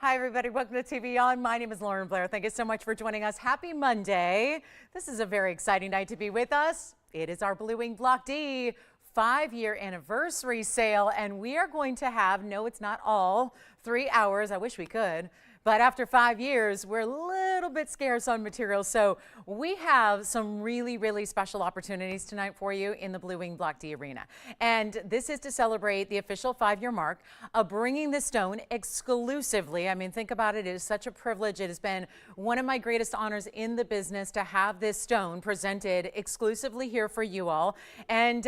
Hi, everybody. Welcome to TVON. My name is Blair. Thank you so much for joining us. Happy Monday. This is a very exciting night to be with us. It is our Blue Wing Block D 5-year anniversary sale, and we are going to have, no, it's not all 3 hours. I wish we could. But after 5 years, we're a little bit scarce on materials. So we have some really special opportunities tonight for you in the Blue Wing Block D arena. And this is to celebrate the official 5-year mark of bringing this stone exclusively. I mean, think about it. It is such a privilege. It has been one of my greatest honors in the business to have this stone presented exclusively here for you all. And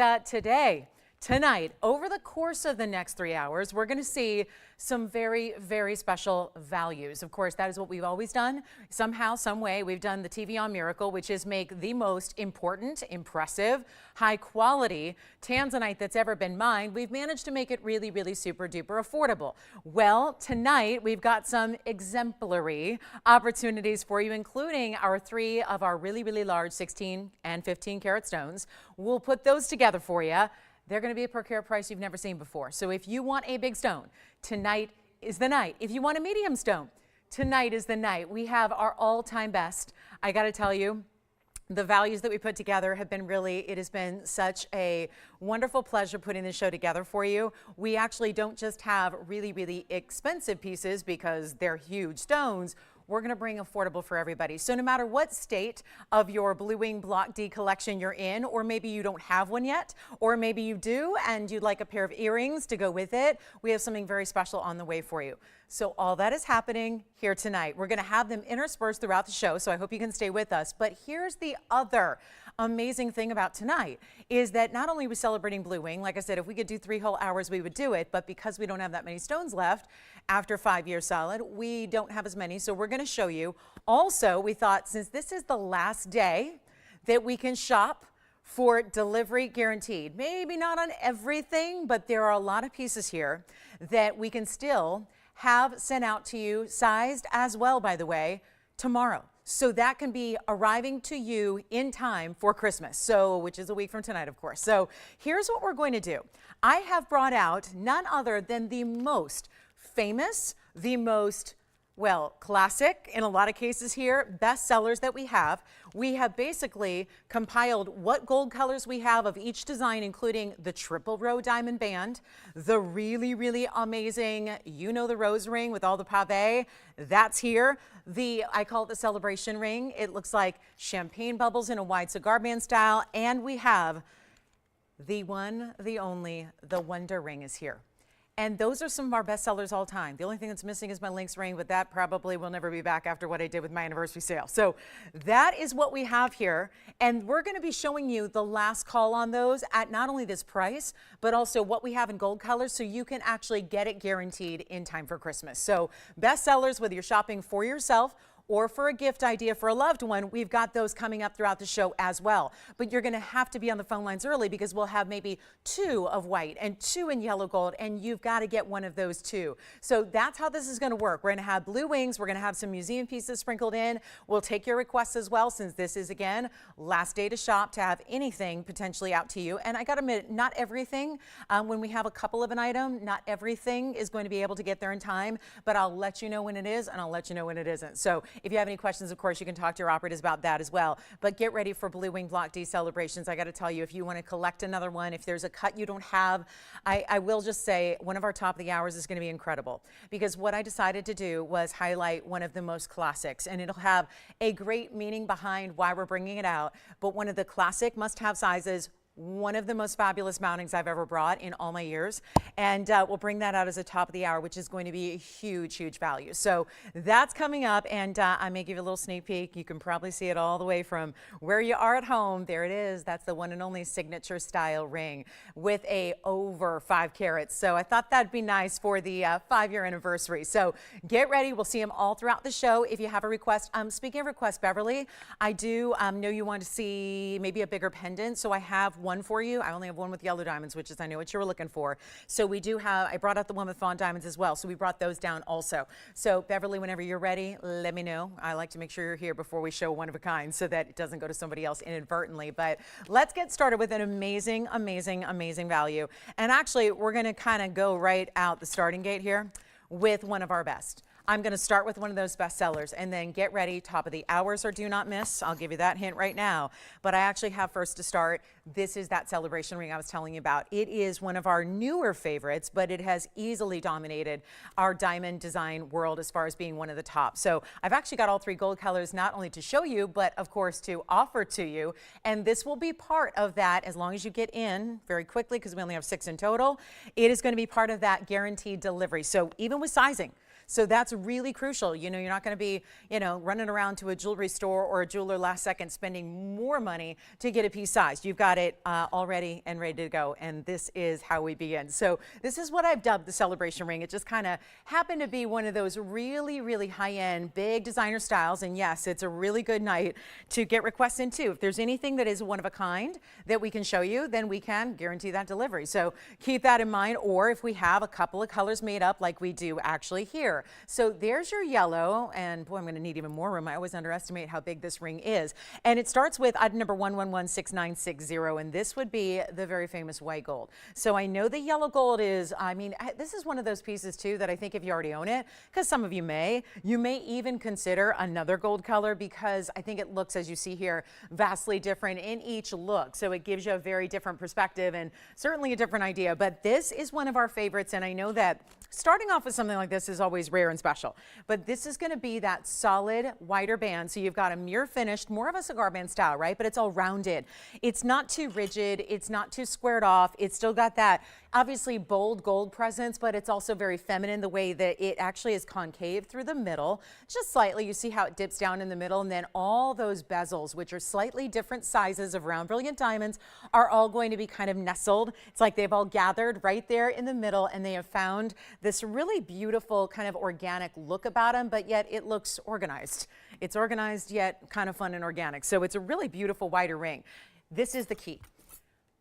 tonight, over the course of the next 3 hours, we're going to see some very special values. Of course, that is what we've always done. Somehow, some way, we've done the TVON miracle, which is make the most important, impressive, high quality Tanzanite that's ever been mined. We've managed to make it really super duper affordable. Well, tonight, we've got some exemplary opportunities for you, including our 3 of our really large 16 and 15 karat stones. We'll put those together for you. They're going to be a per carat price you've never seen before. So if you want a big stone, tonight is the night. If you want a medium stone, tonight is the night. We have our all-time best. I got to tell you, the values that we put together have been it has been such a wonderful pleasure putting this show together for you. We actually don't just have really expensive pieces because they're huge stones. We're going to bring affordable for everybody. So no matter what state of your Blue Wing Block D collection you're in, or maybe you don't have one yet, or maybe you do and you'd like a pair of earrings to go with it, we have something very special on the way for you. So all that is happening here tonight. We're going to have them interspersed throughout the show, so I hope you can stay with us. But here's the other amazing thing about tonight is that not only are we celebrating Blue Wing, like I said, if we could do 3 whole hours, we would do it. But because we don't have that many stones left after 5 years solid, we don't have as many. So we're going to show you. Also, we thought since this is the last day that we can shop for delivery guaranteed. Maybe not on everything, but there are a lot of pieces here that we can still have sent out to you, sized as well, by the way, tomorrow. So that can be arriving to you in time for Christmas, so which is a week from tonight, of course. So here's what we're going to do. I have brought out none other than the most famous, the most, well, classic, in a lot of cases here, best sellers that we have. We have basically compiled what gold colors we have of each design, including the triple row diamond band, the really amazing, you know, the rose ring with all the pave, that's here. I call it the celebration ring. It looks like champagne bubbles in a wide cigar band style. And we have the one, the only, the Wonder Ring is here. And those are some of our best sellers all time. The only thing that's missing is my Lynx ring, but that probably will never be back after what I did with my anniversary sale. So that is what we have here. And we're going to be showing you the last call on those at not only this price, but also what we have in gold colors so you can actually get it guaranteed in time for Christmas. So best sellers, whether you're shopping for yourself or for a gift idea for a loved one, we've got those coming up throughout the show as well. But you're going to have to be on the phone lines early because we'll have maybe 2 of white and 2 in yellow gold, and you've got to get one of those 2. So that's how this is going to work. We're going to have blue wings. We're going to have some museum pieces sprinkled in. We'll take your requests as well, since this is, again, last day to shop to have anything potentially out to you. And I got to admit, not everything, when we have a couple of an item, not everything is going to be able to get there in time, but I'll let you know when it is, and I'll let you know when it isn't. So if you have any questions, of course, you can talk to your operators about that as well. But get ready for Blue Wing Block D celebrations. I got to tell you, if you want to collect another one, if there's a cut you don't have, I will just say one of our top of the hours is going to be incredible, because what I decided to do was highlight one of the most classics, and it'll have a great meaning behind why we're bringing it out. But one of the classic must-have sizes, one of the most fabulous mountings I've ever brought in all my years. And we'll bring that out as a top of the hour, which is going to be a huge value. So that's coming up, and I may give you a little sneak peek. You can probably see it all the way from where you are at home. There it is. That's the one and only signature style ring with a over 5 carats. So I thought that'd be nice for the 5-year anniversary. So get ready. We'll see them all throughout the show. If you have a request, speaking of requests, Beverly, I do know you want to see maybe a bigger pendant. So I have one for you. I only have one with yellow diamonds, which is, I know what you were looking for. So we do have, I brought out the one with fawn diamonds as well. So we brought those down also. So Beverly, whenever you're ready, let me know. I like to make sure you're here before we show one of a kind so that it doesn't go to somebody else inadvertently. But let's get started with an amazing value. And actually, we're going to kind of go right out the starting gate here with one of our best. I'm going to start with one of those bestsellers and then get ready. Top of the hours or do not miss. I'll give you that hint right now. But I actually have first to start. This is that celebration ring I was telling you about. It is one of our newer favorites, but it has easily dominated our diamond design world as far as being one of the top. So I've actually got all three gold colors, not only to show you, but of course to offer to you. And this will be part of that as long as you get in very quickly, because we only have 6 in total. It is going to be part of that guaranteed delivery. So even with sizing. So that's really crucial. You know, you're not going to be, running around to a jewelry store or a jeweler last second spending more money to get a piece sized. You've got it already and ready to go. And this is how we begin. So this is what I've dubbed the celebration ring. It just kind of happened to be one of those really, really high-end, big designer styles. And yes, it's a really good night to get requests in too. If there's anything that is one of a kind that we can show you, then we can guarantee that delivery. So keep that in mind. Or if we have a couple of colors made up like we do actually here. So there's your yellow, and boy, I'm going to need even more room. I always underestimate how big this ring is. And it starts with item number 116960, and this would be the very famous white gold. So I know the yellow gold is, this is one of those pieces too that I think if you already own it, because some of you may even consider another gold color, because I think it looks, as you see here, vastly different in each look. So it gives you a very different perspective and certainly a different idea. But this is one of our favorites, and I know that starting off with something like this is always rare and special, but this is going to be that solid wider band. So you've got a mirror finished, more of a cigar band style, right? But it's all rounded. It's not too rigid. It's not too squared off. It's still got that obviously bold gold presence, but it's also very feminine the way that it actually is concave through the middle, just slightly. You see how it dips down in the middle, and then all those bezels, which are slightly different sizes of round brilliant diamonds, are all going to be kind of nestled. It's like they've all gathered right there in the middle, and they have found this really beautiful kind of organic look about them, but yet it looks organized. It's organized yet kind of fun and organic. So it's a really beautiful wider ring. This is the key.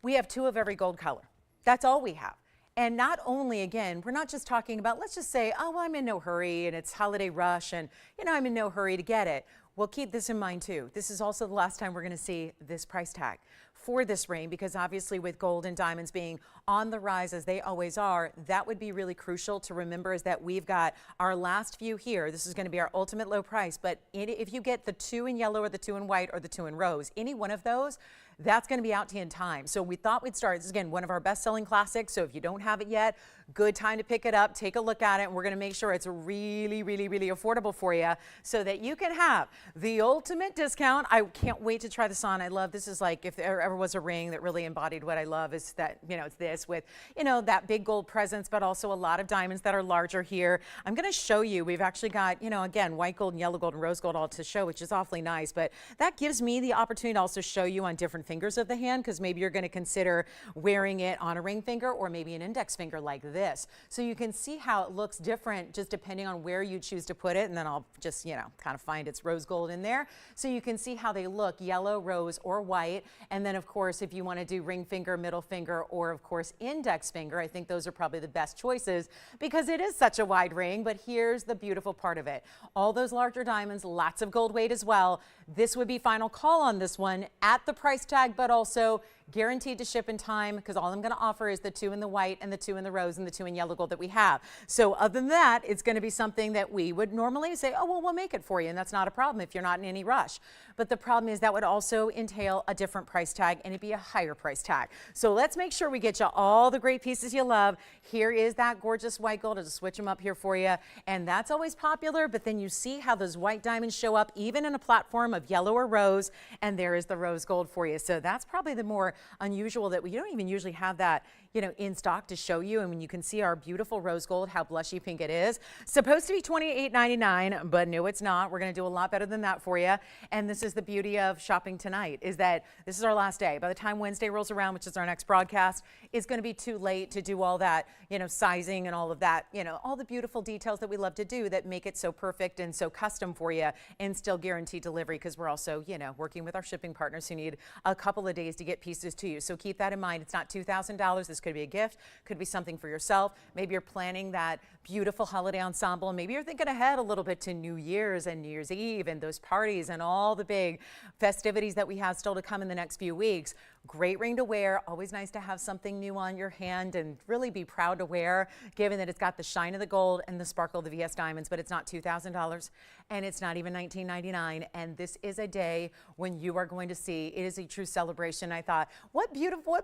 We have 2 of every gold color. That's all we have. And not only, again, we're not just talking about, let's just say, oh, well, I'm in no hurry and it's holiday rush and, I'm in no hurry to get it. Well, keep this in mind too. This is also the last time we're going to see this price tag for this ring, because obviously with gold and diamonds being on the rise as they always are, that would be really crucial to remember, is that we've got our last few here. This is going to be our ultimate low price, but if you get the 2 in yellow or the 2 in white or the 2 in rose, any one of those, that's going to be out to you in time. So we thought we'd start. This is, again, one of our best-selling classics. So if you don't have it yet, good time to pick it up. Take a look at it. And we're going to make sure it's really, really, really affordable for you so that you can have the ultimate discount. I can't wait to try this on. I love this. Is like, if there ever was a ring that really embodied what I love, is that, it's this with, that big gold presence, but also a lot of diamonds that are larger here. I'm going to show you. We've actually got, again, white gold and yellow gold and rose gold all to show, which is awfully nice. But that gives me the opportunity to also show you on different fingers of the hand, because maybe you're going to consider wearing it on a ring finger or maybe an index finger like this. So you can see how it looks different just depending on where you choose to put it. And then I'll just, kind of find its rose gold in there. So you can see how they look, yellow, rose, or white. And then, of course, if you want to do ring finger, middle finger, or of course, index finger, I think those are probably the best choices because it is such a wide ring. But here's the beautiful part of it. All those larger diamonds, lots of gold weight as well. This would be final call on this one at the price tag, but also guaranteed to ship in time, because all I'm going to offer is the 2 in the white and the 2 in the rose and the 2 in yellow gold that we have. So other than that, it's going to be something that we would normally say, oh, well, we'll make it for you. And that's not a problem if you're not in any rush. But the problem is that would also entail a different price tag, and it'd be a higher price tag. So let's make sure we get you all the great pieces you love. Here is that gorgeous white gold. I'll just switch them up here for you. And that's always popular, but then you see how those white diamonds show up even in a platform of yellow or rose, and there is the rose gold for you. So that's probably the more unusual, that we don't even usually have that, in stock to show you. And when you can see our beautiful rose gold, how blushy pink it is. Supposed to be $28.99, but no, it's not. We're going to do a lot better than that for you. And this is the beauty of shopping tonight, is that this is our last day. By the time Wednesday rolls around, which is our next broadcast, it's going to be too late to do all that, sizing and all of that, all the beautiful details that we love to do that make it so perfect and so custom for you and still guarantee delivery, because we're also, working with our shipping partners who need a couple of days to get pieces to you. So keep that in mind. It's not $2,000. This could be a gift, could be something for yourself. Maybe you're planning that beautiful holiday ensemble. Maybe you're thinking ahead a little bit to New Year's and New Year's Eve and those parties and all the big festivities that we have still to come in the next few weeks. Great ring to wear. Always nice to have something new on your hand and really be proud to wear, given that it's got the shine of the gold and the sparkle of the VS diamonds, but it's not $2,000 and it's not even $19.99. And this is a day when you are going to see it is a true celebration. I thought, what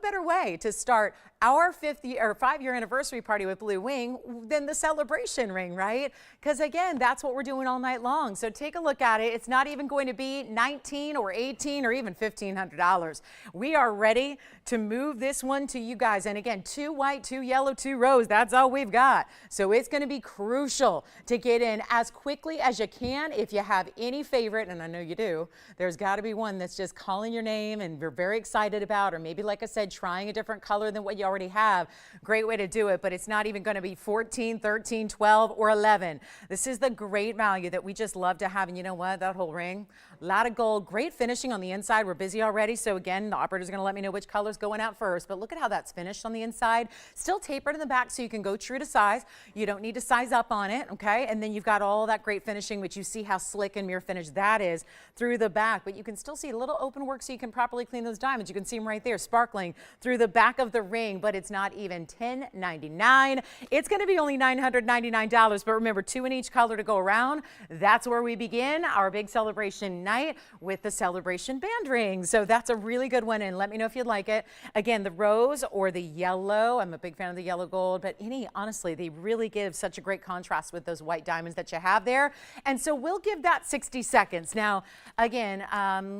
better way to start our 5-year anniversary party with Blue Wing than the celebration ring, right? Because again, that's what we're doing all night long. So take a look at it. It's not even going to be $19 or $18 or even $1,500. We are ready to move this one to you guys. And again, 2 white, 2 yellow, 2 rose. That's all we've got. So it's going to be crucial to get in as quickly as you can. If you have any favorite, and I know you do, there's got to be one that's just calling your name and you're very excited about, or maybe, like I said, trying a different color than what you already have. Great way to do it, but it's not even going to be 14, 13, 12, or 11. This is the great value that we just love to have. And you know what? That whole ring, a lot of gold, great finishing on the inside. We're busy already. So again, the operator's going to let me know which color's going out first, but look at how that's finished on the inside. Still tapered in the back so you can go true to size. You don't need to size up on it, okay? And then you've got all that great finishing, which you see how slick and mirror finish that is through the back, but you can still see a little open work so you can properly clean those diamonds. You can see them right there sparkling through the back of the ring, but it's not even $10.99. It's going to be only $999, but remember, 2 in each color to go around. That's where we begin our big celebration night with the celebration band ring. So that's a really good one, and let me know if you'd like it. Again, the rose or the yellow. I'm a big fan of the yellow gold, but honestly, they really give such a great contrast with those white diamonds that you have there. And so we'll give that 60 seconds. Now, again,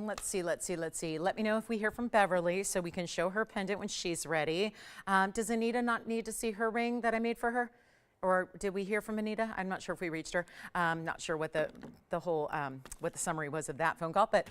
let's see. Let me know if we hear from Beverly so we can show her pendant when she's ready. Does Anita not need to see her ring that I made for her? Or did we hear from Anita? I'm not sure if we reached her. Not sure what the whole what the summary was of that phone call, but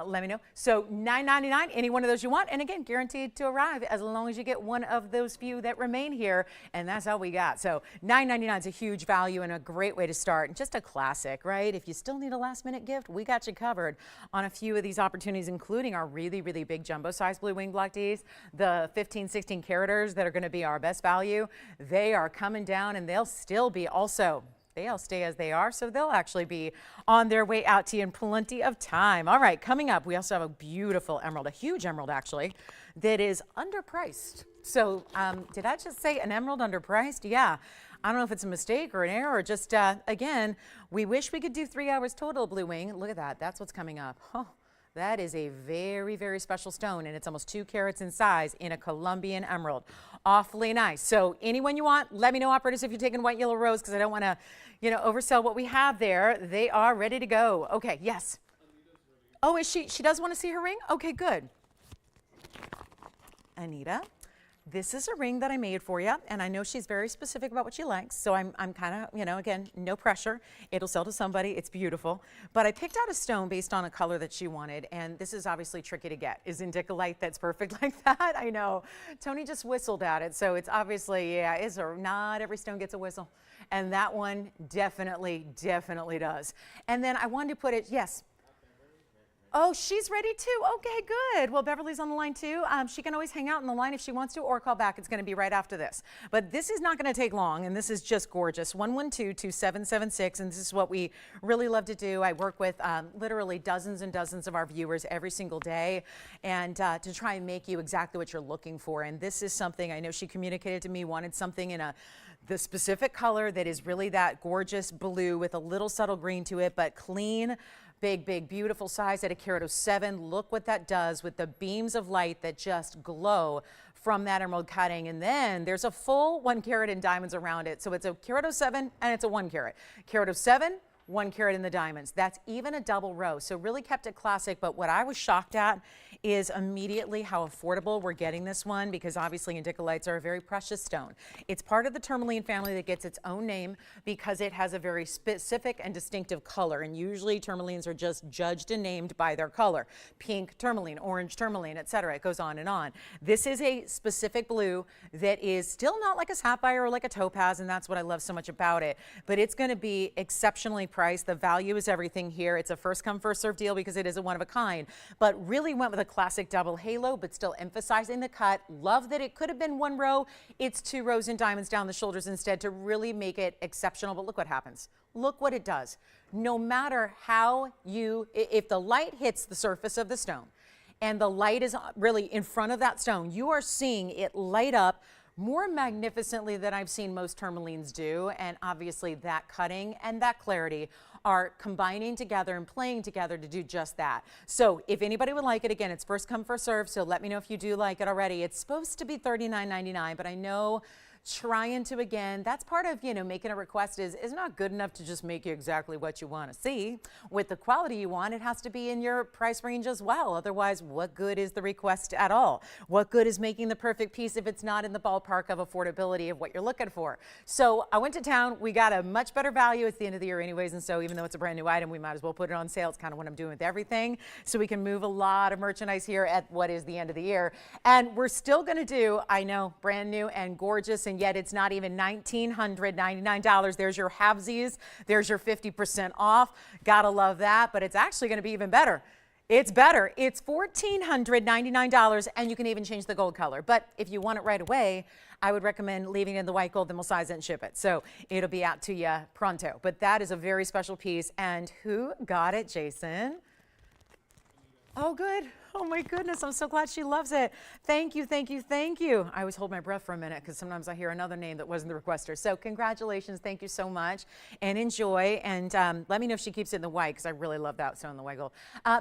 let me know. So $9.99, any one of those you want, and again, guaranteed to arrive as long as you get one of those few that remain here, and that's all we got. So $9.99 is a huge value and a great way to start, and just a classic, right? If you still need a last-minute gift, we got you covered on a few of these opportunities, including our really, really big jumbo size Blue Wing Block Ds, the 15, 16 caraters that are going to be our best value. They are coming down, and they'll still be also, they'll stay as they are, so they'll actually be on their way out to you in plenty of time. All right, coming up, we also have a beautiful emerald, a huge emerald actually, that is underpriced. So did I just say an emerald underpriced? Yeah. I don't know if it's a mistake or an error or just, again, we wish we could do 3 hours total Blue Wing. Look at that. That's what's coming up. Oh, that is a very, very special stone, and it's almost 2 carats in size in a Colombian emerald. Awfully nice. So anyone you want, let me know, operators, if you're taking white, yellow, rose, because I don't want to, oversell what we have there. They are ready to go. Okay, yes. Oh, is she? She does want to see her ring? Okay, good. Anita, this is a ring that I made for you, and I know she's very specific about what she likes, so I'm kind of, again, no pressure. It'll sell to somebody. It's beautiful. But I picked out a stone based on a color that she wanted, and this is obviously tricky to get. Is indicolite that's perfect like that? I know. Tony just whistled at it, so it's obviously, yeah, not every stone gets a whistle. And that one definitely does. And then I wanted to put it, yes. Oh, she's ready too. Okay, good. Well, Beverly's on the line too. She can always hang out on the line if she wants to, or call back. It's going to be right after this. But this is not going to take long, and this is just gorgeous. 112-2776, and this is what we really love to do. I work with literally dozens and dozens of our viewers every single day, and to try and make you exactly what you're looking for. And this is something I know she communicated to me, wanted something in the specific color that is really that gorgeous blue with a little subtle green to it, but clean. Big, beautiful size at a carat of 7. Look what that does with the beams of light that just glow from that emerald cutting. And then there's a full 1 carat in diamonds around it. So it's a carat of 7 and it's a 1 carat. Carat of 7, 1 carat in the diamonds. That's even a double row. So really kept it classic. But what I was shocked at is immediately how affordable we're getting this one, because obviously indicolites are a very precious stone. It's part of the tourmaline family that gets its own name because it has a very specific and distinctive color. And usually tourmalines are just judged and named by their color. Pink tourmaline, orange tourmaline, etc. It goes on and on. This is a specific blue that is still not like a sapphire or like a topaz, and that's what I love so much about it. But it's going to be exceptionally priced. The value is everything here. It's a first come, first serve deal because it is a one of a kind, but really went with a classic double halo, but still emphasizing the cut. Love that it could have been 1 row. It's 2 rows in diamonds down the shoulders instead to really make it exceptional. But look what happens. Look what it does. No matter how if the light hits the surface of the stone and the light is really in front of that stone, you are seeing it light up more magnificently than I've seen most tourmalines do. And obviously that cutting and that clarity are combining together and playing together to do just that. So if anybody would like it, again, it's first come, first serve. So let me know if you do like it already. It's supposed to be $39.99, but I know trying to, again, that's part of, you know, making a request is not good enough to just make you exactly what you want to see. With the quality you want, it has to be in your price range as well. Otherwise, what good is the request at all? What good is making the perfect piece if it's not in the ballpark of affordability of what you're looking for? So I went to town. We got a much better value. It's the end of the year anyways, and so even though it's a brand new item, we might as well put it on sale. It's kind of what I'm doing with everything, so we can move a lot of merchandise here at what is the end of the year. And we're still going to do, I know, brand new and gorgeous, and yet it's not even $1,999. There's your halvesies. There's your 50% off. Gotta love that, but it's actually going to be even better. It's better. It's $1,499, and you can even change the gold color. But if you want it right away, I would recommend leaving it in the white gold, then we'll size it and ship it. So it'll be out to you pronto. But that is a very special piece. And who got it, Jason? Oh, good. Oh my goodness, I'm so glad she loves it. Thank you, thank you, thank you. I always hold my breath for a minute because sometimes I hear another name that wasn't the requester. So congratulations, thank you so much, and enjoy. And let me know if she keeps it in the white because I really love that stone in the white gold.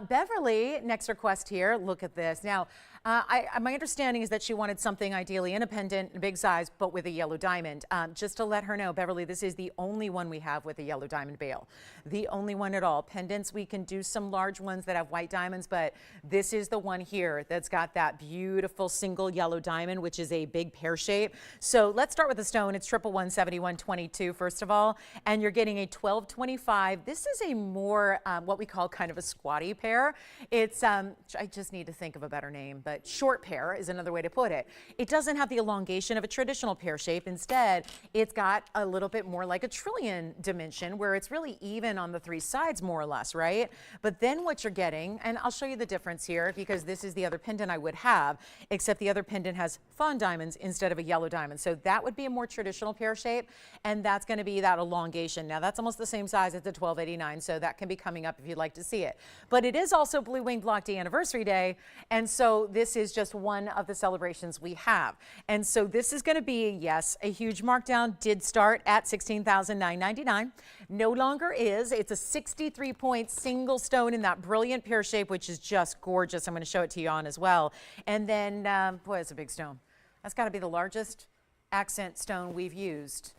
Beverly, next request here. Look at this. Now, my understanding is that she wanted something ideally in a pendant, a big size, but with a yellow diamond. Just to let her know, Beverly, this is the only one we have with a yellow diamond bail. The only one at all. Pendants, we can do some large ones that have white diamonds, but this is the one here that's got that beautiful single yellow diamond, which is a big pear shape. So let's start with the stone. It's 1117122 first of all, and you're getting a 1225. This is a more what we call kind of a squatty pear. It's I just need to think of a better name, but short pear is another way to put it. It doesn't have the elongation of a traditional pear shape. Instead, it's got a little bit more like a trillion dimension where it's really even on the three sides more or less, right? But then what you're getting, and I'll show you the difference here because this is the other pendant I would have, except the other pendant has fawn diamonds instead of a yellow diamond. So that would be a more traditional pear shape, and that's going to be that elongation. Now that's almost the same size as the 1289, so that can be coming up if you'd like to see it. But it is also Blue Wing Block D Anniversary Day, and so this is just one of the celebrations we have. And so this is going to be, yes, a huge markdown. Did start at $16,999. No longer is. It's a 63-point single stone in that brilliant pear shape, which is just gorgeous. I'm going to show it to you on as well. And then, boy, it's a big stone. That's got to be the largest accent stone we've used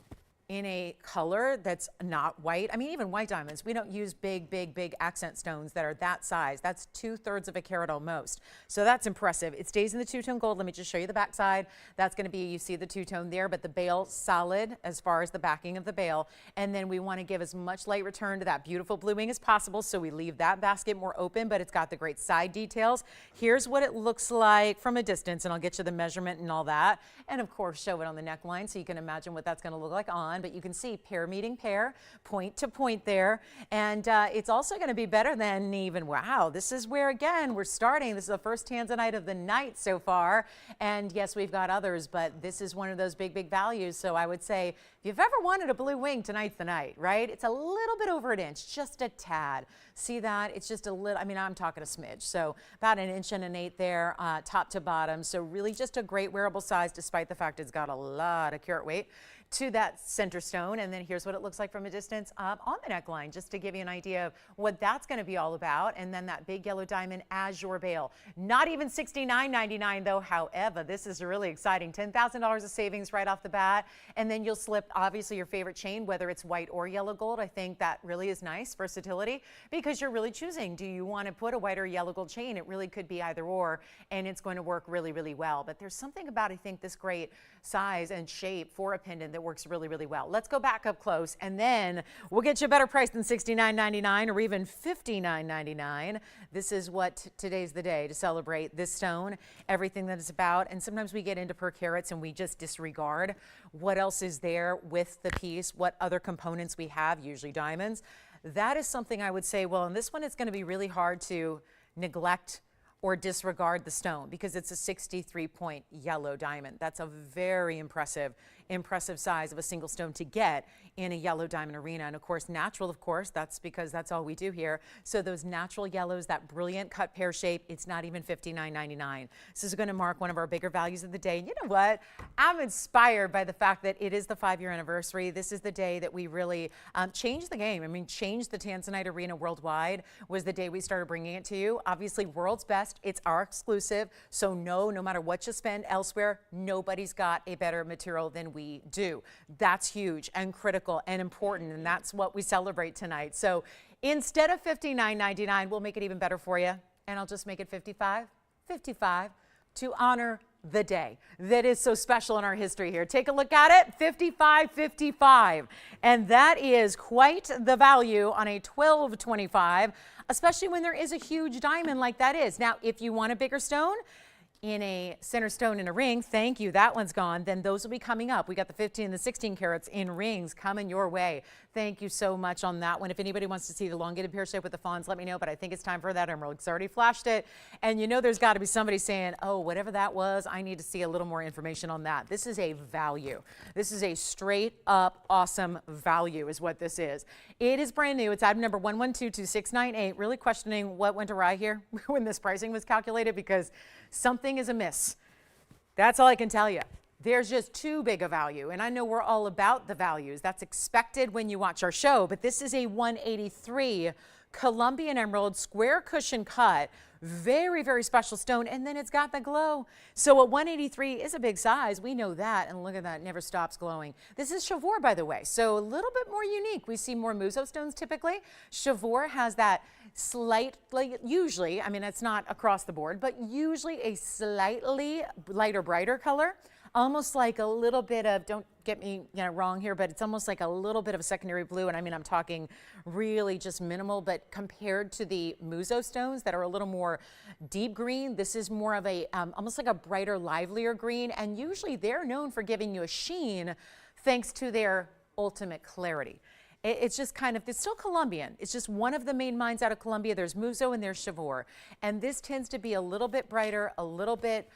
in a color that's not white. I mean, even white diamonds, we don't use big, big, big accent stones that are that size. That's 2/3 of a carat almost. So that's impressive. It stays in the two-tone gold. Let me just show you the back side. That's gonna be, you see the two-tone there, but the bail solid as far as the backing of the bail. And then we wanna give as much light return to that beautiful blue wing as possible. So we leave that basket more open, but it's got the great side details. Here's what it looks like from a distance, and I'll get you the measurement and all that. And of course, show it on the neckline so you can imagine what that's gonna look like on. But you can see pair meeting pair, point to point there. And it's also going to be better than even, wow, this is where, again, we're starting. This is the first Tanzanite of the night so far. And yes, we've got others, but this is one of those big, big values. So I would say, if you've ever wanted a blue wing, tonight's the night, right? It's a little bit over an inch, just a tad. See that? It's just a little, I mean, I'm talking a smidge. So about 1 1/8 inches there, top to bottom. So really just a great wearable size, despite the fact it's got a lot of carat weight to that center stone. And then here's what it looks like from a distance on the neckline, just to give you an idea of what that's going to be all about. And then that big yellow diamond as your bail. Not even $69.99 though. However, this is really exciting. $10,000 of savings right off the bat. And then you'll slip obviously your favorite chain, whether it's white or yellow gold. I think that really is nice versatility because you're really choosing. Do you want to put a white or yellow gold chain? It really could be either or, and it's going to work really, really well. But there's something about, I think, this great size and shape for a pendant that works really, really well. Let's go back up close, and then we'll get you a better price than $69.99 or even $59.99. This is what today's the day to celebrate this stone, everything that it's about. And sometimes we get into per carats and we just disregard what else is there with the piece, what other components we have, usually diamonds. That is something I would say, well, in this one, it's going to be really hard to neglect or disregard the stone because it's a 63-point yellow diamond. That's a very impressive size of a single stone to get in a yellow diamond arena. And of course, natural, of course, that's because that's all we do here. So those natural yellows, that brilliant cut pear shape, it's not even $59.99. This is going to mark one of our bigger values of the day. And you know what? I'm inspired by the fact that it is the 5-year anniversary. This is the day that we really changed the game. I mean, changed the Tanzanite arena worldwide was the day we started bringing it to you. Obviously, world's best. It's our exclusive. So no matter what you spend elsewhere, nobody's got a better material than we do. That's huge and critical and important, and that's what we celebrate tonight. So instead of $59.99, we'll make it even better for you, and I'll just make it $55 to honor the day that is so special in our history here. Take a look at it, $55.55, and that is quite the value on a 1225, especially when there is a huge diamond like that is. Now, if you want a bigger stone, in a center stone in a ring, thank you, that one's gone, then those will be coming up. We got the 15 and the 16 carats in rings coming your way. Thank you so much on that one. If anybody wants to see the elongated pear shape with the fawns, let me know, but I think it's time for that emerald. It's already flashed it, and you know there's got to be somebody saying, oh, whatever that was, I need to see a little more information on that. This is a value. This is a straight up awesome value is what this is. It is brand new. It's item number 11222698. Really questioning what went awry here when this pricing was calculated because something is amiss. That's all I can tell you. There's just too big a value, and I know we're all about the values. That's expected when you watch our show, but this is a 183 Colombian emerald square cushion cut, very, very special stone, and then it's got the glow. So a 183 is a big size. We know that, and look at that, it never stops glowing. This is Chore, by the way, so a little bit more unique. We see more muso stones typically. Chore has that slightly, usually, I mean, it's not across the board, but usually a slightly lighter, brighter color. Almost like a little bit of, don't get me wrong here, but it's almost like a little bit of a secondary blue. And I mean, I'm talking really just minimal, but compared to the muso stones that are a little more deep green, this is more of a, almost like a brighter, livelier green. And usually they're known for giving you a sheen thanks to their ultimate clarity. It's just kind of, it's still Colombian. It's just one of the main mines out of Colombia. There's muso and there's Chore. And this tends to be a little bit brighter, a little bit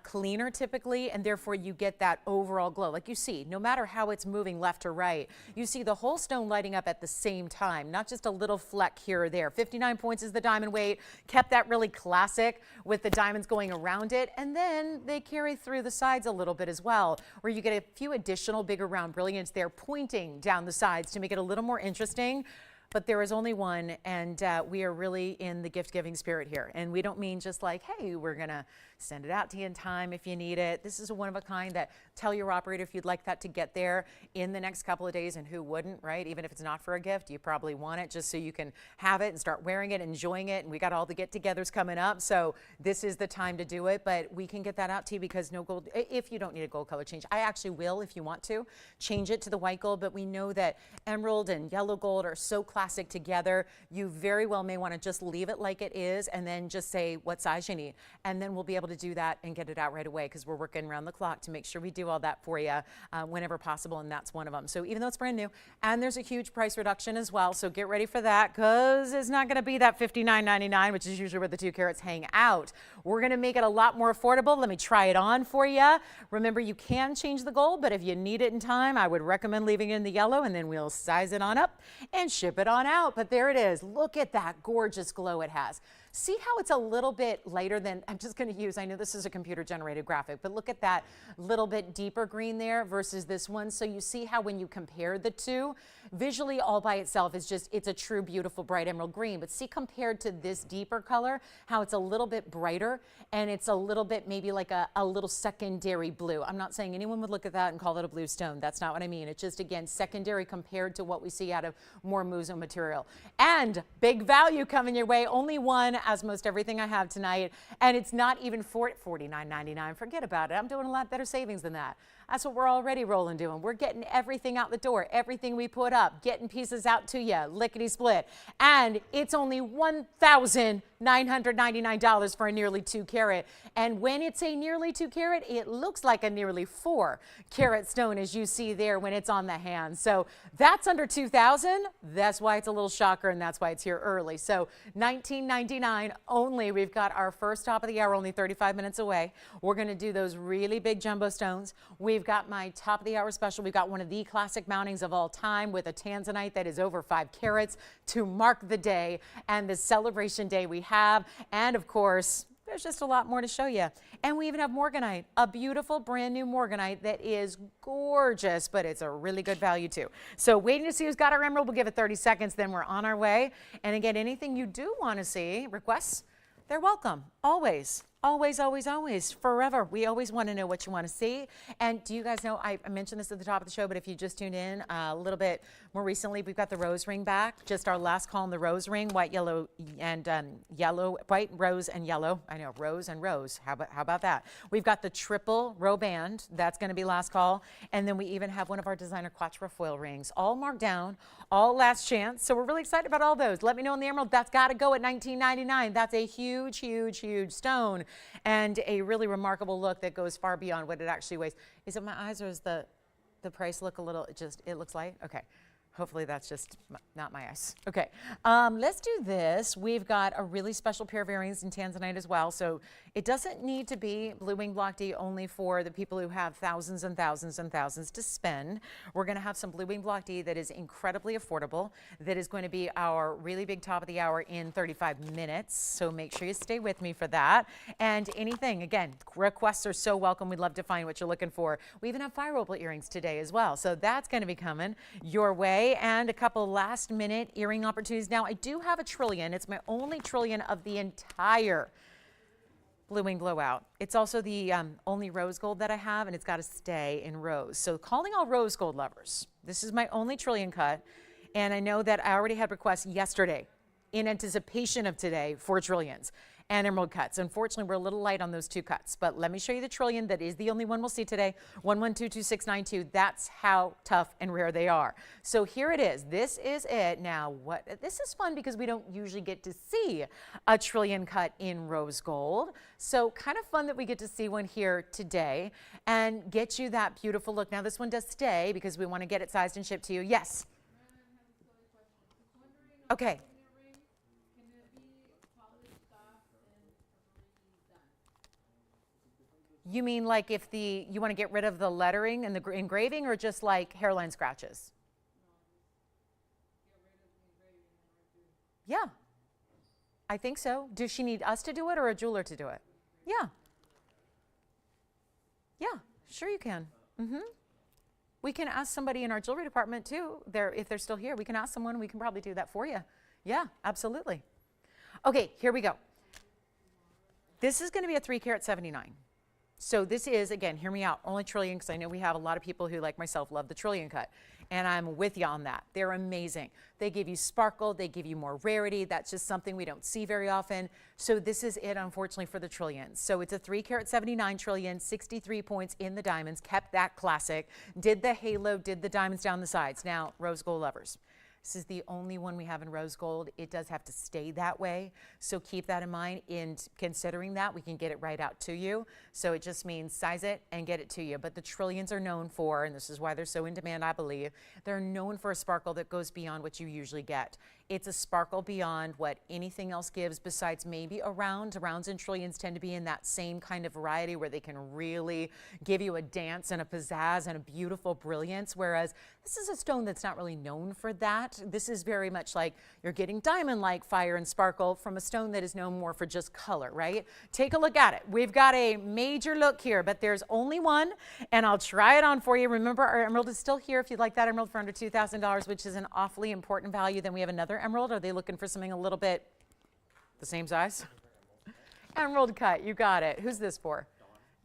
cleaner typically, and therefore you get that overall glow. Like you see, no matter how it's moving left or right, you see the whole stone lighting up at the same time, not just a little fleck here or there. 59 points is the diamond weight, kept that really classic with the diamonds going around it, and then they carry through the sides a little bit as well, where you get a few additional bigger round brilliants there pointing down the sides to make it a little more interesting. But there is only one, and we are really in the gift-giving spirit here. And we don't mean just like, hey, we're going to send it out to you in time if you need it. This is a one-of-a-kind that tell your operator if you'd like that to get there in the next couple of days, and who wouldn't, right? Even if it's not for a gift, you probably want it just so you can have it and start wearing it, enjoying it. And we got all the get-togethers coming up, so this is the time to do it. But we can get that out to you because no gold, if you don't need a gold color change. I actually will, if you want to, change it to the white gold, but we know that emerald and yellow gold are so classic together. You very well may want to just leave it like it is and then just say what size you need. And then we'll be able to do that and get it out right away because we're working around the clock to make sure we do all that for you whenever possible, and that's one of them. So even though it's brand new, and there's a huge price reduction as well, so get ready for that because it's not going to be that $59.99, which is usually where the 2 carats hang out. We're going to make it a lot more affordable. Let me try it on for you. Remember, you can change the gold, but if you need it in time, I would recommend leaving it in the yellow, and then we'll size it on up and ship it on out. But there it is. Look at that gorgeous glow it has. See how it's a little bit lighter than, I'm just going to use, I know this is a computer generated graphic, but look at that little bit deeper green there versus this one. So you see how when you compare the two, visually all by itself is just, it's a true beautiful bright emerald green. But see compared to this deeper color, how it's a little bit brighter and it's a little bit maybe like a little secondary blue. I'm not saying anyone would look at that and call it a blue stone. That's not what I mean. It's just, again, secondary compared to what we see out of more muso material. And big value coming your way, only one, as most everything I have tonight, and it's not even $49.99. Forget about it. I'm doing a lot better savings than that. That's what we're already rolling doing. We're getting everything out the door, everything we put up, getting pieces out to you, lickety split. And it's only $1,000 $999 for a nearly 2 carat. And when it's a nearly 2 carat, it looks like a nearly 4 carat stone, as you see there when it's on the hand. So that's under 2,000. That's why it's a little shocker, and that's why it's here early. So $19.99 only. We've got our first top of the hour only 35 minutes away. We're going to do those really big jumbo stones. We've got my top of the hour special. We've got one of the classic mountings of all time with a Tanzanite that is over 5 carats to mark the day and the celebration day we have. And of course, there's just a lot more to show you. And we even have morganite, a beautiful brand new morganite that is gorgeous, but it's a really good value too. So waiting to see who's got our emerald. We'll give it 30 seconds, then we're on our way. And again, anything you do want to see, requests, they're welcome. Always. Always, always, always, forever. We always want to know what you want to see. And do you guys know, I mentioned this at the top of the show, but if you just tuned in a little bit more recently, we've got the rose ring back. Just our last call on the rose ring, white, yellow, and yellow, white, rose, and yellow. I know, rose and rose. How about that? We've got the triple row band. That's going to be last call. And then we even have one of our designer quattro foil rings, all marked down, all last chance. So we're really excited about all those. Let me know on the emerald. That's got to go at $19.99. That's a huge, huge, huge stone. And a really remarkable look that goes far beyond what it actually weighs. Is it my eyes, or is the price look a little, it looks light? Okay. Hopefully that's just not my eyes. Okay, let's do this. We've got a really special pair of earrings in Tanzanite as well. So it doesn't need to be Blue Wing Block D only for the people who have thousands and thousands and thousands to spend. We're going to have some Blue Wing Block D that is incredibly affordable. That is going to be our really big top of the hour in 35 minutes. So make sure you stay with me for that. And anything, again, requests are so welcome. We'd love to find what you're looking for. We even have fire opal earrings today as well. So that's going to be coming your way. And a couple last minute earring opportunities. Now I do have a trillion. It's my only trillion of the entire Blue Wing Blowout. It's also the only rose gold that I have, and it's got to stay in rose. So calling all rose gold lovers, this is my only trillion cut. And I know that I already had requests yesterday in anticipation of today for trillions and emerald cuts. Unfortunately, we're a little light on those 2 cuts, but let me show you the trillion that is the only one we'll see today, 11222692. That's how tough and rare they are. So here it is. This is it. Now, this is fun because we don't usually get to see a trillion cut in rose gold. So kind of fun that we get to see one here today and get you that beautiful look. Now, this one does stay because we want to get it sized and shipped to you. Yes? Okay. You mean like if you want to get rid of the lettering and the engraving, or just like hairline scratches? Yeah, I think so. Does she need us to do it or a jeweler to do it? Yeah. Yeah, sure you can. We can ask somebody in our jewelry department too. If they're still here, we can ask someone. We can probably do that for you. Yeah, absolutely. Okay, here we go. This is going to be a 3 carat 79. So this is, again, hear me out, only trillion, because I know we have a lot of people who, like myself, love the trillion cut. And I'm with you on that. They're amazing. They give you sparkle. They give you more rarity. That's just something we don't see very often. So this is it, unfortunately, for the trillions. So it's a 3 carat 79 trillion, 63 points in the diamonds, kept that classic, did the halo, did the diamonds down the sides. Now, rose gold lovers. This is the only one we have in rose gold. It does have to stay that way. So keep that in mind. In considering that, we can get it right out to you. So it just means size it and get it to you. But the trillions are known for, and this is why they're so in demand, I believe, they're known for a sparkle that goes beyond what you usually get. It's a sparkle beyond what anything else gives besides maybe a round. Rounds and trillions tend to be in that same kind of variety where they can really give you a dance and a pizzazz and a beautiful brilliance, whereas this is a stone that's not really known for that. This is very much like you're getting diamond-like fire and sparkle from a stone that is known more for just color, right? Take a look at it. We've got a major look here, but there's only one, and I'll try it on for you. Remember, our emerald is still here if you'd like that emerald for under $2,000, which is an awfully important value. Then we have another emerald. Are they looking for something a little bit the same size? Emerald cut, you got it. Who's this for?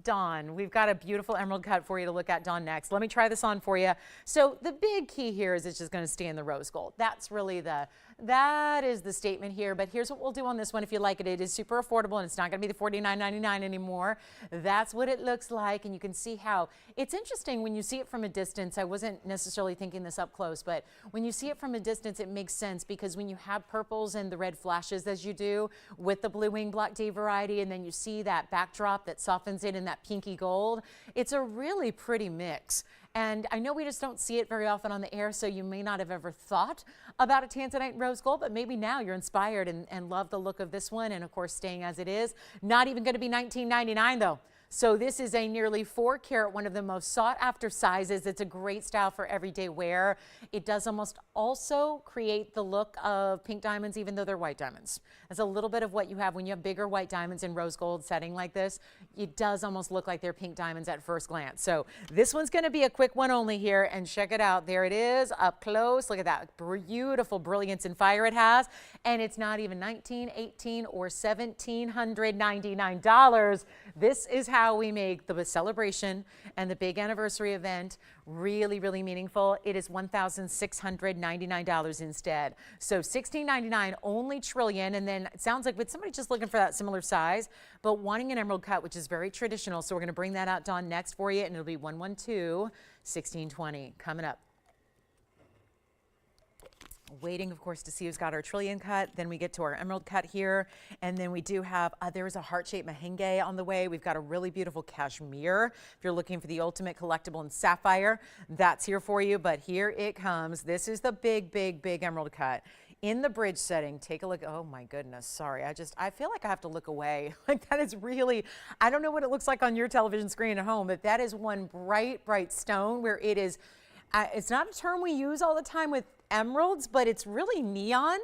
Dawn. We've got a beautiful emerald cut for you to look at, Dawn, next. Let me try this on for you. So the big key here is it's just going to stay in the rose gold. That's really the That is the statement here, but here's what we'll do on this one if you like it. It is super affordable and it's not going to be the $49.99 anymore. That's what it looks like, and you can see how it's interesting when you see it from a distance. I wasn't necessarily thinking this up close, but when you see it from a distance, it makes sense because when you have purples and the red flashes as you do with the Blue Wing Block D variety, and then you see that backdrop that softens it in that pinky gold, it's a really pretty mix. And I know we just don't see it very often on the air, so you may not have ever thought about a Tanzanite and rose gold, but maybe now you're inspired and love the look of this one, and of course staying as it is. Not even going to be $19.99 though. So this is a nearly 4 carat, one of the most sought after sizes. It's a great style for everyday wear. It does almost also create the look of pink diamonds, even though they're white diamonds. That's a little bit of what you have when you have bigger white diamonds in rose gold setting like this. It does almost look like they're pink diamonds at first glance. So this one's going to be a quick one only here, and check it out. There it is up close. Look at that beautiful brilliance and fire it has. And it's not even $19, $18, or $1,799. This is how we make the celebration and the big anniversary event really, really meaningful. It is $1,699 instead. So $16.99 only trillion. And then it sounds like with somebody just looking for that similar size, but wanting an emerald cut, which is very traditional. So we're going to bring that out, Dawn, next for you. And it'll be 112, 1620 coming up. Waiting, of course, to see who's got our trillion cut. Then we get to our emerald cut here. And then we do have, there's a heart-shaped mahenge on the way. We've got a really beautiful cashmere. If you're looking for the ultimate collectible in sapphire, that's here for you. But here it comes. This is the big, big, big emerald cut. In the bridge setting, take a look. Oh my goodness, sorry. I feel like I have to look away. Like that is really, I don't know what it looks like on your television screen at home, but that is one bright, bright stone where it is, it's not a term we use all the time with emeralds, but it's really neon,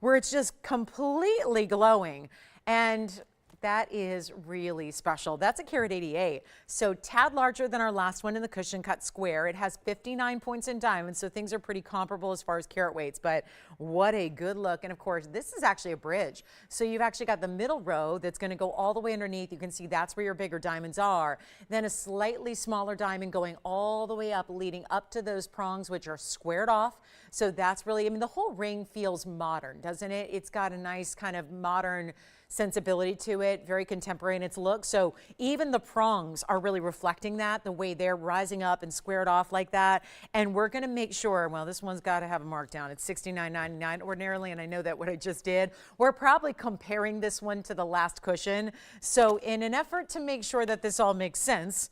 where it's just completely glowing. And that is really special. That's a carat 88. So tad larger than our last one in the cushion cut square. It has 59 points in diamonds, so things are pretty comparable as far as carat weights, but what a good look. And of course, this is actually a bridge. So you've actually got the middle row that's going to go all the way underneath. You can see that's where your bigger diamonds are. Then a slightly smaller diamond going all the way up, leading up to those prongs, which are squared off. So that's really, I mean, the whole ring feels modern, doesn't it? It's got a nice kind of modern sensibility to it, very contemporary in its look. So even the prongs are really reflecting that, the way they're rising up and squared off like that. And we're going to make sure, well, this one's got to have a markdown. It's $69.99 ordinarily, and I know that what I just did. We're probably comparing this one to the last cushion. So in an effort to make sure that this all makes sense,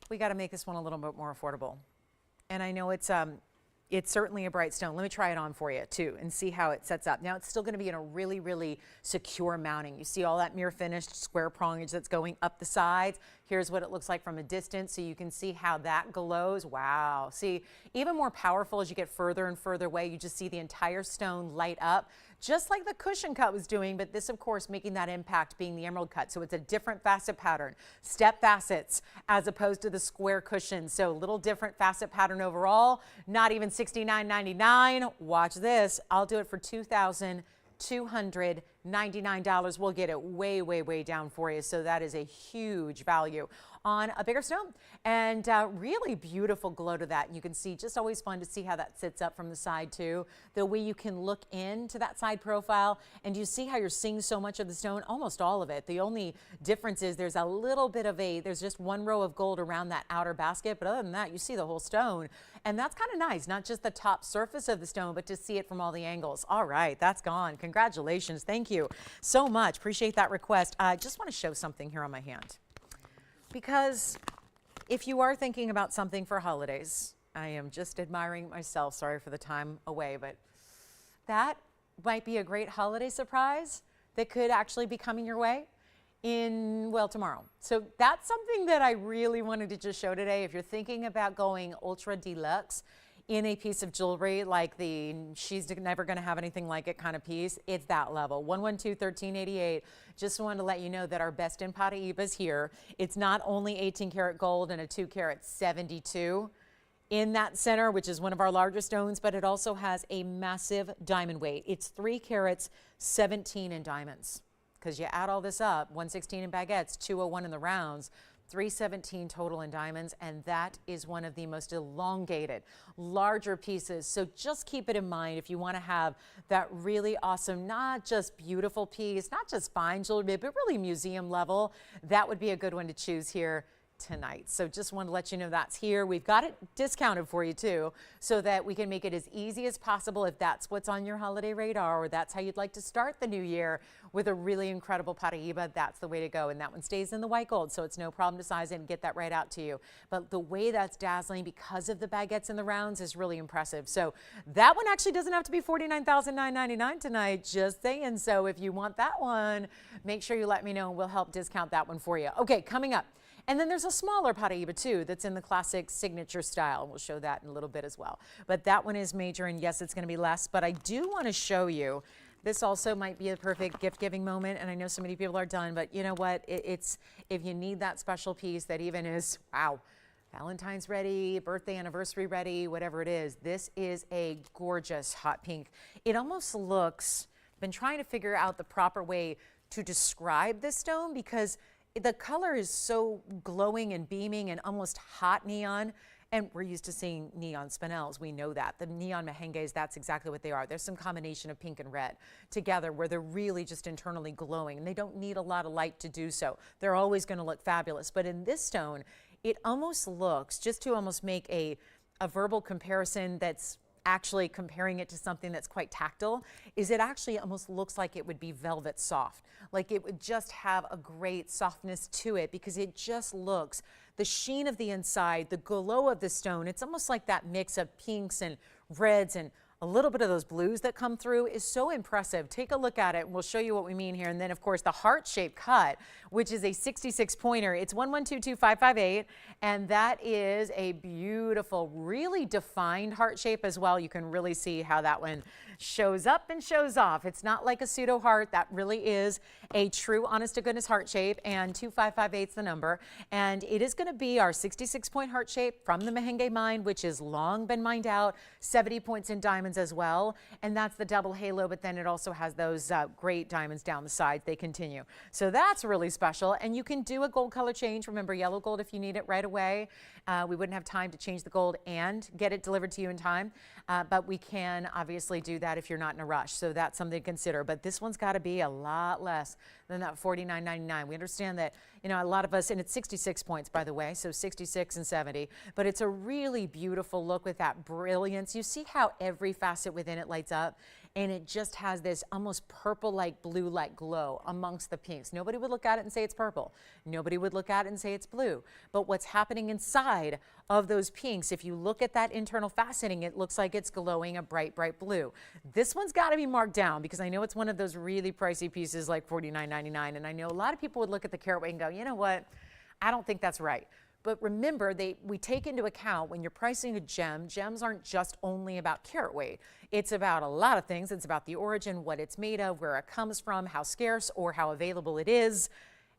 we got to make this one a little bit more affordable. And I know it's certainly a bright stone. Let me try it on for you too and see how it sets up. Now it's still going to be in a really, really secure mounting. You see all that mirror finished square prongage that's going up the sides. Here's what it looks like from a distance, so you can see how that glows. Wow. See, even more powerful as you get further and further away, you just see the entire stone light up, just like the cushion cut was doing, but this, of course, making that impact being the emerald cut. So it's a different facet pattern, step facets, as opposed to the square cushion. So a little different facet pattern overall, not even $69.99. Watch this. I'll do it for $2,299. We'll get it way, way, way down for you. So that is a huge value on a bigger stone, and really beautiful glow to that. And you can see, just always fun to see how that sits up from the side too, the way you can look into that side profile, and you see how you're seeing so much of the stone, almost all of it. The only difference is there's a little bit of there's just one row of gold around that outer basket, but other than that, you see the whole stone. And that's kind of nice, not just the top surface of the stone, but to see it from all the angles. All right, that's gone. Congratulations. Thank you so much. Appreciate that request. I just want to show something here on my hand, because if you are thinking about something for holidays, I am just admiring myself. Sorry for the time away, but that might be a great holiday surprise that could actually be coming your way tomorrow. So that's something that I really wanted to just show today. If you're thinking about going ultra deluxe in a piece of jewelry, like the she's never going to have anything like it kind of piece, it's that level. 112-1388. Just wanted to let you know that our best in Paraíba is here. It's not only 18 karat gold and a 2 carat 72 in that center, which is one of our largest stones, but it also has a massive diamond weight. It's 3 carats 17 in diamonds. Because you add all this up, 116 in baguettes, 201 in the rounds, 317 total in diamonds, and that is one of the most elongated, larger pieces. So just keep it in mind if you want to have that really awesome, not just beautiful piece, not just fine jewelry, but really museum level. That would be a good one to choose here tonight. So just want to let you know that's here. We've got it discounted for you too, so that we can make it as easy as possible if that's what's on your holiday radar, or that's how you'd like to start the new year with a really incredible Paraíba. That's the way to go. And that one stays in the white gold, so it's no problem to size it and get that right out to you. But the way that's dazzling because of the baguettes and the rounds is really impressive. So that one actually doesn't have to be $49,999 tonight, just saying. So if you want that one, make sure you let me know and we'll help discount that one for you. Okay, coming up. And then there's a smaller Paraíba too that's in the classic signature style. We'll show that in a little bit as well. But that one is major, and yes, it's going to be less. But I do want to show you, this also might be a perfect gift-giving moment, and I know so many people are done, but you know what? It's if you need that special piece that even is, wow, Valentine's ready, birthday, anniversary ready, whatever it is, this is a gorgeous hot pink. It almost looks, been trying to figure out the proper way to describe this stone because the color is so glowing and beaming and almost hot neon. And we're used to seeing neon spinels. We know that. The neon mehenges, that's exactly what they are. There's some combination of pink and red together where they're really just internally glowing, and they don't need a lot of light to do so. They're always going to look fabulous. But in this stone, it almost looks, just to almost make a verbal comparison that's actually comparing it to something that's quite tactile, is it actually almost looks like it would be velvet soft. Like it would just have a great softness to it because it just looks, the sheen of the inside, the glow of the stone, it's almost like that mix of pinks and reds and a little bit of those blues that come through is so impressive. Take a look at it and we'll show you what we mean here. And then of course the heart-shaped cut, which is a 66 pointer. It's 1122558, and that is a beautiful, really defined heart shape as well. You can really see how that one shows up and shows off. It's not like a pseudo heart. That really is a true honest to goodness heart shape, and 2558 is the number. And it is going to be our 66 point heart shape from the Mehenge mine, which has long been mined out, 70 points in diamonds as well, and that's the double halo, but then it also has those great diamonds down the sides. They continue. So that's really special, and you can do a gold color change. Remember, yellow gold if you need it right away. We wouldn't have time to change the gold and get it delivered to you in time, but we can obviously do that if you're not in a rush. So that's something to consider, but this one's got to be a lot less than that $49.99. We understand that, you know, a lot of us, and it's 66 points, by the way, so 66 and 70, but it's a really beautiful look with that brilliance. You see how every facet within it lights up, and it just has this almost purple-like, blue-like glow amongst the pinks. Nobody would look at it and say it's purple. Nobody would look at it and say it's blue. But what's happening inside of those pinks, if you look at that internal faceting, it looks like it's glowing a bright, bright blue. This one's got to be marked down because I know it's one of those really pricey pieces like $49.99, and I know a lot of people would look at the carat weight and go, you know what, I don't think that's right. But remember, we take into account when you're pricing a gem, gems aren't just only about carat weight. It's about a lot of things. It's about the origin, what it's made of, where it comes from, how scarce or how available it is.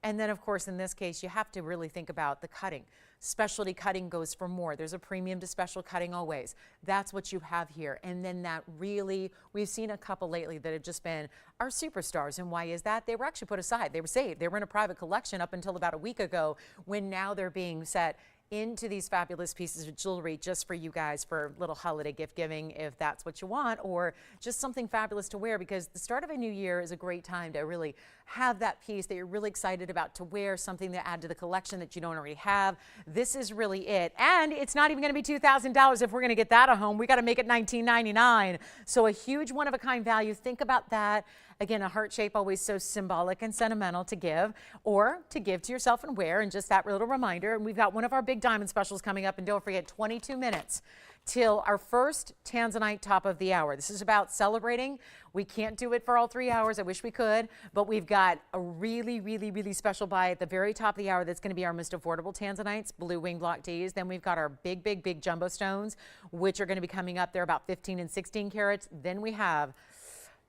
And then, of course, in this case, you have to really think about the cutting. Specialty cutting goes for more. There's a premium to special cutting always. That's what you have here. And then that really, we've seen a couple lately that have just been our superstars. And why is that? They were actually put aside. They were saved. They were in a private collection up until about a week ago, when now they're being set into these fabulous pieces of jewelry just for you guys for little holiday gift giving if that's what you want, or just something fabulous to wear, because the start of a new year is a great time to really have that piece that you're really excited about to wear, something to add to the collection that you don't already have. This is really it. And it's not even going to be $2,000 if we're going to get that at home. We got to make it $19.99. So a huge one of a kind value. Think about that. Again, a heart shape, always so symbolic and sentimental to give, or to give to yourself and wear, and just that little reminder. And we've got one of our big diamond specials coming up, and don't forget, 22 minutes till our first Tanzanite top of the hour. This is about celebrating. We can't do it for all 3 hours. I wish we could, but we've got a really, really, really special buy at the very top of the hour that's going to be our most affordable Tanzanites, blue wing block Ds. Then we've got our big, big, big jumbo stones, which are going to be coming up. They're about 15 and 16 carats. Then we have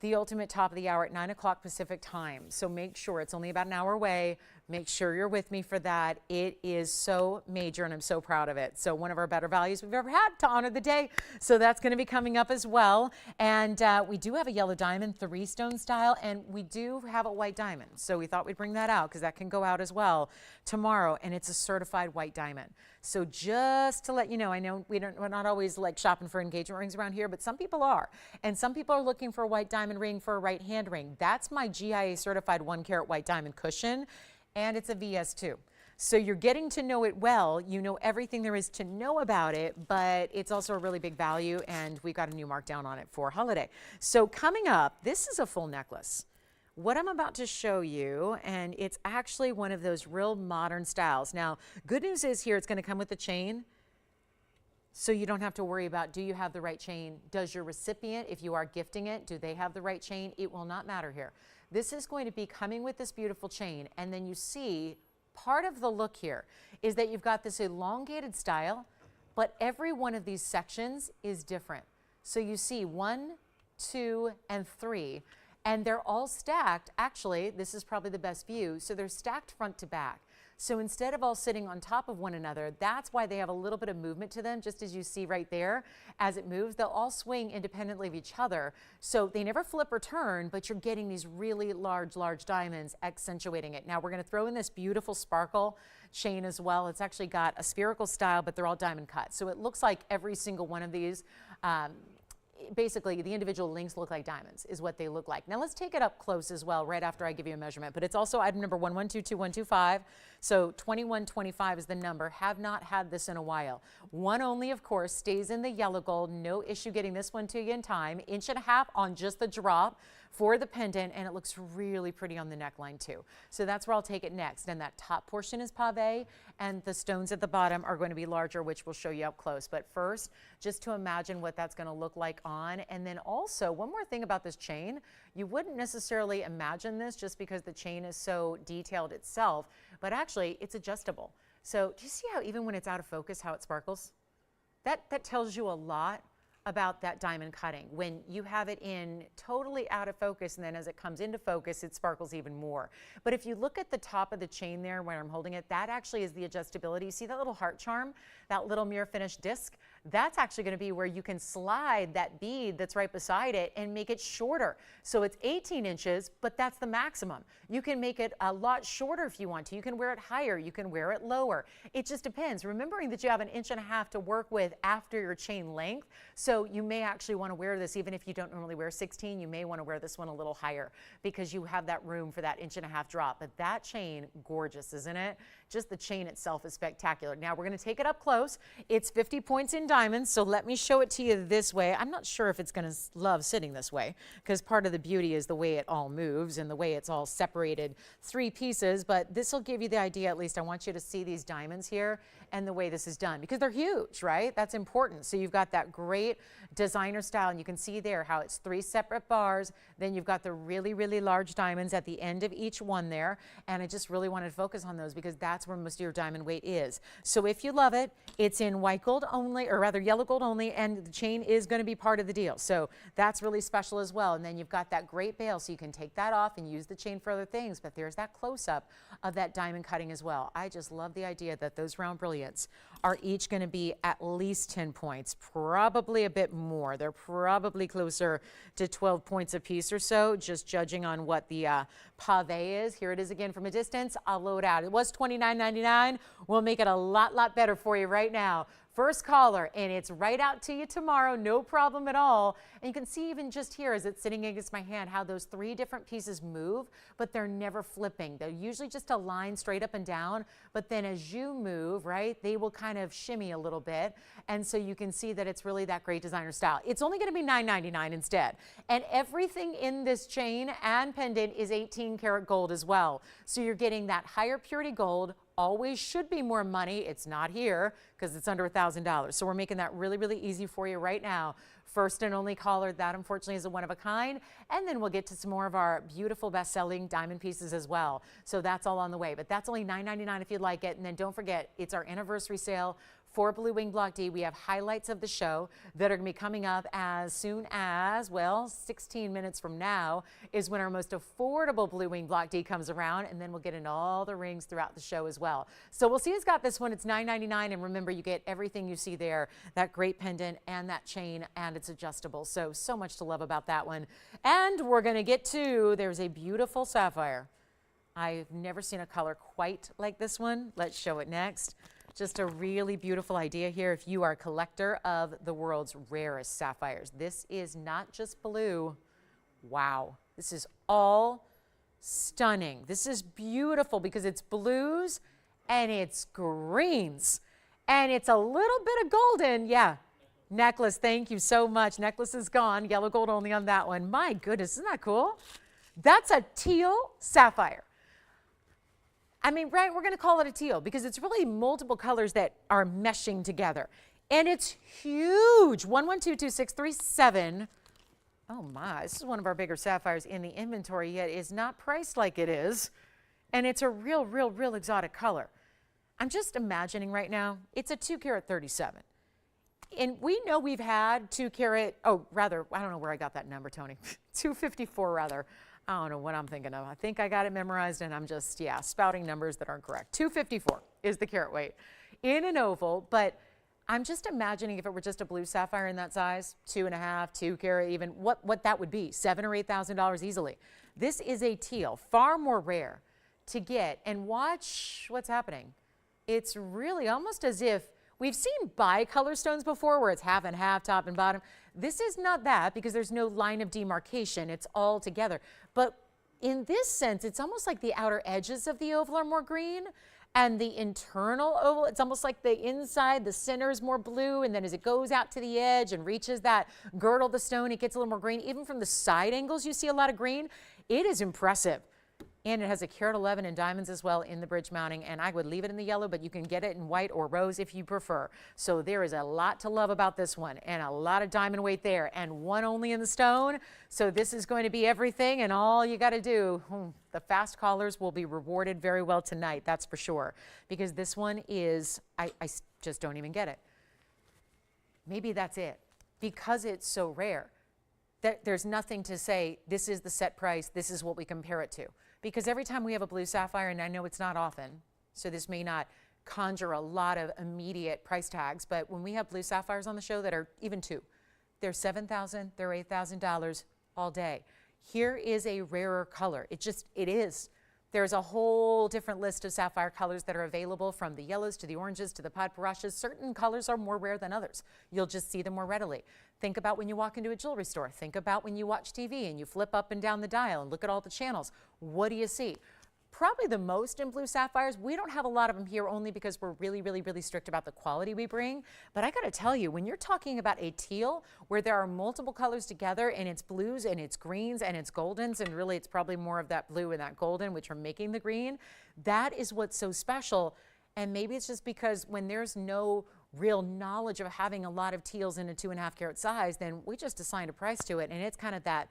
the ultimate top of the hour at 9 o'clock Pacific time. So make sure, it's only about an hour away. Make sure you're with me for that. It is so major and I'm so proud of it. So one of our better values we've ever had to honor the day. So that's going to be coming up as well. And we do have a yellow diamond 3-stone style, and we do have a white diamond. So we thought we'd bring that out because that can go out as well tomorrow, and it's a certified white diamond. So just to let you know, I know we're not always like shopping for engagement rings around here, but some people are. And some people are looking for a white diamond ring for a right hand ring. That's my GIA certified 1-carat white diamond cushion, and it's a VS2. So you're getting to know it well. You know everything there is to know about it, but it's also a really big value, and we got a new markdown on it for holiday. So coming up, this is a full necklace. What I'm about to show you, and it's actually one of those real modern styles. Now, good news is here it's going to come with a chain, so you don't have to worry about, do you have the right chain? Does your recipient, if you are gifting it, do they have the right chain? It will not matter here. This is going to be coming with this beautiful chain, and then you see part of the look here is that you've got this elongated style, but every one of these sections is different. So you see 1, 2, and 3. And they're all stacked. Actually, this is probably the best view. So they're stacked front to back. So instead of all sitting on top of one another, that's why they have a little bit of movement to them, just as you see right there. As it moves, they'll all swing independently of each other. So they never flip or turn, but you're getting these really large diamonds accentuating it. Now we're gonna throw in this beautiful sparkle chain as well. It's actually got a spherical style, but they're all diamond cut. So it looks like every single one of these, basically the individual links look like diamonds is what they look like. Now let's take it up close as well right after I give you a measurement, but it's also item number 11222125. So 2125 is the number. Have not had this in a while. One only, of course, stays in the yellow gold. No issue getting this one to you in time. 1.5 inches on just the drop for the pendant, and it looks really pretty on the neckline too. So that's where I'll take it next. And that top portion is pave, and the stones at the bottom are going to be larger, which we'll show you up close. But first, just to imagine what that's going to look like on. And then also, one more thing about this chain, you wouldn't necessarily imagine this just because the chain is so detailed itself, but actually it's adjustable. So do you see how even when it's out of focus, how it sparkles? That tells you a lot about that diamond cutting. When you have it in totally out of focus, and then as it comes into focus, it sparkles even more. But if you look at the top of the chain there where I'm holding it, that actually is the adjustability. You see that little heart charm, that little mirror finished disc? That's actually gonna be where you can slide that bead that's right beside it and make it shorter. So it's 18 inches, but that's the maximum. You can make it a lot shorter if you want to. You can wear it higher, you can wear it lower. It just depends. Remembering that you have 1.5 inches to work with after your chain length. So you may actually want to wear this, even if you don't normally wear 16, you may want to wear this one a little higher because you have that room for that 1.5 inch drop. But that chain, gorgeous, isn't it? Just the chain itself is spectacular. Now we're going to take it up close. It's 50 points in diamonds, so let me show it to you this way. I'm not sure if it's going to love sitting this way because part of the beauty is the way it all moves and the way it's all separated 3 pieces, but this will give you the idea. At least I want you to see these diamonds here and the way this is done because they're huge, right? That's important. So you've got that great designer style, and you can see there how it's 3 separate bars. Then you've got the really large diamonds at the end of each one there, and I just really wanted to focus on those because that's where most of your diamond weight is. So if you love it, it's in white gold only, or rather yellow gold only, and the chain is going to be part of the deal. So that's really special as well. And then you've got that great bail, so you can take that off and use the chain for other things, but there's that close-up of that diamond cutting as well. I just love the idea that those round brilliants are each going to be at least 10 points, probably a bit more. They're probably closer to 12 points a piece or so, just judging on what the pave is. Here it is again from a distance. I'll load out. It was $29.99. We'll make it a lot better for you right now. First caller, and it's right out to you tomorrow, no problem at all. And you can see even just here as it's sitting against my hand how those 3 different pieces move, but they're never flipping. They're usually just a line straight up and down, but then as you move, right, they will kind of shimmy a little bit. And so you can see that it's really that great designer style. It's only gonna be $9.99 instead. And everything in this chain and pendant is 18 karat gold as well. So you're getting that higher purity gold. Always should be more money. It's not here because it's under $1,000. So we're making that really easy for you right now. First and only caller, that unfortunately is a one of a kind. And then we'll get to some more of our beautiful best-selling diamond pieces as well. So that's all on the way. But that's only $9.99 if you'd like it. And then don't forget, it's our anniversary sale. for Blue Wing Block D. We have highlights of the show that are going to be coming up as soon as, well, 16 minutes from now is when our most affordable Blue Wing Block D comes around, and then we'll get into all the rings throughout the show as well. So we'll see who's got this one. It's $9.99, and remember, you get everything you see there, that great pendant and that chain, and it's adjustable. So much to love about that one. And we're going to get to, there's a beautiful sapphire. I've never seen a color quite like this one. Let's show it next. Just a really beautiful idea here if you are a collector of the world's rarest sapphires. This is not just blue. Wow. This is all stunning. This is beautiful because it's blues and it's greens and it's a little bit of golden. Yeah. Necklace. Thank you so much. Necklace is gone. Yellow gold only on that one. My goodness. Isn't that cool? That's a teal sapphire. I mean, right, we're going to call it a teal because it's really multiple colors that are meshing together. And it's huge. 1122637. Oh my, this is one of our bigger sapphires in the inventory, yet is not priced like it is. And it's a real exotic color. I'm just imagining right now, it's a 2 carat 37. And we know we've had 2 carat, oh, rather, I don't know where I got that number, Tony. 254 rather. I don't know what I'm thinking of. I think I got it memorized and I'm just, yeah, spouting numbers that aren't correct. 254 is the carat weight in an oval, but I'm just imagining if it were just a blue sapphire in that size, 2.5, 2 carat even, what that would be, $7,000 or $8,000 easily. This is a teal, far more rare to get, and watch what's happening. It's really almost as if we've seen bicolor stones before where it's half and half, top and bottom. This is not that because there's no line of demarcation. It's all together. But in this sense, it's almost like the outer edges of the oval are more green and the internal oval, it's almost like the inside, the center is more blue. And then as it goes out to the edge and reaches that girdle of the stone, it gets a little more green. Even from the side angles, you see a lot of green. It is impressive. And it has a carat 11 in diamonds as well in the bridge mounting. And I would leave it in the yellow, but you can get it in white or rose if you prefer. So there is a lot to love about this one and a lot of diamond weight there and one only in the stone. So this is going to be everything and all you got to do. The fast callers will be rewarded very well tonight. That's for sure. Because this one is, I just don't even get it. Maybe that's it. Because it's so rare. There's nothing to say, this is the set price, this is what we compare it to. Because every time we have a blue sapphire, and I know it's not often, so this may not conjure a lot of immediate price tags, but when we have blue sapphires on the show that are even 2, they're $7,000, they're $8,000 all day. Here is a rarer color. It is. There's a whole different list of sapphire colors that are available, from the yellows to the oranges to the padparashas. Certain colors are more rare than others. You'll just see them more readily. Think about when you walk into a jewelry store. Think about when you watch TV and you flip up and down the dial and look at all the channels. What do you see? Probably the most in blue sapphires. We don't have a lot of them here only because we're really strict about the quality we bring. But I got to tell you, when you're talking about a teal where there are multiple colors together and it's blues and it's greens and it's goldens, and really it's probably more of that blue and that golden which are making the green, that is what's so special. And maybe it's just because when there's no real knowledge of having a lot of teals in a 2.5 carat size, then we just assign a price to it, and it's kind of that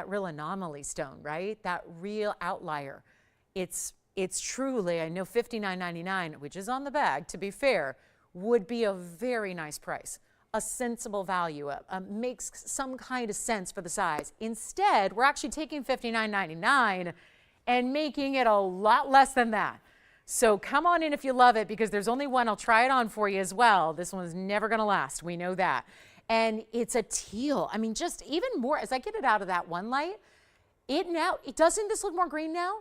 real anomaly stone, right? That real outlier. It's truly, I know $59.99, which is on the bag, to be fair, would be a very nice price, a sensible value, makes some kind of sense for the size. Instead, we're actually taking $59.99 and making it a lot less than that. So come on in if you love it, because there's only one. I'll try it on for you as well. This one's never going to last. We know that. And it's a teal. I mean, just even more, as I get it out of that one light, doesn't this look more green now?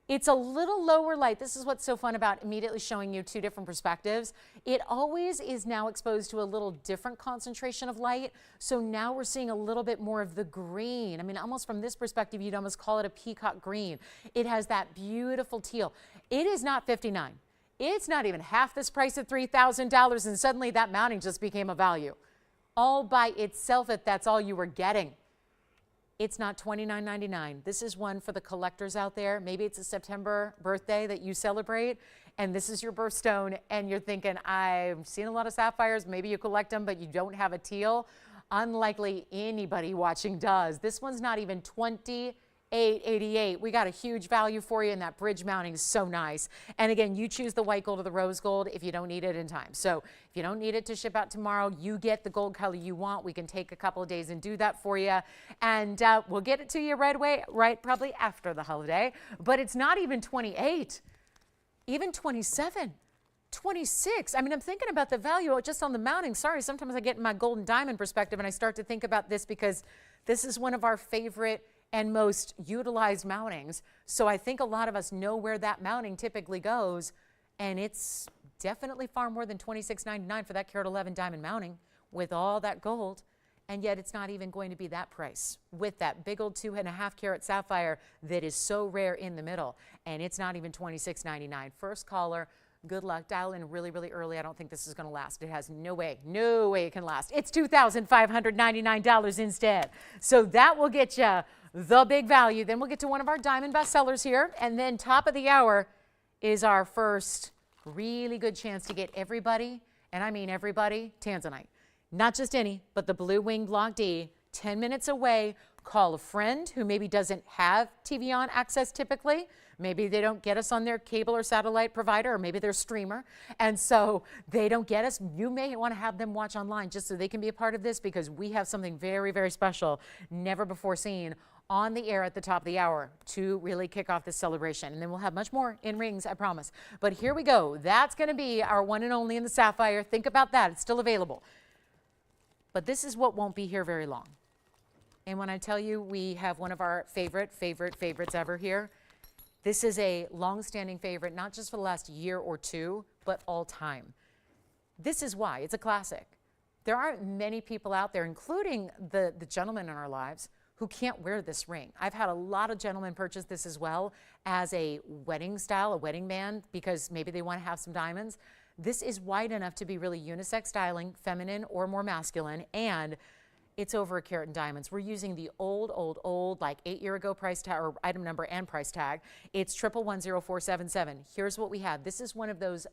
It's a little lower light. This is what's so fun about immediately showing you 2 different perspectives. It always is now exposed to a little different concentration of light. So now we're seeing a little bit more of the green. I mean, almost from this perspective, you'd almost call it a peacock green. It has that beautiful teal. It is not $59. It's not even half this price at $3,000, and suddenly that mounting just became a value. All by itself, if that's all you were getting. It's not $29.99. This is one for the collectors out there. Maybe it's a September birthday that you celebrate, and this is your birthstone, and you're thinking, I've seen a lot of sapphires. Maybe you collect them, but you don't have a teal. Unlikely anybody watching does. This one's not even $28 $888. We got a huge value for you, and that bridge mounting is so nice. And again, you choose the white gold or the rose gold if you don't need it in time. So if you don't need it to ship out tomorrow, you get the gold color you want. We can take a couple of days and do that for you. And we'll get it to you right away, right probably after the holiday. But it's not even 28, even 27. 26. I mean, I'm thinking about the value just on the mounting. Sorry, sometimes I get in my gold and diamond perspective and I start to think about this because this is one of our favorite and most utilized mountings. So I think a lot of us know where that mounting typically goes, and it's definitely far more than $26.99 for that carat 11 diamond mounting with all that gold. And yet it's not even going to be that price with that big old 2.5 carat sapphire that is so rare in the middle. And it's not even $26.99. First caller, good luck. Dial in really, really early. I don't think this is going to last. It has no way it can last. It's $2,599 instead. So that will get you the big value. Then we'll get to one of our diamond bestsellers here. And then top of the hour is our first really good chance to get everybody, and I mean everybody, Tanzanite. Not just any, but the Blue Wing Block D, 10 minutes away. Call a friend who maybe doesn't have TVON access typically. Maybe they don't get us on their cable or satellite provider, or maybe they're a streamer, and so they don't get us. You may want to have them watch online just so they can be a part of this, because we have something very, very special, never before seen, on the air at the top of the hour to really kick off this celebration. And then we'll have much more in rings, I promise. But here we go. That's going to be our one and only in the sapphire. Think about that. It's still available. But this is what won't be here very long. And when I tell you we have one of our favorites ever here, this is a long-standing favorite, not just for the last year or two, but all time. This is why. It's a classic. There aren't many people out there, including the gentlemen in our lives, who can't wear this ring. I've had a lot of gentlemen purchase this as well as a wedding style, a wedding band, because maybe they want to have some diamonds. This is wide enough to be really unisex styling, feminine or more masculine, and it's over a carat in diamonds. We're using the old, like 8-year-ago price tag or item number and price tag. It's 1110477. Here's what we have. This is one of those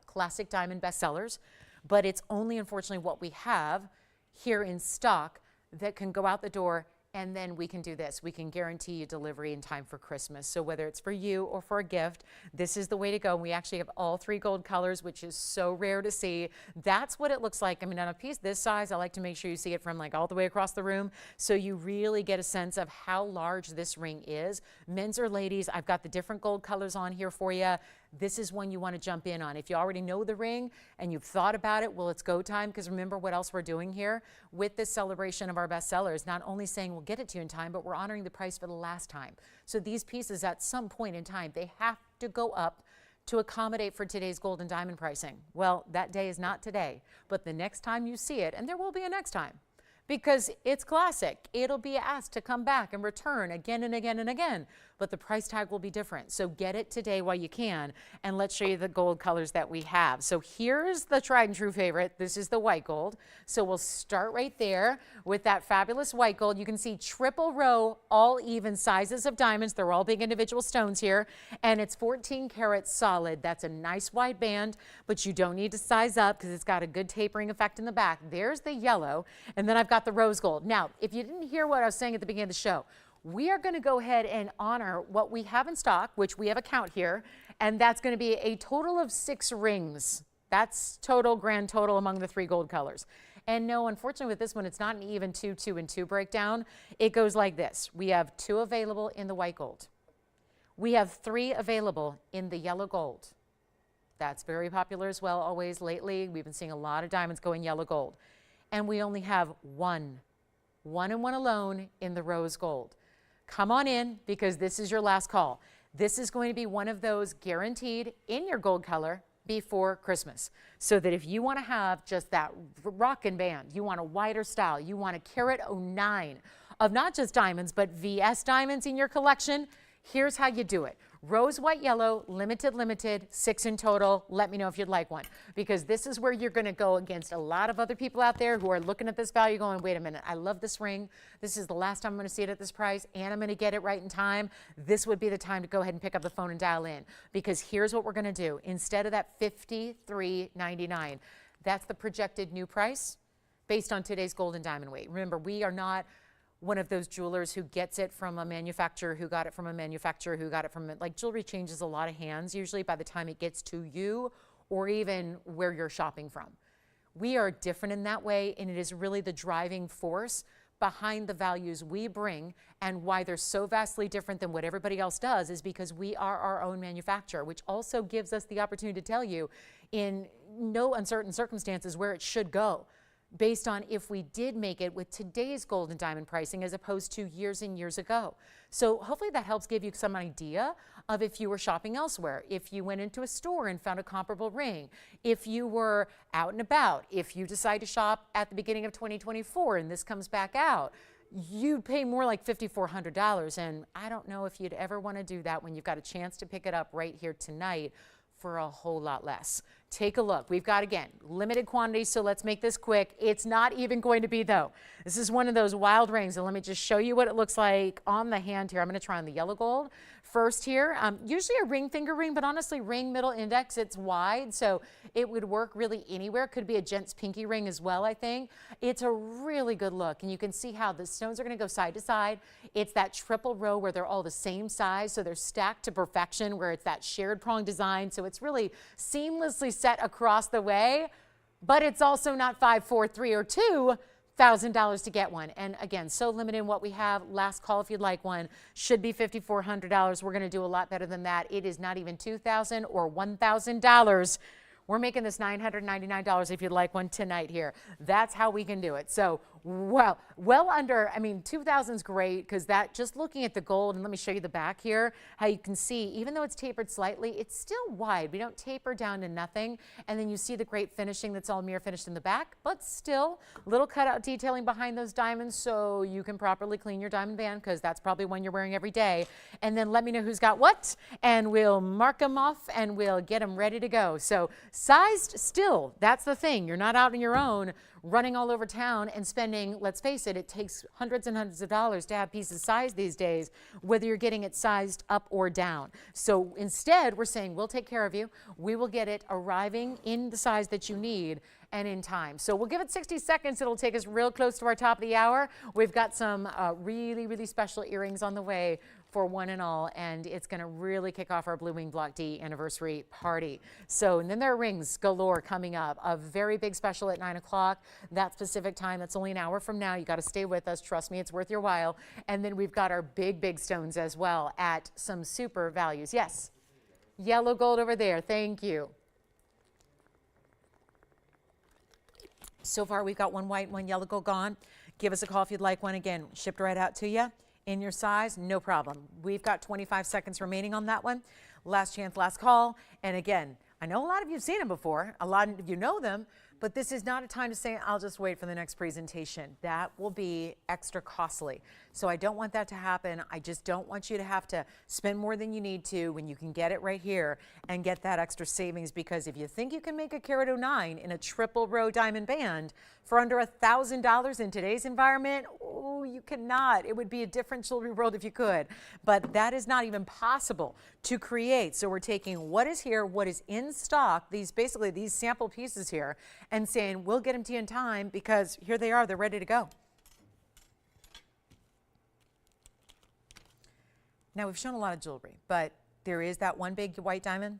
classic diamond bestsellers, but it's only unfortunately what we have here in stock that can go out the door. And then we can do this. We can guarantee you delivery in time for Christmas. So whether it's for you or for a gift, this is the way to go. And we actually have all 3 gold colors, which is so rare to see. That's what it looks like. I mean, on a piece this size, I like to make sure you see it from like all the way across the room, so you really get a sense of how large this ring is. Men's or ladies, I've got the different gold colors on here for you. This is one you want to jump in on. If you already know the ring and you've thought about it, well, it's go time, because remember what else we're doing here with this celebration of our bestsellers. Not only saying we'll get it to you in time, but we're honoring the price for the last time. So these pieces at some point in time, they have to go up to accommodate for today's gold and diamond pricing. Well, that day is not today, but the next time you see it, and there will be a next time, because it's classic. It'll be asked to come back and return again and again and again, but the price tag will be different. So get it today while you can, and let's show you the gold colors that we have. So here's the tried and true favorite. This is the white gold. So we'll start right there with that fabulous white gold. You can see triple row, all even sizes of diamonds. They're all big individual stones here, and it's 14 karat solid. That's a nice wide band, but you don't need to size up because it's got a good tapering effect in the back. There's the yellow, and then I've got the rose gold. Now, if you didn't hear what I was saying at the beginning of the show, we are going to go ahead and honor what we have in stock, which we have a count here, and that's going to be a total of 6 rings. That's grand total among the 3 gold colors. And no, unfortunately with this one, it's not an even 2, 2, and 2 breakdown. It goes like this. We have 2 available in the white gold. We have 3 available in the yellow gold. That's very popular as well always lately. We've been seeing a lot of diamonds going yellow gold. And we only have one and one alone in the rose gold. Come on in, because this is your last call. This is going to be one of those guaranteed in your gold color before Christmas. So that if you want to have just that rockin' band, you want a wider style, you want a carat 09 of not just diamonds, but VS diamonds in your collection, here's how you do it. Rose, white, yellow, limited, 6 in total. Let me know if you'd like one, because this is where you're going to go against a lot of other people out there who are looking at this value going, wait a minute, I love this ring. This is the last time I'm going to see it at this price, and I'm going to get it right in time. This would be the time to go ahead and pick up the phone and dial in, because here's what we're going to do. Instead of that $53.99, that's the projected new price based on today's gold and diamond weight. Remember, we are not one of those jewelers who gets it from a manufacturer, who got it from a manufacturer, who got it from, like, jewelry changes a lot of hands usually by the time it gets to you or even where you're shopping from. We are different in that way, and it is really the driving force behind the values we bring, and why they're so vastly different than what everybody else does is because we are our own manufacturer, which also gives us the opportunity to tell you in no uncertain circumstances where it should go, based on if we did make it with today's gold and diamond pricing as opposed to years and years ago. So hopefully that helps give you some idea of if you were shopping elsewhere, if you went into a store and found a comparable ring, if you were out and about, if you decide to shop at the beginning of 2024 and this comes back out, you'd pay more like $5,400. And I don't know if you'd ever want to do that when you've got a chance to pick it up right here tonight for a whole lot less. Take a look. We've got, again, limited quantities, so let's make this quick. It's not even going to be, though. This is one of those wild rings, and let me just show you what it looks like on the hand here. I'm going to try on the yellow gold first here. Usually a ring finger ring, but honestly, ring middle index, it's wide, so it would work really anywhere. Could be a gent's pinky ring as well, I think. It's a really good look, and you can see how the stones are going to go side to side. It's that triple row where they're all the same size, so they're stacked to perfection, where it's that shared prong design, so it's really seamlessly set across the way, but it's also not $5, $4, $3, or $2,000 to get one. And again, so limited in what we have. Last call if you'd like one. Should be $5,400. We're going to do a lot better than that. It is not even $2,000 or $1,000. We're making this $999 if you'd like one tonight here. That's how we can do it. So, well under, I mean, 2,000 is great because that, just looking at the gold, and let me show you the back here, how you can see, even though it's tapered slightly, it's still wide. We don't taper down to nothing. And then you see the great finishing that's all mirror finished in the back, but still little cutout detailing behind those diamonds so you can properly clean your diamond band, because that's probably one you're wearing every day. And then let me know who's got what, and we'll mark them off and we'll get them ready to go. So sized still, that's the thing. You're not out on your own running all over town and spending, let's face it, it takes hundreds and hundreds of dollars to have pieces sized these days, whether you're getting it sized up or down. So instead, we're saying we'll take care of you. We will get it arriving in the size that you need and in time. So we'll give it 60 seconds. It'll take us real close to our top of the hour. We've got some really, really special earrings on the way for one and all, and it's going to really kick off our Blue Wing Block D anniversary party. So, and then there are rings galore coming up. A very big special at 9 o'clock, that specific time. That's only an hour from now. You got to stay with us. Trust me, it's worth your while. And then we've got our big stones as well at some super values. Yes, yellow gold over there. Thank you. So far, we've got one white and one yellow gold gone. Give us a call if you'd like one. Again, shipped right out to you. In your size, no problem. We've got 25 seconds remaining on that one. Last chance, last call. And again, I know a lot of you have seen them before. A lot of you know them, but this is not a time to say, I'll just wait for the next presentation. That will be extra costly. So I don't want that to happen. I just don't want you to have to spend more than you need to when you can get it right here and get that extra savings, because if you think you can make a carat 09 in a triple row diamond band for under $1,000 in today's environment, oh, you cannot. It would be a different jewelry world if you could, but that is not even possible to create. So we're taking what is here, what is in stock, basically these sample pieces here, and saying we'll get them to you in time because here they are, they're ready to go. Now, we've shown a lot of jewelry, but there is that one big white diamond.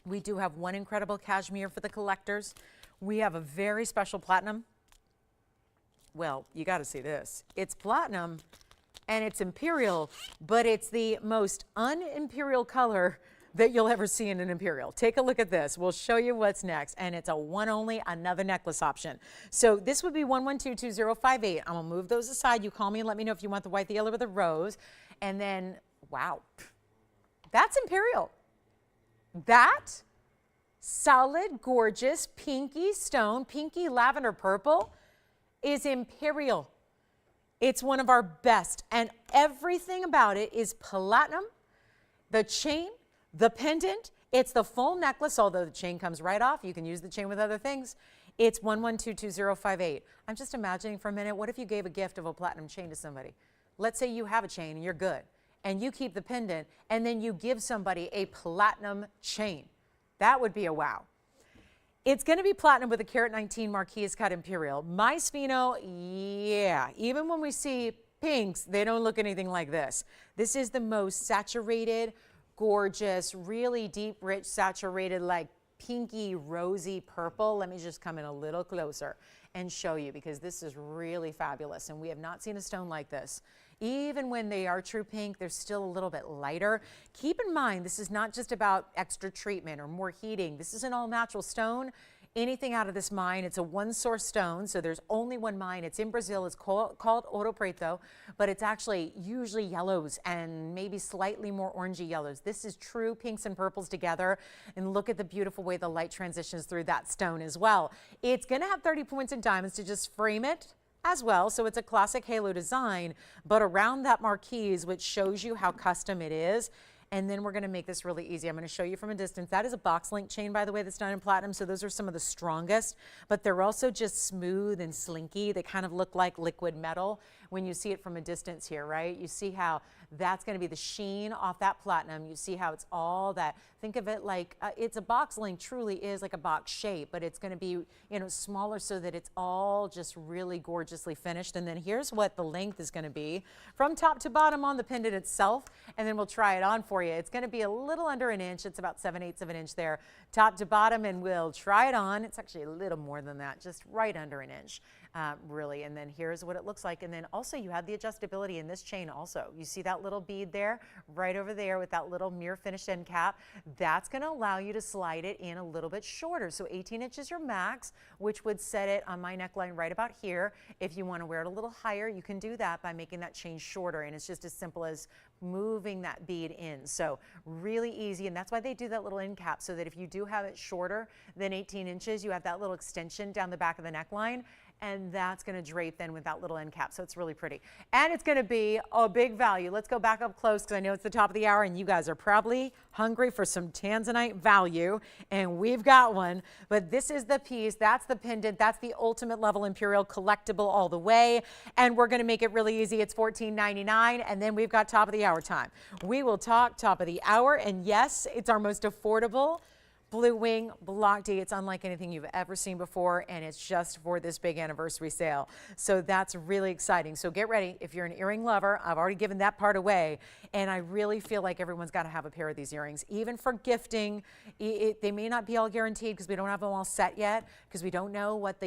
We do have one incredible cashmere for the collectors. We have a very special platinum. Well, you got to see this. It's platinum and it's imperial, but it's the most un-imperial color that you'll ever see in an imperial. Take a look at this. We'll show you what's next, and it's a one only, another necklace option. So this would be 1122058. I'm gonna move those aside. You call me and let me know if you want the white, the yellow, or the rose. And then, wow, that's imperial. That solid, gorgeous, pinky stone, pinky lavender purple is imperial. It's one of our best, and everything about it is platinum. The chain, the pendant, it's the full necklace, although the chain comes right off. You can use the chain with other things. It's 1122058. I'm just imagining for a minute, what if you gave a gift of a platinum chain to somebody? Let's say you have a chain and you're good, and you keep the pendant, and then you give somebody a platinum chain. That would be a wow. It's going to be platinum with a carat 19 Marquise cut Imperial. My Spheno, yeah, even when we see pinks, they don't look anything like this. This is the most saturated, gorgeous, really deep, rich, saturated, like pinky, rosy purple. Let me just come in a little closer and show you, because this is really fabulous, and we have not seen a stone like this. Even when they are true pink, they're still a little bit lighter. Keep in mind, this is not just about extra treatment or more heating. This is an all-natural stone. Anything out of this mine, it's a one-source stone, so there's only one mine. It's in Brazil. It's called Ouro Preto, but it's actually usually yellows and maybe slightly more orangey yellows. This is true pinks and purples together, and look at the beautiful way the light transitions through that stone as well. It's going to have 30 points in diamonds to just frame it as well, so it's a classic halo design, but around that marquise, which shows you how custom it is. And then we're going to make this really easy. I'm going to show you from a distance. That is a box link chain, by the way, that's done in platinum. So those are some of the strongest, but they're also just smooth and slinky. They kind of look like liquid metal when you see it from a distance here, right? You see how that's going to be the sheen off that platinum. You see how it's all that. Think of it like it's a box link, truly is like a box shape, but it's going to be, you know, smaller so that it's all just really gorgeously finished. And then here's what the length is going to be from top to bottom on the pendant itself. And then we'll try it on for you. It's going to be a little under an inch. It's about 7/8 of an inch there, top to bottom, and we'll try it on. It's actually a little more than that, just right under an inch, really. And then here's what it looks like. And then also you have the adjustability in this chain also. You see that little bead there, right over there with that little mirror finished end cap. That's going to allow you to slide it in a little bit shorter. So 18 inches your max, which would set it on my neckline right about here. If you want to wear it a little higher, you can do that by making that chain shorter. And it's just as simple as moving that bead in. So really easy, and that's why they do that little end cap, so that if you do have it shorter than 18 inches, you have that little extension down the back of the neckline, and that's going to drape then with that little end cap. So it's really pretty, and it's going to be a big value. Let's go back up close, because I know it's the top of the hour and you guys are probably hungry for some Tanzanite value, and we've got one. But this is the piece, that's the pendant, that's the ultimate level Imperial collectible all the way, and we're going to make it really easy. It's $14.99, and then we've got top of the hour time. We will talk top of the hour, and yes, it's our most affordable Blue Wing Block D. It's unlike anything you've ever seen before, and it's just for this big anniversary sale. So that's really exciting. So get ready. If you're an earring lover, I've already given that part away, and I really feel like everyone's got to have a pair of these earrings, even for gifting. They may not be all guaranteed because we don't have them all set yet, because we don't know what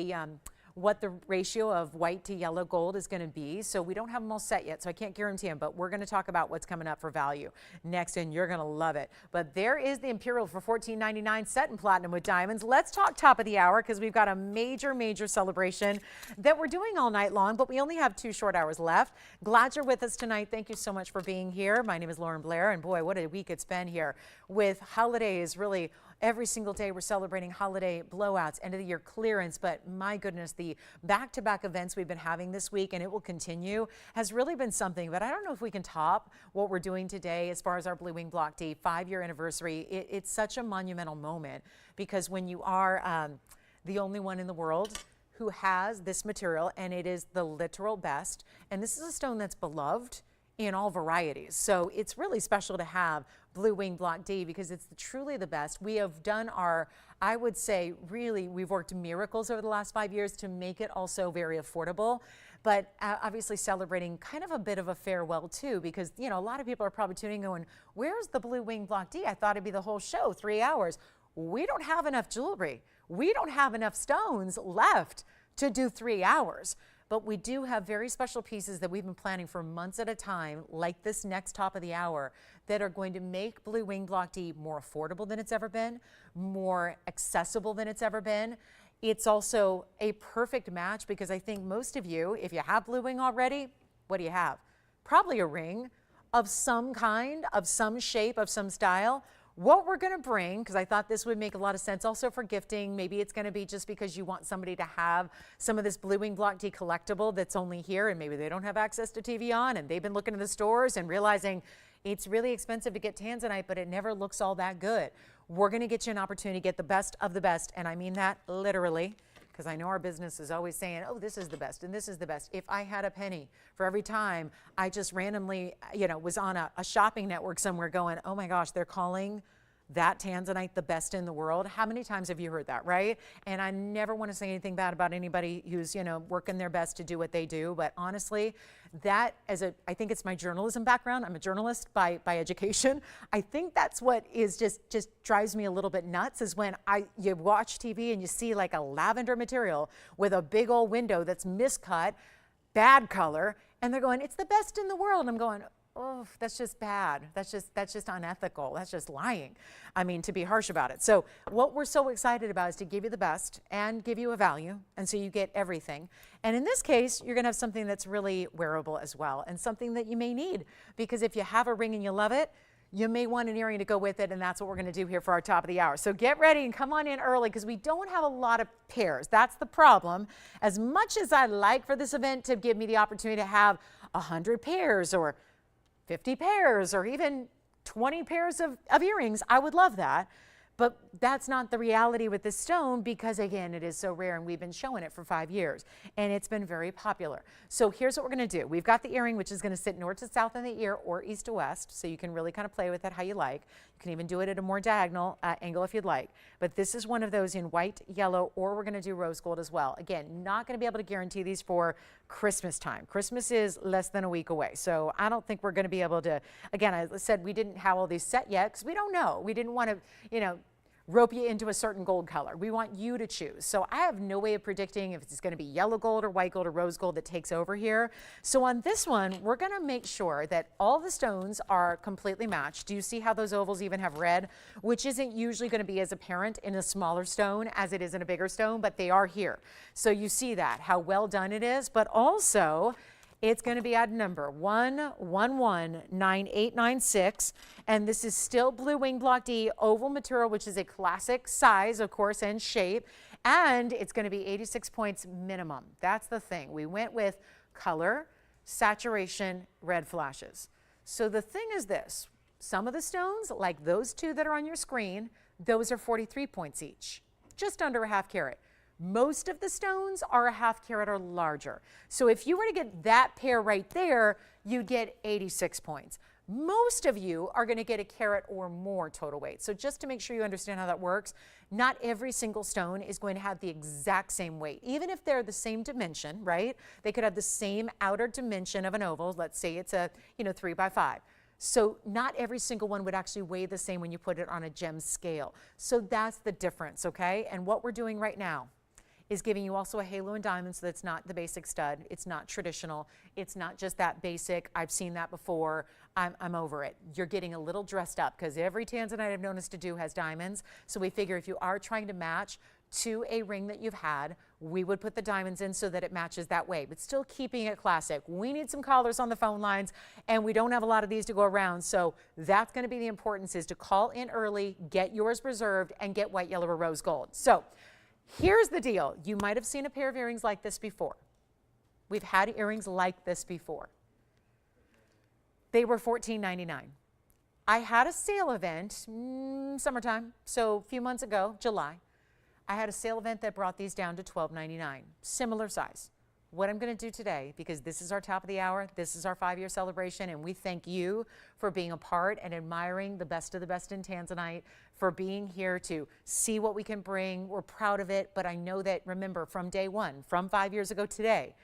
the ratio of white to yellow gold is going to be. So we don't have them all set yet, so I can't guarantee them, but we're going to talk about what's coming up for value next, and you're going to love it. But there is the Imperial for $14.99 set in platinum with diamonds. Let's talk top of the hour, because we've got a major celebration that we're doing all night long, but we only have 2 short hours left. Glad you're with us tonight. Thank you so much for being here. My name is Lauren Blair, and boy, what a week it's been here with holidays. Really, every single day we're celebrating holiday blowouts, end of the year clearance, but my goodness, the back-to-back events we've been having this week, and it will continue, has really been something. But I don't know if we can top what we're doing today as far as our Blue Wing Block D 5-year anniversary. It's such a monumental moment, because when you are the only one in the world who has this material, and it is the literal best, and this is a stone that's beloved in all varieties. So it's really special to have Blue Wing Block D, because it's truly the best. We have done our, I would say, really, we've worked miracles over the last 5 years to make it also very affordable, but obviously celebrating kind of a bit of a farewell too, because, you know, a lot of people are probably tuning going, where's the Blue Wing Block D? I thought it'd be the whole show, 3 hours. We don't have enough jewelry. We don't have enough stones left to do 3 hours. But we do have very special pieces that we've been planning for months at a time, like this next top of the hour, that are going to make Blue Wing Block D more affordable than it's ever been, more accessible than it's ever been. It's also a perfect match, because I think most of you, if you have Blue Wing already, what do you have? Probably a ring of some kind, of some shape, of some style. What we're going to bring, because I thought this would make a lot of sense also for gifting. Maybe it's going to be just because you want somebody to have some of this Blue Wing Block D collectible that's only here, and maybe they don't have access to TVON, and they've been looking in the stores and realizing it's really expensive to get Tanzanite, but it never looks all that good. We're going to get you an opportunity to get the best of the best, and I mean that literally, because I know our business is always saying, oh, this is the best and this is the best. If I had a penny for every time I just randomly, you know, was on a shopping network somewhere going, oh my gosh, they're calling that Tanzanite the best in the world. How many times have you heard that, right? And I never want to say anything bad about anybody who's, you know, working their best to do what they do. But honestly, that I think it's my journalism background. I'm a journalist by education. I think that's what is just drives me a little bit nuts is when you watch TV and you see like a lavender material with a big old window that's miscut, bad color, and they're going, it's the best in the world. And I'm going, oh, that's just bad. That's just unethical. That's just lying. I mean, to be harsh about it. So what we're so excited about is to give you the best and give you a value. And so you get everything. And in this case, you're going to have something that's really wearable as well and something that you may need, because if you have a ring and you love it, you may want an earring to go with it, and that's what we're going to do here for our top of the hour. So get ready and come on in early because we don't have a lot of pairs. That's the problem. As much as I like for this event to give me the opportunity to have 100 pairs or 50 pairs or even 20 pairs of earrings, I would love that. But that's not the reality with this stone because, again, it is so rare and we've been showing it for 5 years and it's been very popular. So here's what we're going to do. We've got the earring, which is going to sit north to south in the ear or east to west, so you can really kind of play with it how you like. You can even do it at a more diagonal angle if you'd like. But this is one of those in white, yellow, or we're going to do rose gold as well. Again, not going to be able to guarantee these for Christmas time. Christmas is less than a week away, so I don't think we're going to be able to, again, I said we didn't have all these set yet because we don't know. We didn't want to, you know, rope you into a certain gold color. We want you to choose. So I have no way of predicting if it's going to be yellow gold or white gold or rose gold that takes over here. So on this one, we're going to make sure that all the stones are completely matched. Do you see how those ovals even have red, which isn't usually going to be as apparent in a smaller stone as it is in a bigger stone, but they are here. So you see that, how well done it is, but also it's going to be at number 1119896, and this is still Blue Wing Block D oval material, which is a classic size, of course, and shape, and it's going to be 86 points minimum. That's the thing. We went with color, saturation, red flashes. So the thing is this, some of the stones, like those two that are on your screen, those are 43 points each, just under a half carat. Most of the stones are a half carat or larger. So if you were to get that pair right there, you'd get 86 points. Most of you are going to get a carat or more total weight. So just to make sure you understand how that works, not every single stone is going to have the exact same weight. Even if they're the same dimension, right? They could have the same outer dimension of an oval. Let's say it's a 3 by 5. So not every single one would actually weigh the same when you put it on a gem scale. So that's the difference, okay? And what we're doing right now is giving you also a halo and diamond, so that's not the basic stud. It's not traditional. It's not just that basic, I've seen that before, I'm over it. You're getting a little dressed up because every Tanzanite I've known us to do has diamonds. So we figure if you are trying to match to a ring that you've had, we would put the diamonds in so that it matches that way, but still keeping it classic. We need some callers on the phone lines, and we don't have a lot of these to go around, so that's going to be the importance, is to call in early, get yours reserved, and get white, yellow, or rose gold. So here's the deal. You might have seen a pair of earrings like this before. We've had earrings like this before. They were $14.99. I had a sale event, summertime, so a few months ago, July. I had a sale event that brought these down to $12.99, similar size. What I'm going to do today, because this is our top of the hour, this is our 5-year celebration, and we thank you for being a part and admiring the best of the best in Tanzanite, for being here to see what we can bring. We're proud of it, but I know that, remember, from day one, from 5 years ago today,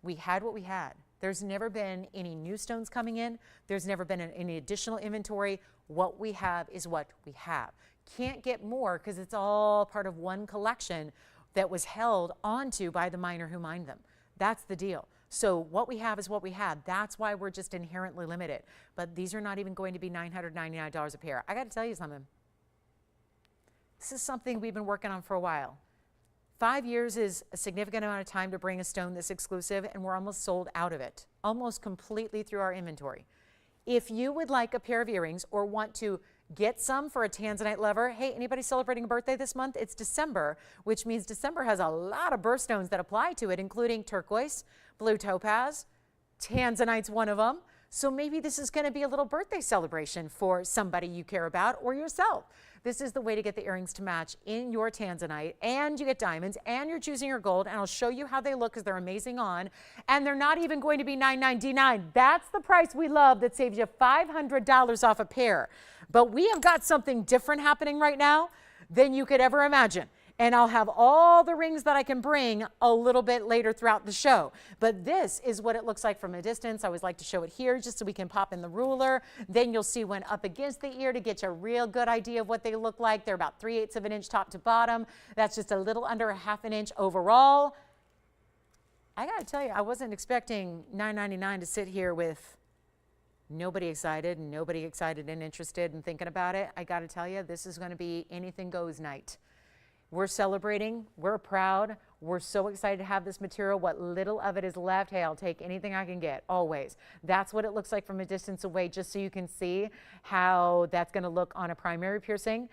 we had what we had. There's never been any new stones coming in. There's never been any additional inventory. What we have is what we have. Can't get more because it's all part of one collection that was held onto by the miner who mined them. That's the deal. So what we have is what we had. That's why we're just inherently limited. But these are not even going to be $999 a pair. I got to tell you something. This is something we've been working on for a while. 5 years is a significant amount of time to bring a stone this exclusive, and we're almost sold out of it, almost completely through our inventory. If you would like a pair of earrings or want to get some for a Tanzanite lover, hey, anybody celebrating a birthday this month? It's December, which means December has a lot of birthstones that apply to it, including turquoise, blue topaz, Tanzanite's one of them. So maybe this is going to be a little birthday celebration for somebody you care about or yourself. This is the way to get the earrings to match in your Tanzanite, and you get diamonds, and you're choosing your gold, and I'll show you how they look because they're amazing on, and they're not even going to be $9.99. That's the price we love that saves you $500 off a pair. But we have got something different happening right now than you could ever imagine. And I'll have all the rings that I can bring a little bit later throughout the show. But this is what it looks like from a distance. I always like to show it here just so we can pop in the ruler. Then you'll see one up against the ear to get you a real good idea of what they look like. They're about 3/8 of an inch top to bottom. That's just a little under 1/2 an inch overall. I gotta tell you, I wasn't expecting $9.99 to sit here with nobody excited and interested and thinking about it. I gotta tell you, this is gonna be anything goes night. We're celebrating, we're proud, we're so excited to have this material. What little of it is left, hey, I'll take anything I can get, always. That's what it looks like from a distance away, just so you can see how that's gonna look on a primary piercing,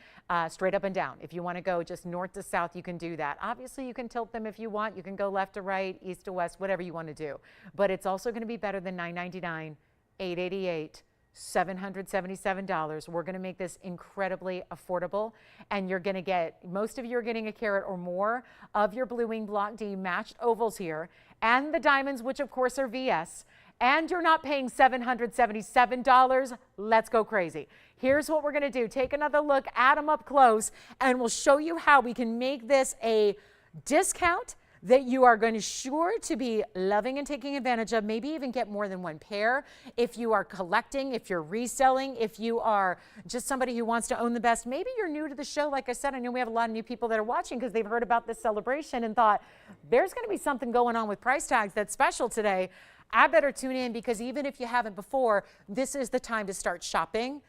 straight up and down. If you wanna go just north to south, you can do that. Obviously, you can tilt them if you want. You can go left to right, east to west, whatever you wanna do. But it's also gonna be better than $9.99, $8.88, $777. We're going to make this incredibly affordable, and you're going to get, most of you are getting a carat or more of your Blue Wing Block D matched ovals here, and the diamonds, which of course are VS, and you're not paying $777. Let's go crazy. Here's what we're going to do. Take another look at them up close, and we'll show you how we can make this a discount that you are going to sure to be loving and taking advantage of, maybe even get more than one pair. If you are collecting, if you're reselling, if you are just somebody who wants to own the best, maybe you're new to the show. Like I said, I know we have a lot of new people that are watching because they've heard about this celebration and thought, there's going to be something going on with price tags that's special today. I better tune in, because even if you haven't before, this is the time to start shopping.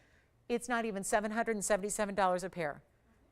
It's not even $777 a pair.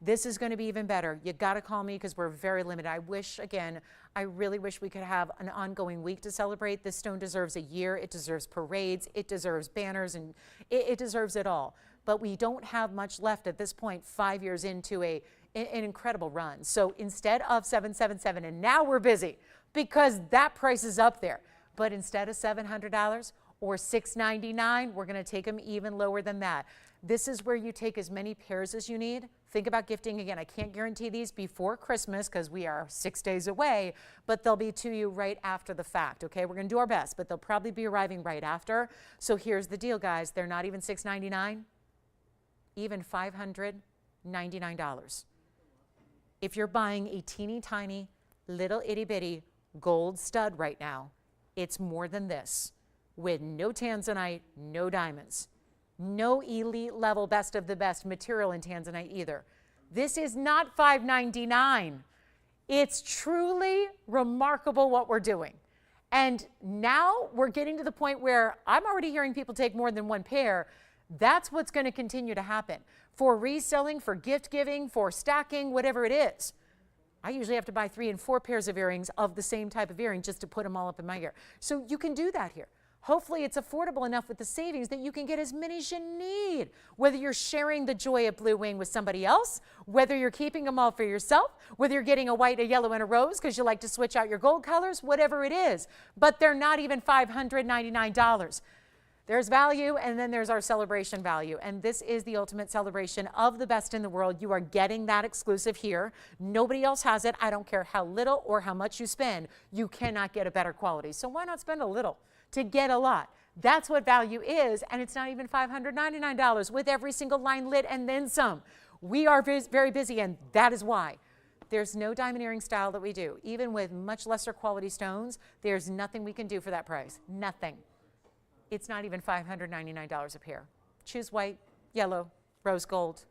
This is going to be even better. You got to call me because we're very limited. I wish, again, I really wish we could have an ongoing week to celebrate. This stone deserves a year. It deserves parades. It deserves banners, and it deserves it all. But we don't have much left at this point, 5 years into an incredible run. So instead of $777, and now we're busy because that price is up there. But instead of $700 or $699, we're going to take them even lower than that. This is where you take as many pairs as you need. Think about gifting. Again, I can't guarantee these before Christmas because we are 6 days away, but they'll be to you right after the fact, okay? We're going to do our best, but they'll probably be arriving right after. So here's the deal, guys. They're not even $699, even $599. If you're buying a teeny tiny, little itty bitty gold stud right now, it's more than this, with no Tanzanite, no diamonds. No elite level best of the best material in Tanzanite either. This is not $599. It's truly remarkable what we're doing. And now we're getting to the point where I'm already hearing people take more than one pair. That's what's going to continue to happen. For reselling, for gift giving, for stacking, whatever it is. I usually have to buy 3 and 4 pairs of earrings of the same type of earring just to put them all up in my ear. So you can do that here. Hopefully it's affordable enough with the savings that you can get as many as you need, whether you're sharing the joy of Blue Wing with somebody else, whether you're keeping them all for yourself, whether you're getting a white, a yellow, and a rose because you like to switch out your gold colors, whatever it is. But they're not even $599. There's value, and then there's our celebration value. And this is the ultimate celebration of the best in the world. You are getting that exclusive here. Nobody else has it. I don't care how little or how much you spend. You cannot get a better quality. So why not spend a little to get a lot? That's what value is, and it's not even $599 with every single line lit and then some. We are very busy, and that is why. There's no diamond earring style that we do. Even with much lesser quality stones, there's nothing we can do for that price. Nothing. It's not even $599 a pair. Choose white, yellow, rose gold.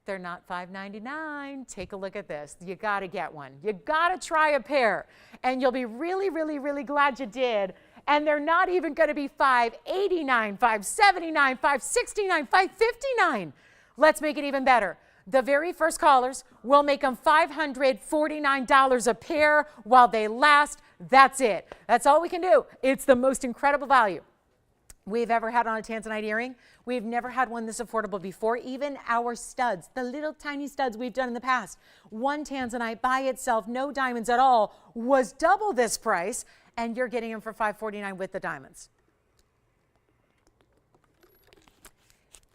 They're not $599. Take a look at this. You got to get one. You got to try a pair, and you'll be really, really, really glad you did. And they're not even going to be $589, $579, $569, $559. Let's make it even better. The very first callers will make them $549 a pair while they last. That's it. That's all we can do. It's the most incredible value we've ever had on a Tanzanite earring. We've never had one this affordable before. Even our studs, the little tiny studs we've done in the past, one Tanzanite by itself, no diamonds at all, was double this price, and you're getting them for $549 with the diamonds.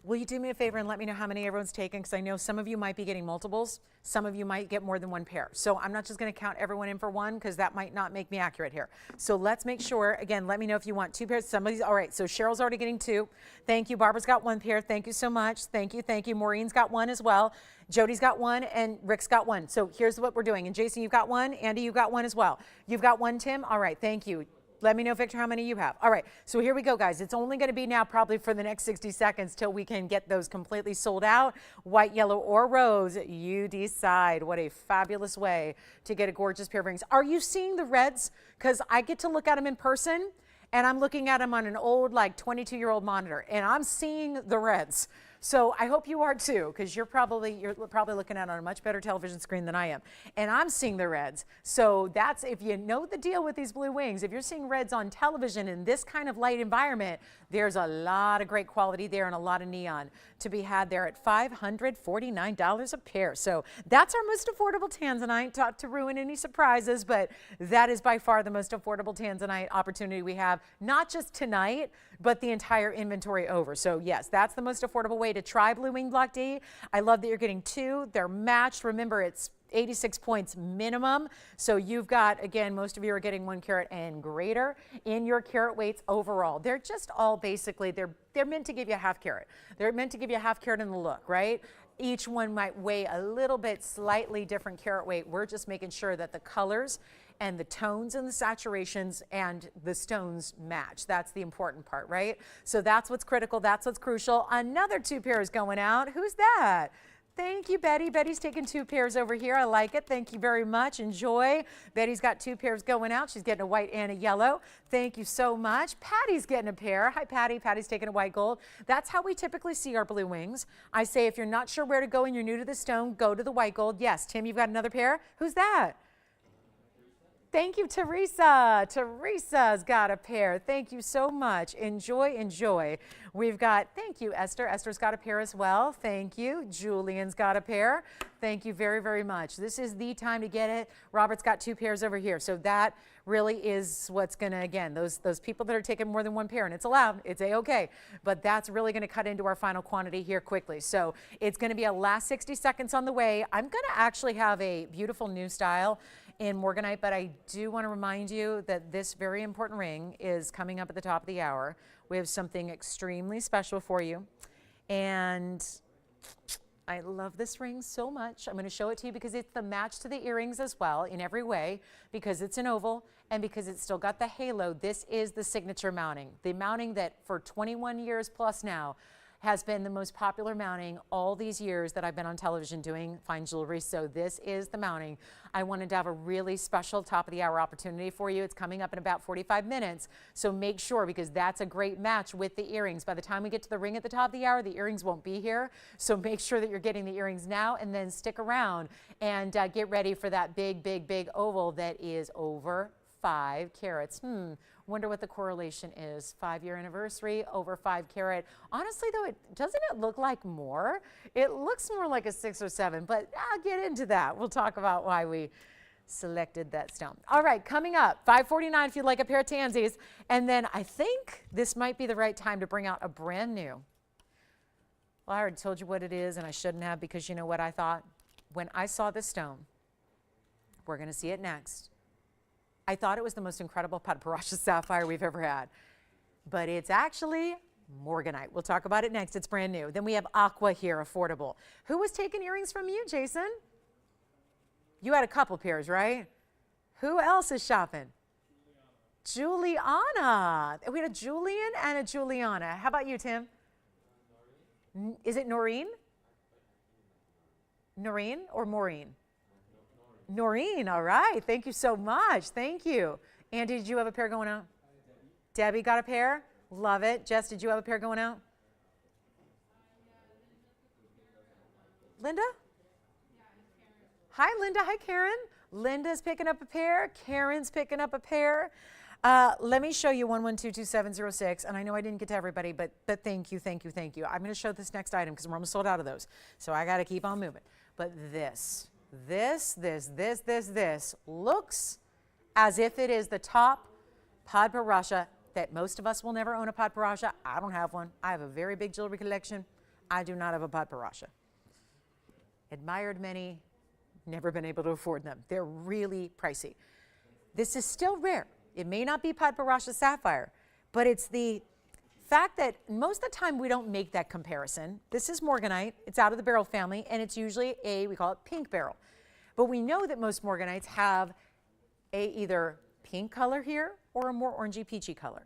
Will you do me a favor and let me know how many everyone's taken? Because I know some of you might be getting multiples. Some of you might get more than one pair. So I'm not just going to count everyone in for one because that might not make me accurate here. So let's make sure, again, let me know if you want 2 pairs. Somebody's, all right, so Cheryl's already getting 2. Thank you. Barbara's got 1 pair. Thank you so much. Thank you. Thank you. Maureen's got 1 as well. Jody's got 1 and Rick's got 1. So here's what we're doing. And Jason, you've got 1. Andy, you've got 1 as well. You've got 1, Tim. All right. Thank you. Let me know, Victor, how many you have. All right, so here we go, guys. It's only going to be now probably for the next 60 seconds till we can get those completely sold out. White, yellow, or rose, you decide. What a fabulous way to get a gorgeous pair of rings. Are you seeing the reds? Because I get to look at them in person, and I'm looking at them on an old, like, 22-year-old monitor, and I'm seeing the reds. So I hope you are too, because you're probably looking at it on a much better television screen than I am. And I'm seeing the reds. So that's, if you know the deal with these blue wings, if you're seeing reds on television in this kind of light environment, there's a lot of great quality there and a lot of neon to be had there at $549 a pair. So that's our most affordable Tanzanite, not to ruin any surprises, but that is by far the most affordable Tanzanite opportunity we have, not just tonight, but the entire inventory over. So yes, that's the most affordable way to try Blue Wing Block D. I love that you're getting 2. They're matched. Remember, it's 86 points minimum. So you've got, again, most of you are getting 1 carat and greater in your carat weights overall. They're just all basically, they're meant to give you a half carat. They're meant to give you a half carat in the look, right? Each one might weigh a little bit slightly different carat weight. We're just making sure that the colors and the tones and the saturations and the stones match. That's the important part, right? So that's what's critical. That's what's crucial. Another 2 pairs going out. Who's that? Thank you, Betty. Betty's taking 2 pairs over here. I like it. Thank you very much. Enjoy. Betty's got 2 pairs going out. She's getting a white and a yellow. Thank you so much. Patty's getting a pair. Hi, Patty. Patty's taking a white gold. That's how we typically see our blue wings. I say if you're not sure where to go and you're new to the stone, go to the white gold. Yes, Tim, you've got another pair. Who's that? Thank you, Teresa. Teresa's got a pair. Thank you so much. Enjoy, enjoy. We've got, thank you, Esther. Esther's got a pair as well. Thank you. Julian's got a pair. Thank you very, very much. This is the time to get it. Robert's got 2 pairs over here. So that really is what's going to, again, those people that are taking more than 1 pair, and it's allowed, it's A-okay, but that's really going to cut into our final quantity here quickly. So it's going to be a last 60 seconds on the way. I'm going to actually have a beautiful new style in Morganite, but I do want to remind you that this very important ring is coming up at the top of the hour. We have something extremely special for you, and I love this ring so much. I'm going to show it to you because it's the match to the earrings as well in every way, because it's an oval and because it's still got the halo. This is the signature mounting, the mounting that for 21 years plus now has been the most popular mounting all these years that I've been on television doing fine jewelry. So this is the mounting. I wanted to have a really special top of the hour opportunity for you. It's coming up in about 45 minutes. So make sure, because that's a great match with the earrings. By the time we get to the ring at the top of the hour, the earrings won't be here. So make sure that you're getting the earrings now and then stick around and get ready for that big, big, big oval that is over 5 carats. Wonder what the correlation is. 5-year anniversary, over 5 carat. Honestly, though, doesn't it look like more? It looks more like a 6 or 7, but I'll get into that. We'll talk about why we selected that stone. All right, coming up, $549 if you'd like a pair of tansies. And then I think this might be the right time to bring out a brand new. Well, I already told you what it is, and I shouldn't have, because you know what I thought? When I saw this stone, we're going to see it next. I thought it was the most incredible Padparacha sapphire we've ever had, but it's actually Morganite. We'll talk about it next. It's brand new. Then we have aqua here, affordable. Who was taking earrings from you, Jason? You had a couple pairs, right? Who else is shopping? Juliana. We had a Julian and a Juliana. How about you, Tim? Is it Noreen? Noreen or Maureen? Noreen, all right. Thank you so much. Thank you. Andy, did you have a pair going out? Debbie got a pair? Love it. Jess, did you have a pair going out? Linda? Hi, Linda. Hi, Karen. Linda's picking up a pair. Karen's picking up a pair. Let me show you 1122706. And I know I didn't get to everybody, but thank you, thank you, thank you. I'm going to show this next item because we're almost sold out of those. So I got to keep on moving. But this looks as if it is the top Padparacha that most of us will never own a Padparacha. I don't have one. I have a very big jewelry collection. I do not have a padparacha. Admired many, never been able to afford them. They're really pricey. This is still rare. It may not be padparacha sapphire, but it's the fact that most of the time we don't make that comparison. This is morganite. It's out of the beryl family, and it's usually we call it pink beryl. But we know that most morganites have a either pink color here or a more orangey peachy color.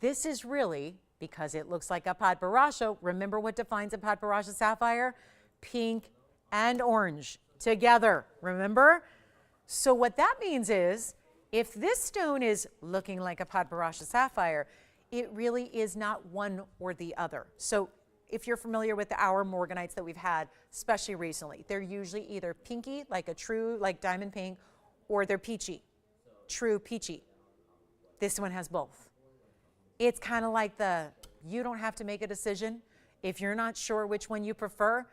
This is really, because it looks like a padparacha, remember what defines a padparacha sapphire? Pink and orange together, remember? So what that means is, if this stone is looking like a padparacha sapphire, it really is not one or the other. So if you're familiar with our morganites that we've had, especially recently, they're usually either pinky, like a true, like diamond pink, or they're peachy, true peachy. This one has both. It's kind of like you don't have to make a decision. If you're not sure which one you prefer,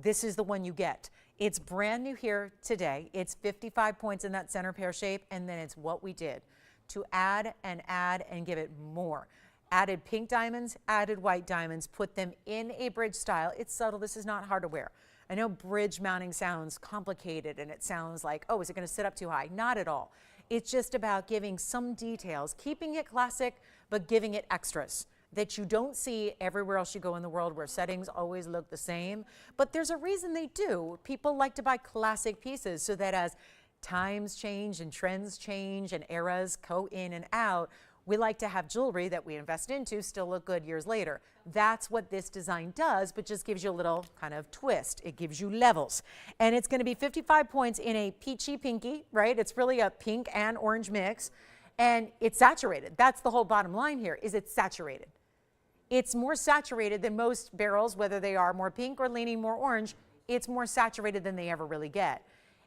this is the one you get. It's brand new here today. It's 55 points in that center pear shape, and then it's what we did to add and give it more. Added pink diamonds, added white diamonds, put them in a bridge style. It's subtle. This is not hard to wear. I know bridge mounting sounds complicated, and it sounds like, oh, is it going to sit up too high? Not at all. It's just about giving some details, keeping it classic, but giving it extras that you don't see everywhere else you go in the world, where settings always look the same. But there's a reason they do. People like to buy classic pieces so that as times change and trends change and eras go in and out, we like to have jewelry that we invest into still look good years later. That's what this design does, but just gives you a little kind of twist. It gives you levels. And it's going to be 55 points in a peachy pinky, right? It's really a pink and orange mix. And it's saturated. That's the whole bottom line here, is it's saturated. It's more saturated than most beryls, whether they are more pink or leaning more orange. It's more saturated than they ever really get.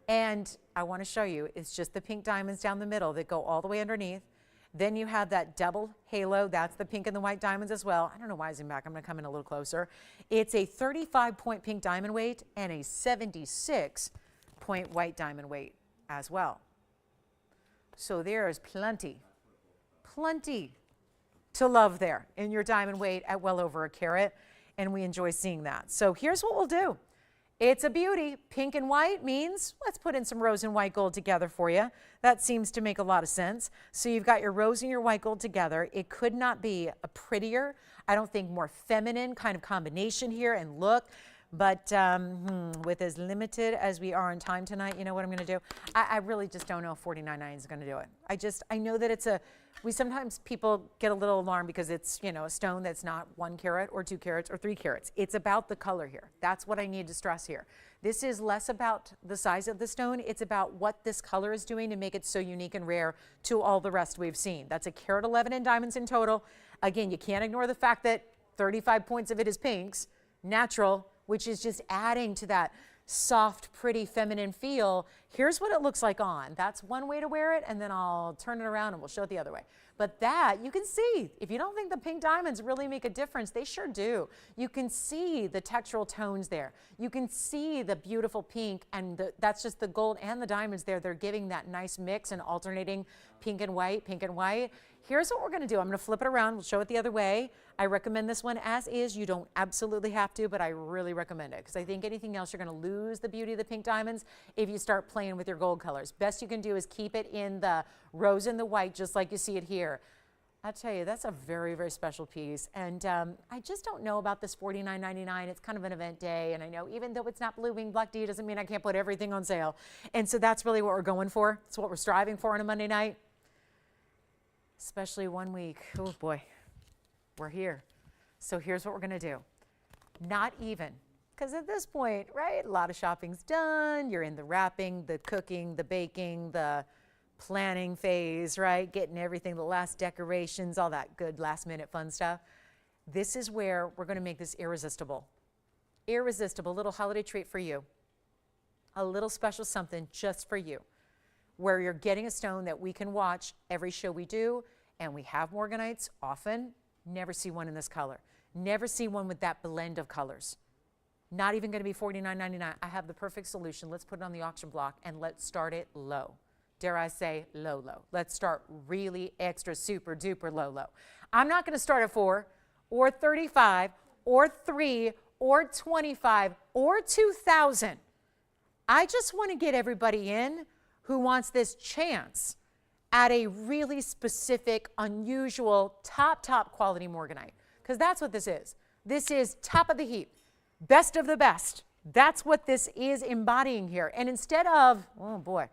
And I want to show you, it's just the pink diamonds down the middle that go all the way underneath. Then you have that double halo. That's the pink and the white diamonds as well. I don't know why I zoom back. I'm going to come in a little closer. It's a 35-point pink diamond weight and a 76-point white diamond weight as well. So there is plenty to love there in your diamond weight at well over a carat, and we enjoy seeing that. So here's what we'll do. It's a beauty. Pink and white means let's put in some rose and white gold together for you. That seems to make a lot of sense. So you've got your rose and your white gold together. It could not be a prettier, I don't think more feminine kind of combination here and look. But with as limited as we are in time tonight, you know what I'm going to do? I really just don't know if $49.90 is going to do it. I know that sometimes people get a little alarmed because it's, you know, a stone that's not 1 carat or 2 carats or 3 carats. It's about the color here. That's what I need to stress here. This is less about the size of the stone. It's about what this color is doing to make it so unique and rare to all the rest we've seen. That's a carat 11 in diamonds in total. Again, you can't ignore the fact that 35 points of it is pinks, natural, which is just adding to that soft, pretty, feminine feel. Here's what it looks like on. That's one way to wear it, and then I'll turn it around and we'll show it the other way. But that, you can see, if you don't think the pink diamonds really make a difference, they sure do. You can see the textural tones there. You can see the beautiful pink, and that's just the gold and the diamonds there. They're giving that nice mix and alternating pink and white, pink and white. Here's what we're going to do. I'm going to flip it around. We'll show it the other way. I recommend this one as is. You don't absolutely have to, but I really recommend it because I think anything else, you're going to lose the beauty of the pink diamonds if you start playing with your gold colors. Best you can do is keep it in the rose and the white, just like you see it here. I tell you, that's a very, very special piece. And I just don't know about this $49.99. It's kind of an event day. And I know even though it's not Blue Wing Black D, doesn't mean I can't put everything on sale. And so that's really what we're going for. It's what we're striving for on a Monday night. Especially 1 week. Oh boy, we're here. So here's what we're going to do. Not even, because at this point, right, a lot of shopping's done. You're in the wrapping, the cooking, the baking, the planning phase, right? Getting everything, the last decorations, all that good last minute fun stuff. This is where we're going to make this irresistible. Irresistible, little holiday treat for you. A little special something just for you, where you're getting a stone that we can watch every show we do, and we have morganites often. Never see one in this color. Never see one with that blend of colors. Not even going to be $49.99. I have the perfect solution. Let's put it on the auction block and let's start it low. Dare I say low, low. Let's start really extra super duper low, low. I'm not going to start at 4 or 35 or 3 or 25 or 2,000. I just want to get everybody in who wants this chance at a really specific, unusual, top quality morganite. Because that's what this is. This is top of the heap, best of the best. That's what this is embodying here. And instead of, oh boy,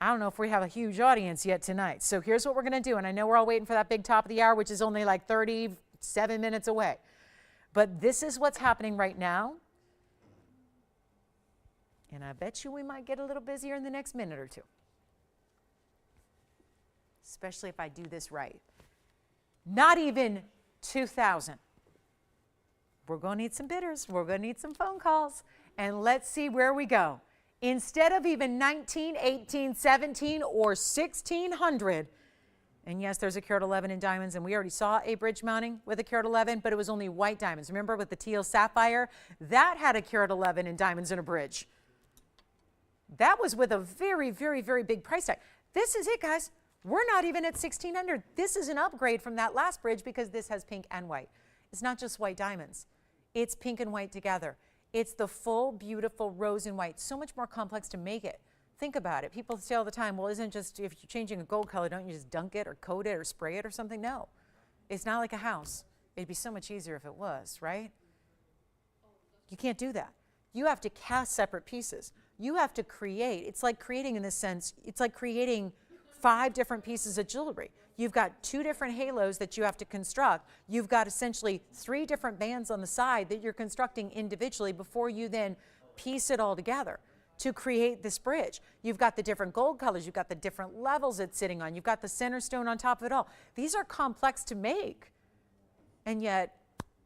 I don't know if we have a huge audience yet tonight. So here's what we're going to do. And I know we're all waiting for that big top of the hour, which is only like 37 minutes away. But this is what's happening right now. And I bet you we might get a little busier in the next minute or two. Especially if I do this right. Not even 2,000. We're going to need some bidders. We're going to need some phone calls. And let's see where we go. Instead of even 19, 18, 17, or 1,600, and yes, there's a carat 11 in diamonds, and we already saw a bridge mounting with a carat 11, but it was only white diamonds. Remember with the teal sapphire? That had a carat 11 in diamonds and a bridge. That was with a very, very, very big price tag. This is it, guys. We're not even at 1,600. This is an upgrade from that last bridge because this has pink and white. It's not just white diamonds. It's pink and white together. It's the full, beautiful rose and white. So much more complex to make it. Think about it. People say all the time, well, isn't just, if you're changing a gold color, don't you just dunk it or coat it or spray it or something? No. It's not like a house. It'd be so much easier if it was, right? You can't do that. You have to cast separate pieces. You have to create. It's like creating, in this sense, it's like creating 5 different pieces of jewelry. You've got 2 different halos that you have to construct. You've got essentially 3 different bands on the side that you're constructing individually before you then piece it all together to create this bridge. You've got the different gold colors. You've got the different levels it's sitting on. You've got the center stone on top of it all. These are complex to make, and yet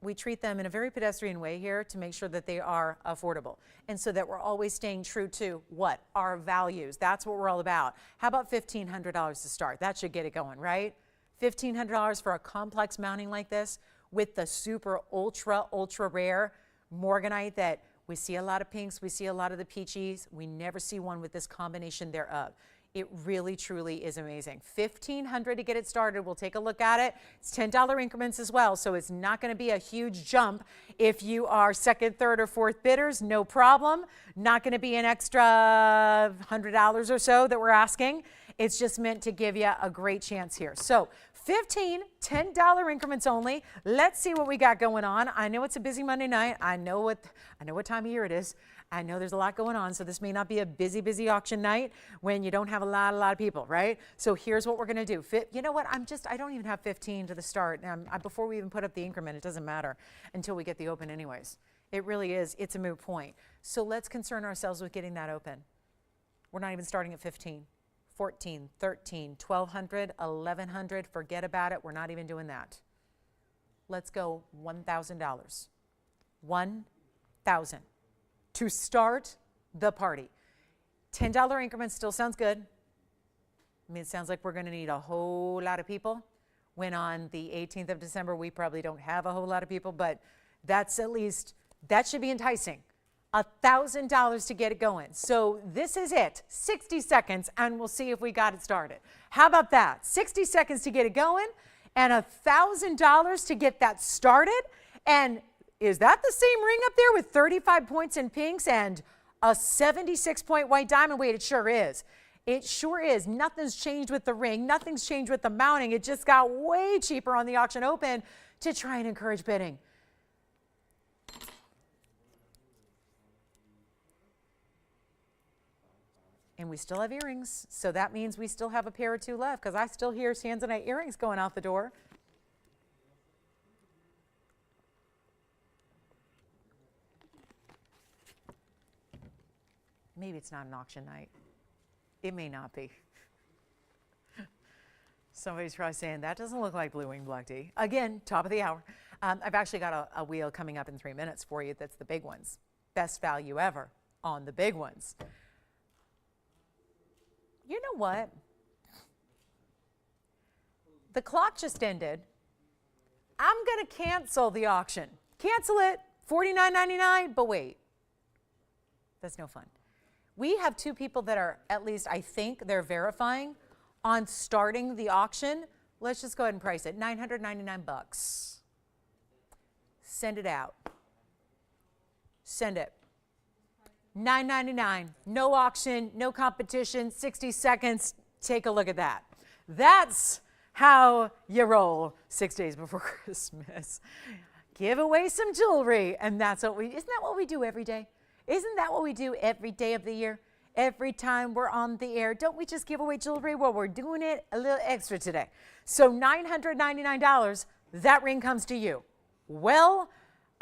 we treat them in a very pedestrian way here to make sure that they are affordable. And so that we're always staying true to what? Our values. That's what we're all about. How about $1,500 to start? That should get it going, right? $1,500 for a complex mounting like this with the super ultra rare morganite that we see a lot of pinks, we see a lot of the peachies. We never see one with this combination thereof. It really, truly is amazing. $1,500 to get it started. We'll take a look at it. It's $10 increments as well, so it's not going to be a huge jump. If you are second, third, or fourth bidders, no problem. Not going to be an extra $100 or so that we're asking. It's just meant to give you a great chance here. So $10 increments only. Let's see what we got going on. I know it's a busy Monday night. I know what time of year it is. I know there's a lot going on, so this may not be a busy auction night when you don't have a lot of people, right? So here's what we're going to do. You know what? I don't even have 15 to the start. Before we even put up the increment, it doesn't matter until we get the open anyways. It really is. It's a moot point. So let's concern ourselves with getting that open. We're not even starting at 15. 14, 13, 1,200, 1,100, forget about it. We're not even doing that. Let's go $1,000. 1,000 to start the party. $10 increments still sounds good. I mean, it sounds like we're going to need a whole lot of people. When on the 18th of December, we probably don't have a whole lot of people, but that's at least, that should be enticing. $1,000 to get it going. So this is it, 60 seconds, and we'll see if we got it started. How about that? 60 seconds to get it going and $1,000 to get that started. And is that the same ring up there with 35 points in pinks and a 76-point white diamond? Wait, it sure is. It sure is. Nothing's changed with the ring. Nothing's changed with the mounting. It just got way cheaper on the auction open to try and encourage bidding. And we still have earrings, so that means we still have a pair or 2 left, because I still hear Tanzanite earrings going out the door. Maybe it's not an auction night. It may not be. Somebody's probably saying, that doesn't look like Blue Wing Black D. Again, top of the hour. I've actually got a wheel coming up in 3 minutes for you. That's the big ones. Best value ever on the big ones. You know what? The clock just ended. I'm going to cancel the auction. Cancel it, $49.99, but wait. That's no fun. We have 2 people that are, at least I think they're verifying on starting the auction. Let's just go ahead and price it, $999. Send it out. Send it. $9.99. No auction, no competition, 60 seconds. Take a look at that. That's how you roll 6 days before Christmas. Give away some jewelry. And that's what isn't that what we do every day? Isn't that what we do every day of the year? Every time we're on the air, don't we just give away jewelry? Well, we're doing it a little extra today. So $999, that ring comes to you. Well,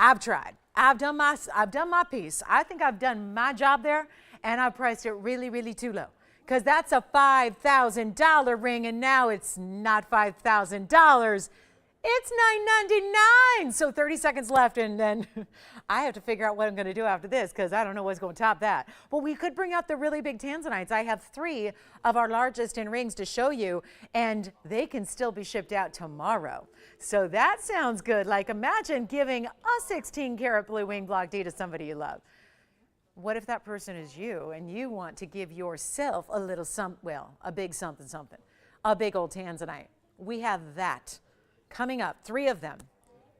I've tried. I've done my piece. I think I've done my job there, and I priced it really, really too low. Because that's a $5,000 ring, and now it's not $5,000. It's $999. So 30 seconds left, and then I have to figure out what I'm going to do after this because I don't know what's going to top that. But we could bring out the really big Tanzanites. I have 3 of our largest in rings to show you, and they can still be shipped out tomorrow. So that sounds good. Like imagine giving a 16-karat blue wing block D to somebody you love. What if that person is you and you want to give yourself a little a big something, a big old Tanzanite? We have that coming up, 3 of them.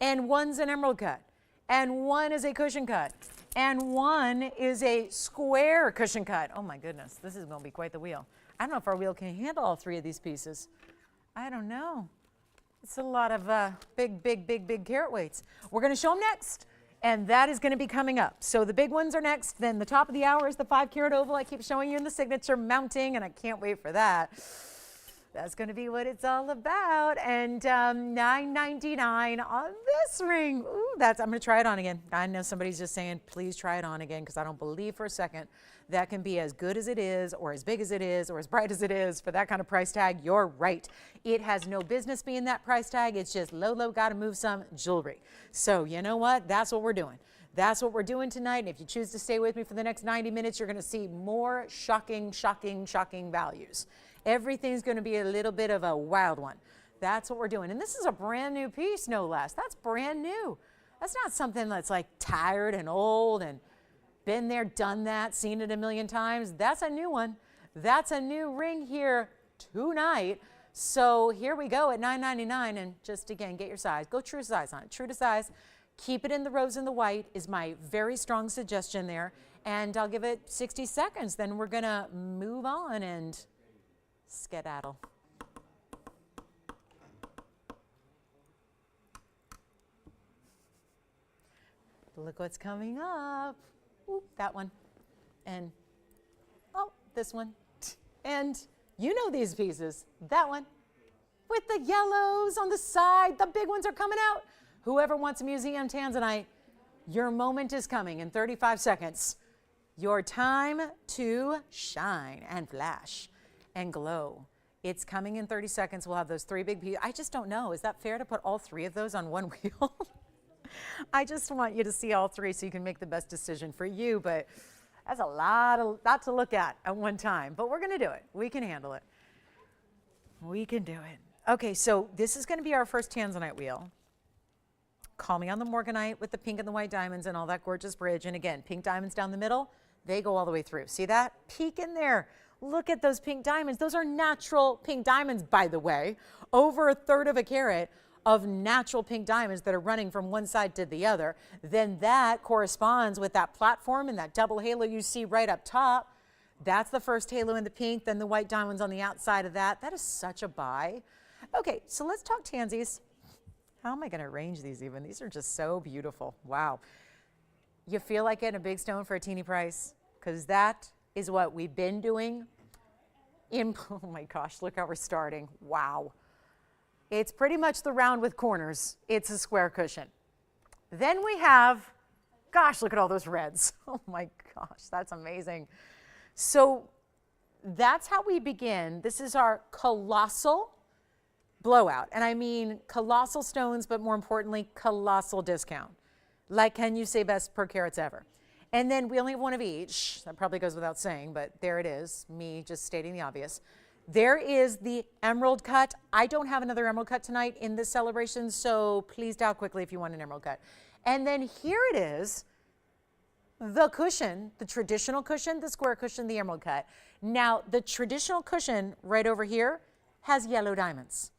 And one's an emerald cut, and one is a cushion cut, and one is a square cushion cut. Oh my goodness, this is going to be quite the wheel. I don't know if our wheel can handle all 3 of these pieces. I don't know. It's a lot of big carat weights. We're going to show them next. And that is going to be coming up. So the big ones are next. Then the top of the hour is the 5-carat oval. I keep showing you in the signature mounting, and I can't wait for that. That's going to be what it's all about. And $9.99 on this ring. Ooh, I'm going to try it on again. I know somebody's just saying, please try it on again, because I don't believe for a second that can be as good as it is, or as big as it is, or as bright as it is for that kind of price tag. You're right. It has no business being that price tag. It's just low, got to move some jewelry. So you know what? That's what we're doing. That's what we're doing tonight. And if you choose to stay with me for the next 90 minutes, you're going to see more shocking values. Everything's going to be a little bit of a wild one. That's what we're doing. And this is a brand new piece, no less. That's brand new. That's not something that's like tired and old and been there, done that, seen it a million times. That's a new one. That's a new ring here tonight. So here we go at $9.99. And just again, get your size. Go true to size on it. True to size. Keep it in the rose and the white is my very strong suggestion there. And I'll give it 60 seconds. Then we're going to move on and skedaddle. Look what's coming up. Ooh, that one. And, oh, this one. And you know these pieces. That one. With the yellows on the side. The big ones are coming out. Whoever wants a museum Tanzanite, your moment is coming in 35 seconds. Your time to shine and flash and glow. It's coming in 30 seconds. We'll have those 3 big pieces. I just don't know. Is that fair to put all 3 of those on one wheel? I just want you to see all 3 so you can make the best decision for you, but that's a lot to look at one time. But we're going to do it. We can handle it. We can do it. Okay, so this is going to be our first Tanzanite wheel. Call me on the Morganite with the pink and the white diamonds and all that gorgeous bridge. And again, pink diamonds down the middle, they go all the way through. See that? Peek in there. Look at those pink diamonds. Those are natural pink diamonds, by the way. Over 1/3 of a carat of natural pink diamonds that are running from one side to the other. Then that corresponds with that platform and that double halo you see right up top. That's the first halo in the pink, then the white diamonds on the outside of that. That is such a buy. Okay, so let's talk tansies. How am I going to arrange these even? These are just so beautiful. Wow. You feel like getting a big stone for a teeny price? Because that is what we've been doing. Oh my gosh, look how we're starting. Wow. It's pretty much the round with corners. It's a square cushion. Then we have, gosh, look at all those reds. Oh my gosh, that's amazing. So that's how we begin. This is our colossal blowout. And I mean colossal stones, but more importantly, colossal discount. Like, can you say best per carats ever? And then we only have one of each. That probably goes without saying, but there it is. Me just stating the obvious. There is the emerald cut. I don't have another emerald cut tonight in this celebration, so please dial quickly if you want an emerald cut. And then here it is, the cushion, the traditional cushion, the square cushion, the emerald cut. Now, the traditional cushion right over here has yellow diamonds.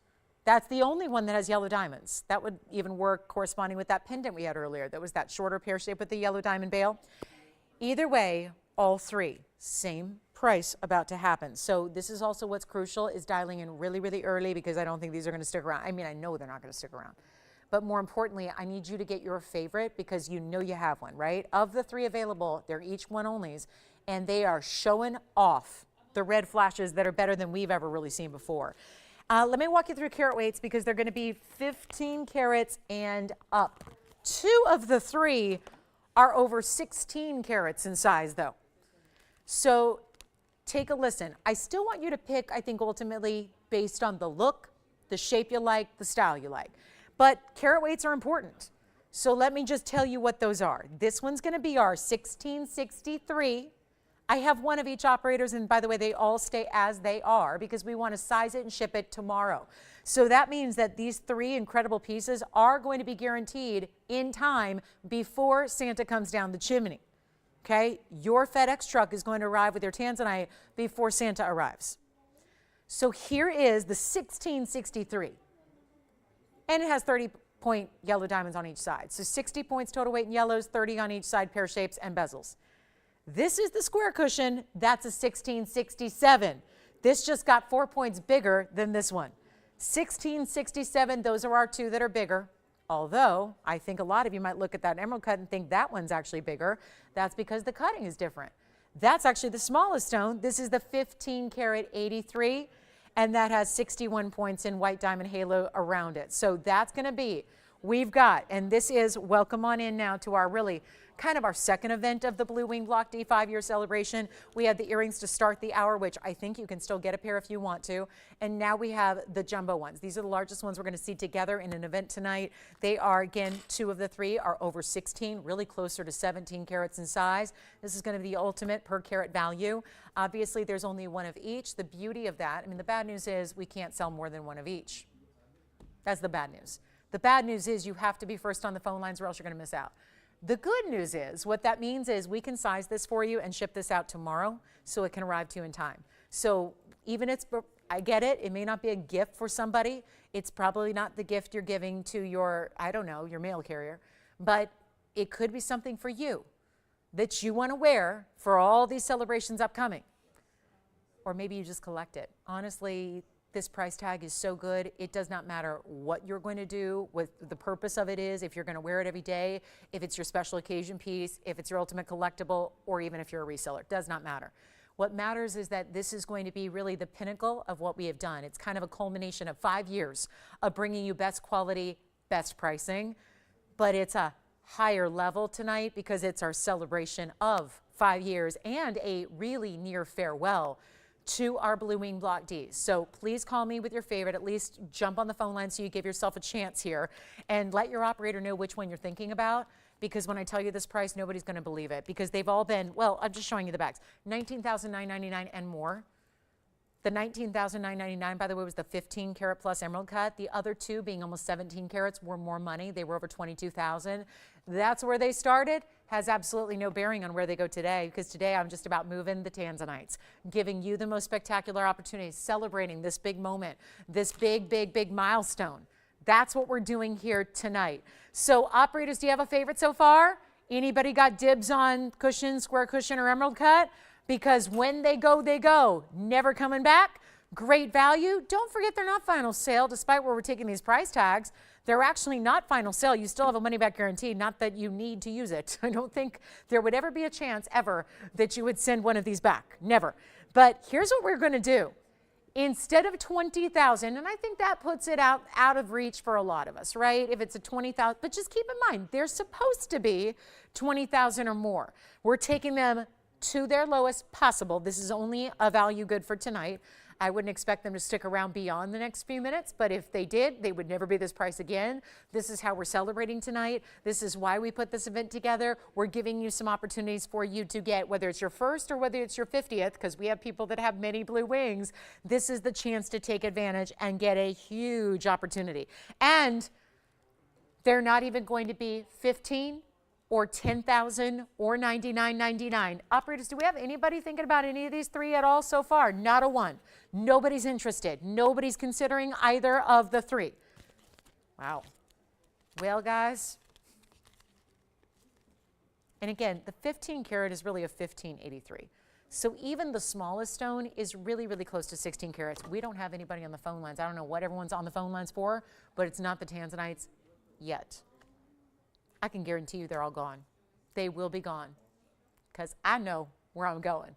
That's the only one that has yellow diamonds. That would even work corresponding with that pendant we had earlier. That was that shorter pear shape with the yellow diamond bail. Either way, all three, same price about to happen. So this is also what's crucial, is dialing in really, really early, because I don't think these are going to stick around. I mean, I know they're not going to stick around. But more importantly, I need you to get your favorite, because you know you have one, right? Of the three available, they're each one onlys, and they are showing off the red flashes that are better than we've ever really seen before. Let me walk you through carat weights, because they're going to be 15 carats and up. 2 of the 3 are over 16 carats in size, though. So take a listen. I still want you to pick, I think, ultimately based on the look, the shape you like, the style you like. But carat weights are important. So let me just tell you what those are. This one's going to be our 1663. I have one of each operators, and by the way, they all stay as they are, because we want to size it and ship it tomorrow. So that means that these 3 incredible pieces are going to be guaranteed in time before Santa comes down the chimney. Okay? Your FedEx truck is going to arrive with your Tanzanite before Santa arrives. So here is the 1663. And it has 30-point yellow diamonds on each side. So 60 points total weight in yellows, 30 on each side, pear shapes and bezels. This is the square cushion. That's a 1667. This just got 4 points bigger than this one. 1667, those are our 2 that are bigger. Although, I think a lot of you might look at that emerald cut and think that one's actually bigger. That's because the cutting is different. That's actually the smallest stone. This is the 15 karat 83, and that has 61 points in white diamond halo around it. So that's going to be, we've got, and this is, welcome on in now to our really kind of our second event of the Blue Wing Block D 5-year celebration. We had the earrings to start the hour, which I think you can still get a pair if you want to. And now we have the jumbo ones. These are the largest ones we're going to see together in an event tonight. They are, again, 2 of the 3 are over 16, really closer to 17 carats in size. This is going to be the ultimate per carat value. Obviously, there's only 1 of each. The beauty of that, I mean, the bad news is we can't sell more than 1 of each. That's the bad news. The bad news is you have to be first on the phone lines, or else you're going to miss out. The good news is, what that means is we can size this for you and ship this out tomorrow so it can arrive to you in time. So even I get it, it may not be a gift for somebody. It's probably not the gift you're giving to your, I don't know, your mail carrier, but it could be something for you that you want to wear for all these celebrations upcoming. Or maybe you just collect it. Honestly, this price tag is so good, it does not matter what you're going to do, what the purpose of it is, if you're going to wear it every day, if it's your special occasion piece, if it's your ultimate collectible, or even if you're a reseller. It does not matter. What matters is that this is going to be really the pinnacle of what we have done. It's kind of a culmination of 5 years of bringing you best quality, best pricing, but it's a higher level tonight because it's our celebration of 5 years and a really near farewell to our Blue Wing Block Ds. So please call me with your favorite. At least jump on the phone line so you give yourself a chance here, and let your operator know which one you're thinking about, because when I tell you this price, nobody's going to believe it, because they've all been, well, I'm just showing you the backs, $19,999 and more. The $19,999, by the way, was the 15 karat plus emerald cut. The other 2, being almost 17 carats, were more money. They were over $22,000. That's where they started. Has absolutely no bearing on where they go today, because today I'm just about moving the Tanzanites, giving you the most spectacular opportunities, celebrating this big moment, this big, big, big milestone. That's what we're doing here tonight. So operators, do you have a favorite so far? Anybody got dibs on cushion, square cushion, or emerald cut? Because when they go, never coming back. Great value. Don't forget, they're not final sale, despite where we're taking these price tags. They're actually not final sale. You still have a money back guarantee, not that you need to use it. I don't think there would ever be a chance ever that you would send one of these back. Never. But here's what we're going to do. Instead of $20,000, and I think that puts it out of reach for a lot of us, right? If it's a $20,000, but just keep in mind, they're supposed to be $20,000 or more. We're taking them to their lowest possible. This is only a value good for tonight. I wouldn't expect them to stick around beyond the next few minutes, but if they did, they would never be this price again. This is how we're celebrating tonight. This is why we put this event together. We're giving you some opportunities for you to get, whether it's your first or whether it's your 50th, because we have people that have many blue wings. This is the chance to take advantage and get a huge opportunity. And they're not even going to be 15 or 10,000 or 99.99. Operators, do we have anybody thinking about any of these three at all so far? Not a one. Nobody's interested. Nobody's considering either of the three. Wow. Well, guys, and again, the 15 karat is really a 1583. So even the smallest stone is really, really close to 16 carats. We don't have anybody on the phone lines. I don't know what everyone's on the phone lines for, but it's not the Tanzanites yet. I can guarantee you they're all gone. They will be gone because I know where I'm going.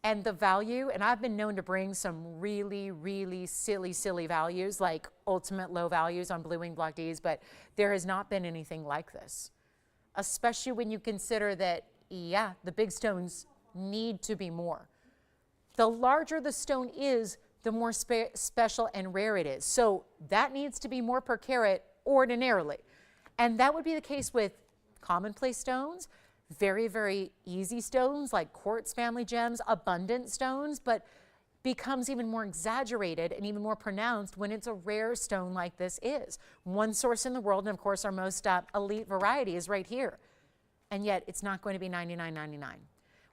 And the value, and I've been known to bring some really, really silly values, like ultimate low values on Blue Wing Block Ds, but there has not been anything like this, especially when you consider that, yeah, the big stones need to be more. The larger the stone is, the more special and rare it is. So that needs to be more per carat ordinarily. And that would be the case with commonplace stones, very, very easy stones like quartz family gems, abundant stones, but becomes even more exaggerated and even more pronounced when it's a rare stone like this is. One source in the world, and of course our most elite variety is right here. And yet it's not going to be $99.99.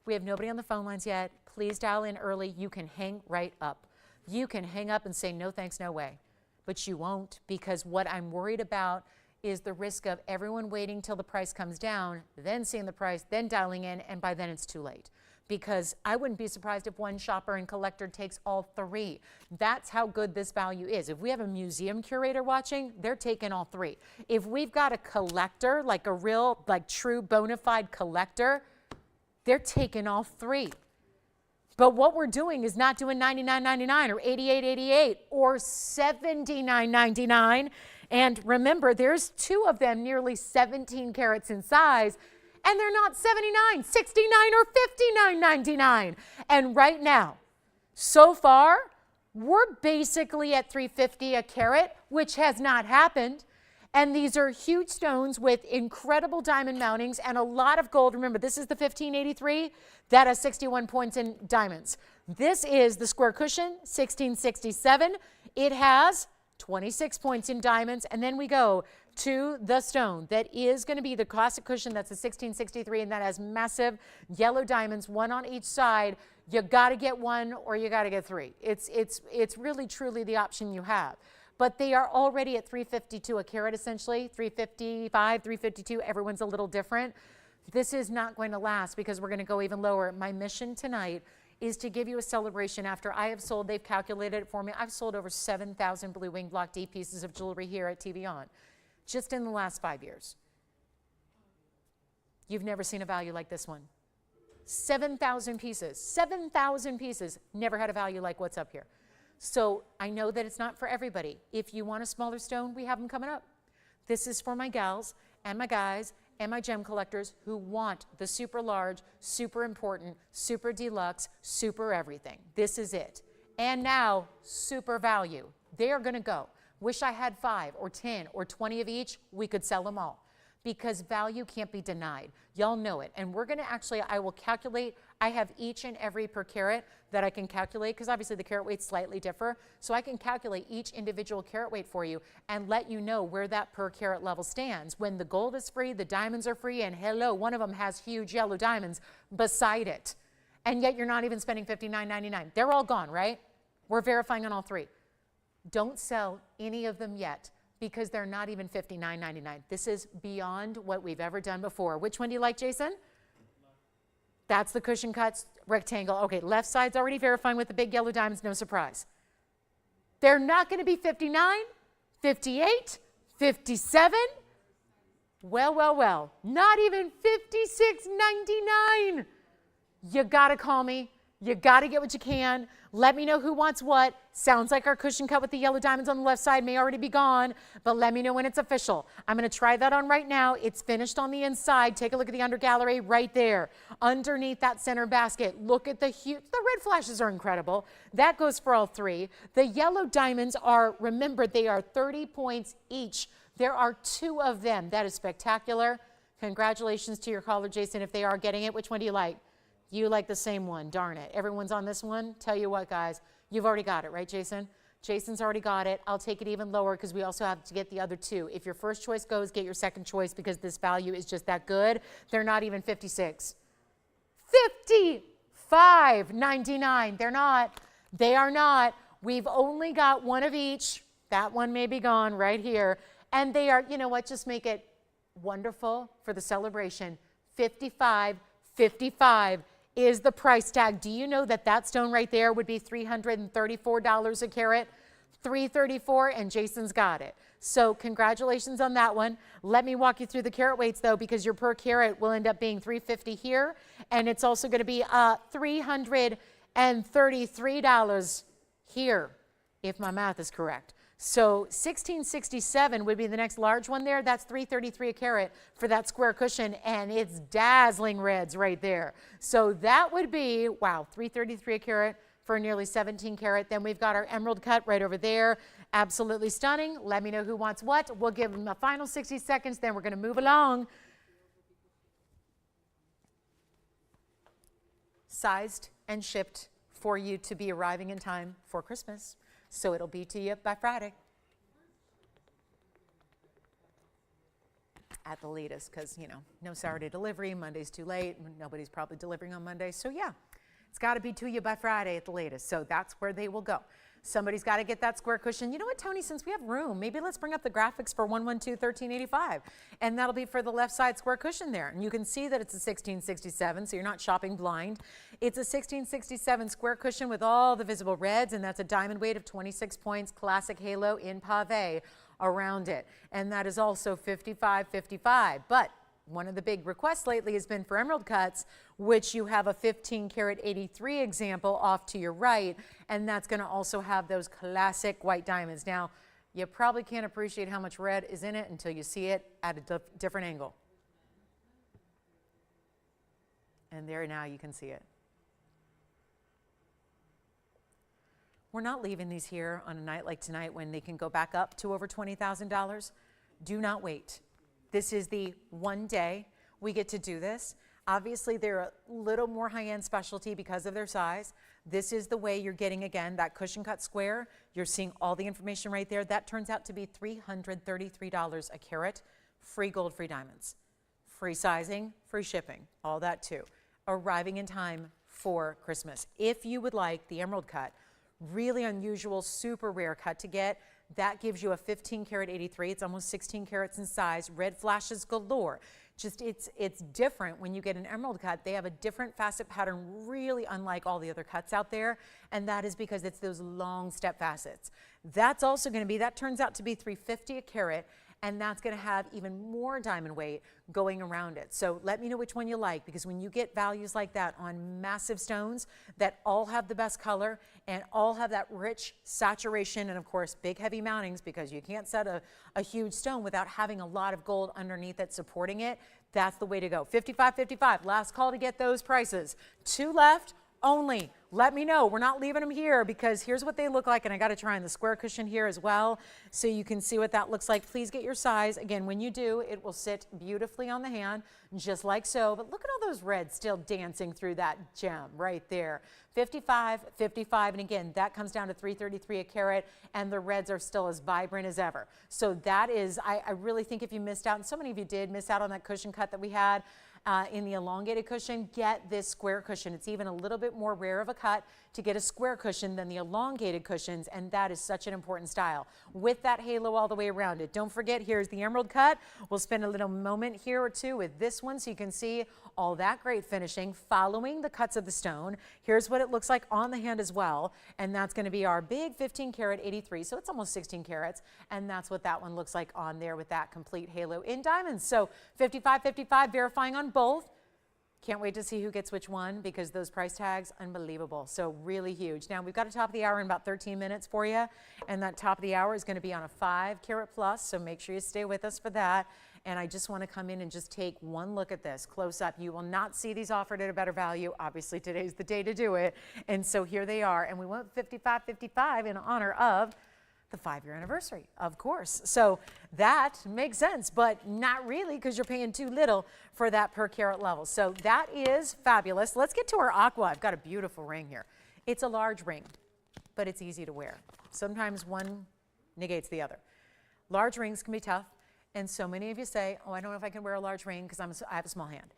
We have nobody on the phone lines yet. Please dial in early. You can hang right up. You can hang up and say, no thanks, no way. But you won't, because what I'm worried about is the risk of everyone waiting till the price comes down, then seeing the price, then dialing in, and by then it's too late. Because I wouldn't be surprised if one shopper and collector takes all three. That's how good this value is. If we have a museum curator watching, they're taking all three. If we've got a collector, like a real, like true bona fide collector, they're taking all three. But what we're doing is not doing $99.99 or $88.88 or $79.99. And remember, there's two of them nearly 17 carats in size, and they're not $79, $69, or $59.99. And right now, so far, we're basically at $350 a carat, which has not happened. And these are huge stones with incredible diamond mountings and a lot of gold. Remember, this is the 1583 that has 61 points in diamonds. This is the square cushion, 1667. It has 26 points in diamonds. And then we go to the stone that is going to be the classic cushion. That's a 1663, and that has massive yellow diamonds, one on each side. You got to get one or you got to get three. It's really, truly the option you have. But they are already at $352 a carat, essentially, $355, $352. Everyone's a little different. This is not going to last because we're going to go even lower. My mission tonight is to give you a celebration after I have sold, they've calculated it for me, I've sold over 7,000 Blue Wing Block D pieces of jewelry here at TVON, just in the last 5 years. You've never seen a value like this one. 7,000 pieces, 7,000 pieces, never had a value like what's up here. So I know that it's not for everybody. If you want a smaller stone, we have them coming up. This is for my gals and my guys and my gem collectors who want the super large, super important, super deluxe, super everything. This is it. And now, super value. They are going to go. Wish I had 5 or 10 or 20 of each. We could sell them all because value can't be denied. Y'all know it. And we're going to actually, I will calculate. I have each and every per carat that I can calculate because obviously the carat weights slightly differ. So I can calculate each individual carat weight for you and let you know where that per carat level stands. When the gold is free, the diamonds are free, and hello, one of them has huge yellow diamonds beside it. And yet you're not even spending $59.99. They're all gone, right? We're verifying on all three. Don't sell any of them yet because they're not even $59.99. This is beyond what we've ever done before. Which one do you like, Jason? That's the cushion cuts rectangle. Okay, left side's already verifying with the big yellow diamonds, no surprise. They're not going to be 59, 58, 57. Well, not even $56.99. You got to call me. You got to get what you can. Let me know who wants what. Sounds like our cushion cut with the yellow diamonds on the left side may already be gone, but let me know when it's official. I'm going to try that on right now. It's finished on the inside. Take a look at the under gallery right there. Underneath that center basket, look at the huge, the red flashes are incredible. That goes for all three. The yellow diamonds are, remember, they are 30 points each. There are 2 of them. That is spectacular. Congratulations to your caller, Jason, if they are getting it. Which one do you like? You like the same one, darn it. Everyone's on this one. Tell you what, guys, you've already got it, right, Jason? Jason's already got it. I'll take it even lower because we also have to get the other two. If your first choice goes, get your second choice because this value is just that good. They're not even 56. $55.99. They're not. They are not. We've only got one of each. That one may be gone right here. And they are, you know what, just make it wonderful for the celebration. $55.55 is the price tag. Do you know that that stone right there would be $334 a carat? $334, and Jason's got it. So congratulations on that one. Let me walk you through the carat weights though, because your per carat will end up being $350 here, and it's also going to be $333 here, if my math is correct. So 1667 would be the next large one there. That's $333 a carat for that square cushion, and it's dazzling reds right there. So that would be, wow, $333 a carat for nearly 17 carat. Then we've got our emerald cut right over there. Absolutely stunning. Let me know who wants what. We'll give them a final 60 seconds, then we're going to move along. Sized and shipped for you to be arriving in time for Christmas. So it'll be to you by Friday at the latest, because, you know, no Saturday delivery. Monday's too late. Nobody's probably delivering on Monday. So yeah, it's got to be to you by Friday at the latest. So that's where they will go. Somebody's got to get that square cushion. You know what, Tony, since we have room, maybe let's bring up the graphics for 112-1385. And that'll be for the left side square cushion there. And you can see that it's a 1667, so you're not shopping blind. It's a 1667 square cushion with all the visible reds, and that's a diamond weight of 26 points, classic halo in pave around it. And that is also $55.55. But one of the big requests lately has been for emerald cuts, which you have a 15 karat 83 example off to your right, and that's going to also have those classic white diamonds. Now, you probably can't appreciate how much red is in it until you see it at a different angle. And there now you can see it. We're not leaving these here on a night like tonight when they can go back up to over $20,000. Do not wait. This is the one day we get to do this. Obviously, they're a little more high-end specialty because of their size. This is the way you're getting, again, that cushion cut square. You're seeing all the information right there. That turns out to be $333 a carat. Free gold, free diamonds. Free sizing, free shipping, all that too. Arriving in time for Christmas. If you would like the emerald cut, really unusual, super rare cut to get, that gives you a 15 karat 83. It's almost 16 carats in size. Red flashes galore. Just it's different when you get an emerald cut. They have a different facet pattern, really unlike all the other cuts out there, and that is because it's those long step facets. That's also going to be, that turns out to be $350 a carat, and that's going to have even more diamond weight going around it. So let me know which one you like, because when you get values like that on massive stones that all have the best color and all have that rich saturation, and of course big heavy mountings, because you can't set a huge stone without having a lot of gold underneath it supporting it, that's the way to go. $55.55, last call to get those prices. 2 left only. Let me know. We're not leaving them here, because here's what they look like, and I got to try on the square cushion here as well so you can see what that looks like. Please get your size. Again, when you do, it will sit beautifully on the hand, just like so. But look at all those reds still dancing through that gem right there. $55.55, and again, that comes down to $333 a carat, and the reds are still as vibrant as ever. So that is, I really think if you missed out, and so many of you did miss out on that cushion cut that we had, in the elongated cushion, get this square cushion. It's even a little bit more rare of a cut to get a square cushion than the elongated cushions, and that is such an important style with that halo all the way around it. Don't forget, here's the emerald cut. We'll spend a little moment here or two with this one so you can see all that great finishing following the cuts of the stone. Here's what it looks like on the hand as well, and that's going to be our big 15 karat 83, so it's almost 16 carats, and that's what that one looks like on there with that complete halo in diamonds. So $55.55, verifying on both. Can't wait to see who gets which one, because those price tags, unbelievable. So really huge. Now we've got a top of the hour in about 13 minutes for you, and that top of the hour is going to be on a 5 carat plus, so make sure you stay with us for that. And I just want to come in and just take one look at this close up. You will not see these offered at a better value. Obviously today's the day to do it, and so here they are, and we went $55.55 in honor of the 5-year anniversary, of course. So that makes sense, but not really, because you're paying too little for that per carat level. So that is fabulous. Let's get to our aqua. I've got a beautiful ring here. It's a large ring. but it's easy to wear. Sometimes one negates the other. Large rings can be tough, and so many of you say, oh, I don't know if I can wear a large ring because I have a small hand.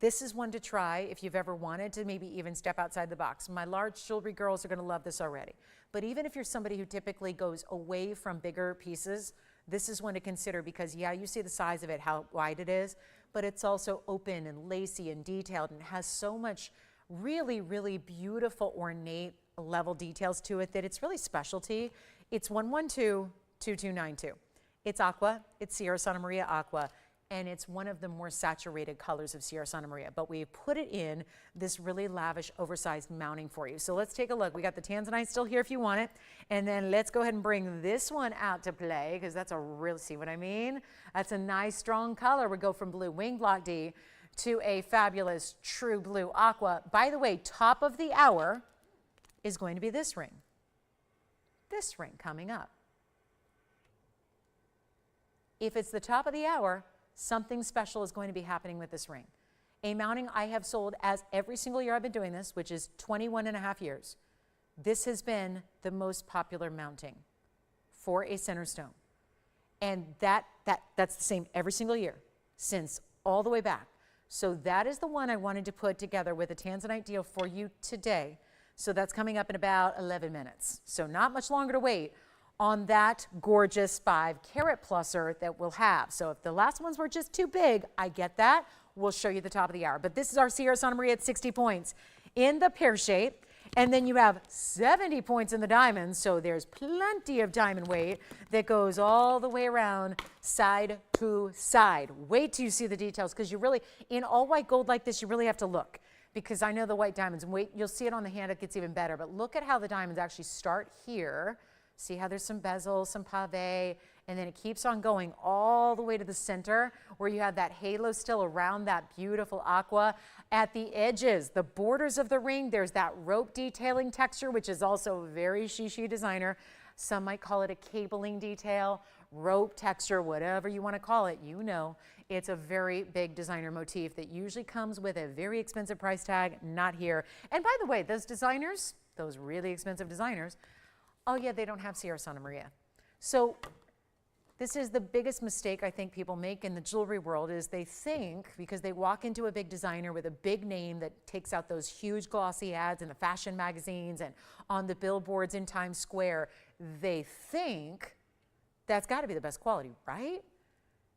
This is one to try if you've ever wanted to maybe even step outside the box. My large jewelry girls are going to love this already. But even if you're somebody who typically goes away from bigger pieces, this is one to consider because, yeah, you see the size of it, how wide it is, but it's also open and lacy and detailed and has so much really, really beautiful, ornate level details to it that it's really specialty. It's 112-2292. It's aqua. It's Sierra Santa Maria aqua. And it's one of the more saturated colors of Sierra Santa Maria, but we put it in this really lavish, oversized mounting for you. So let's take a look. We got the Tanzanite still here if you want it. And then let's go ahead and bring this one out to play because that's a real, see what I mean? That's a nice, strong color. We go from blue wing block D to a fabulous true blue aqua. By the way, top of the hour is going to be this ring. This ring coming up. If it's the top of the hour, something special is going to be happening with this ring. A mounting I have sold as every single year I've been doing this, which is 21 and a half years. This has been the most popular mounting for a center stone. And that's the same every single year since all the way back. So that is the one I wanted to put together with a Tanzanite deal for you today. So that's coming up in about 11 minutes. So not much longer to wait on that gorgeous 5-carat pluser that we'll have. So if the last ones were just too big, I get that. We'll show you the top of the hour. But this is our Sierra Santa Maria at 60 points in the pear shape. And then you have 70 points in the diamonds. So there's plenty of diamond weight that goes all the way around side to side. Wait till you see the details because you really, in all white gold like this, you really have to look. Because I know the white diamonds, and wait, you'll see it on the hand, it gets even better. But look at how the diamonds actually start here. See how there's some bezel, some pave, and then it keeps on going all the way to the center where you have that halo still around that beautiful aqua. At the edges, the borders of the ring, there's that rope detailing texture, which is also very shishi designer. Some might call it a cabling detail, rope texture, whatever you want to call it. You know, it's a very big designer motif that usually comes with a very expensive price tag, not here. And by the way, those designers, those really expensive designers, oh yeah, they don't have Sierra Santa Maria. So this is the biggest mistake I think people make in the jewelry world is they think because they walk into a big designer with a big name that takes out those huge glossy ads in the fashion magazines and on the billboards in Times Square, they think that's got to be the best quality, right?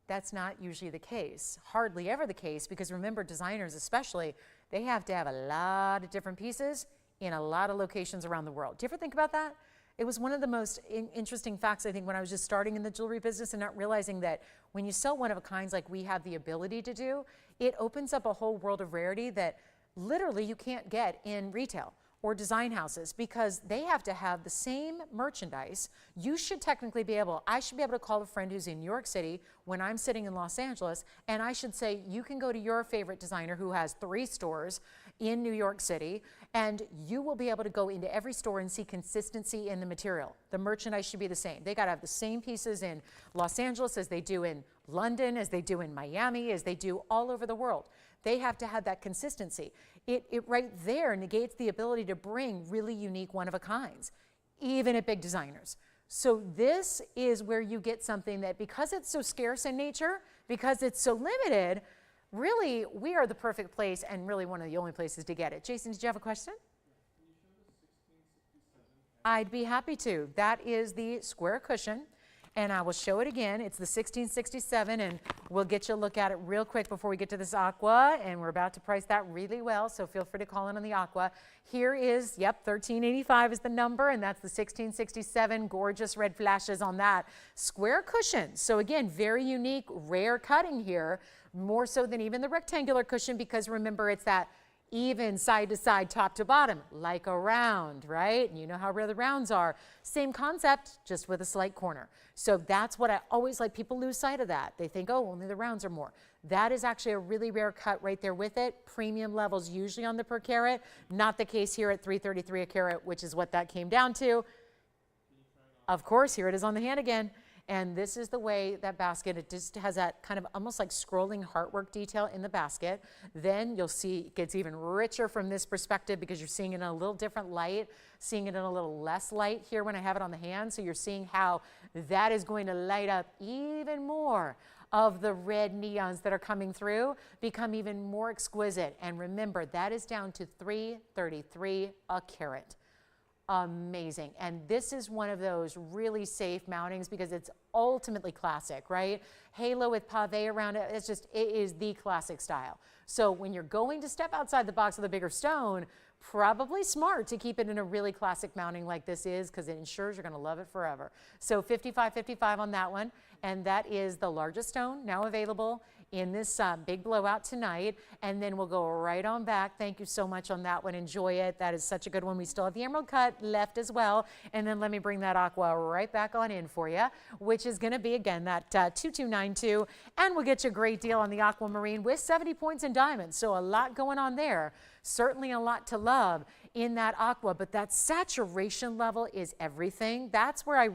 That's not usually the case, hardly ever the case, because remember designers especially, they have to have a lot of different pieces in a lot of locations around the world. Do you ever think about that? It was one of the most interesting facts, I think, when I was just starting in the jewelry business and not realizing that when you sell one of a kinds like we have the ability to do, it opens up a whole world of rarity that literally you can't get in retail or design houses because they have to have the same merchandise. You should technically be able, I should be able to call a friend who's in New York City when I'm sitting in Los Angeles, and I should say, you can go to your favorite designer who has 3 stores in New York City, and you will be able to go into every store and see consistency in the material. The merchandise should be the same. They gotta have the same pieces in Los Angeles as they do in London, as they do in Miami, as they do all over the world. They have to have that consistency. It right there negates the ability to bring really unique one-of-a-kinds, even at big designers. So this is where you get something that, because it's so scarce in nature, because it's so limited, really, we are the perfect place and really one of the only places to get it. Jason, did you have a question? I'd be happy to. That is the square cushion, and I will show it again. It's the 1667, and we'll get you a look at it real quick before we get to this aqua, and we're about to price that really well, so feel free to call in on the aqua. Here is, yep, 1385 is the number, and that's the 1667, gorgeous red flashes on that square cushion. So again, very unique, rare cutting here, more so than even the rectangular cushion, because remember, it's that even side to side, top to bottom, like a round, right? And you know how rare the rounds are. Same concept, just with a slight corner. So that's what I always like. People lose sight of that. They think, oh, only the rounds are more. That is actually a really rare cut right there with it. Premium levels usually on the per carat. Not the case here at $333 a carat, which is what that came down to. Of course, here it is on the hand again. And this is the way that basket, it just has that kind of almost like scrolling heartwork detail in the basket. Then you'll see it gets even richer from this perspective because you're seeing it in a little different light, seeing it in a little less light here when I have it on the hand. So you're seeing how that is going to light up even more of the red neons that are coming through, become even more exquisite. And remember, that is down to $333 a carat. Amazing. And this is one of those really safe mountings because it's ultimately classic, right? Halo with pave around it. It's just, it is the classic style. So when you're going to step outside the box with a bigger stone, probably smart to keep it in a really classic mounting like this is because it ensures you're going to love it forever. So $55.55 on that one. And that is the largest stone now available in this big blowout tonight. And then we'll go right on back. Thank you so much on that one. Enjoy it. That is such a good one. We still have the emerald cut left as well. And then let me bring that aqua right back on in for you, which is going to be, again, that 2292. And we'll get you a great deal on the aquamarine with 70 points in diamonds. So a lot going on there. Certainly a lot to love in that aqua, but that saturation level is everything. That's where I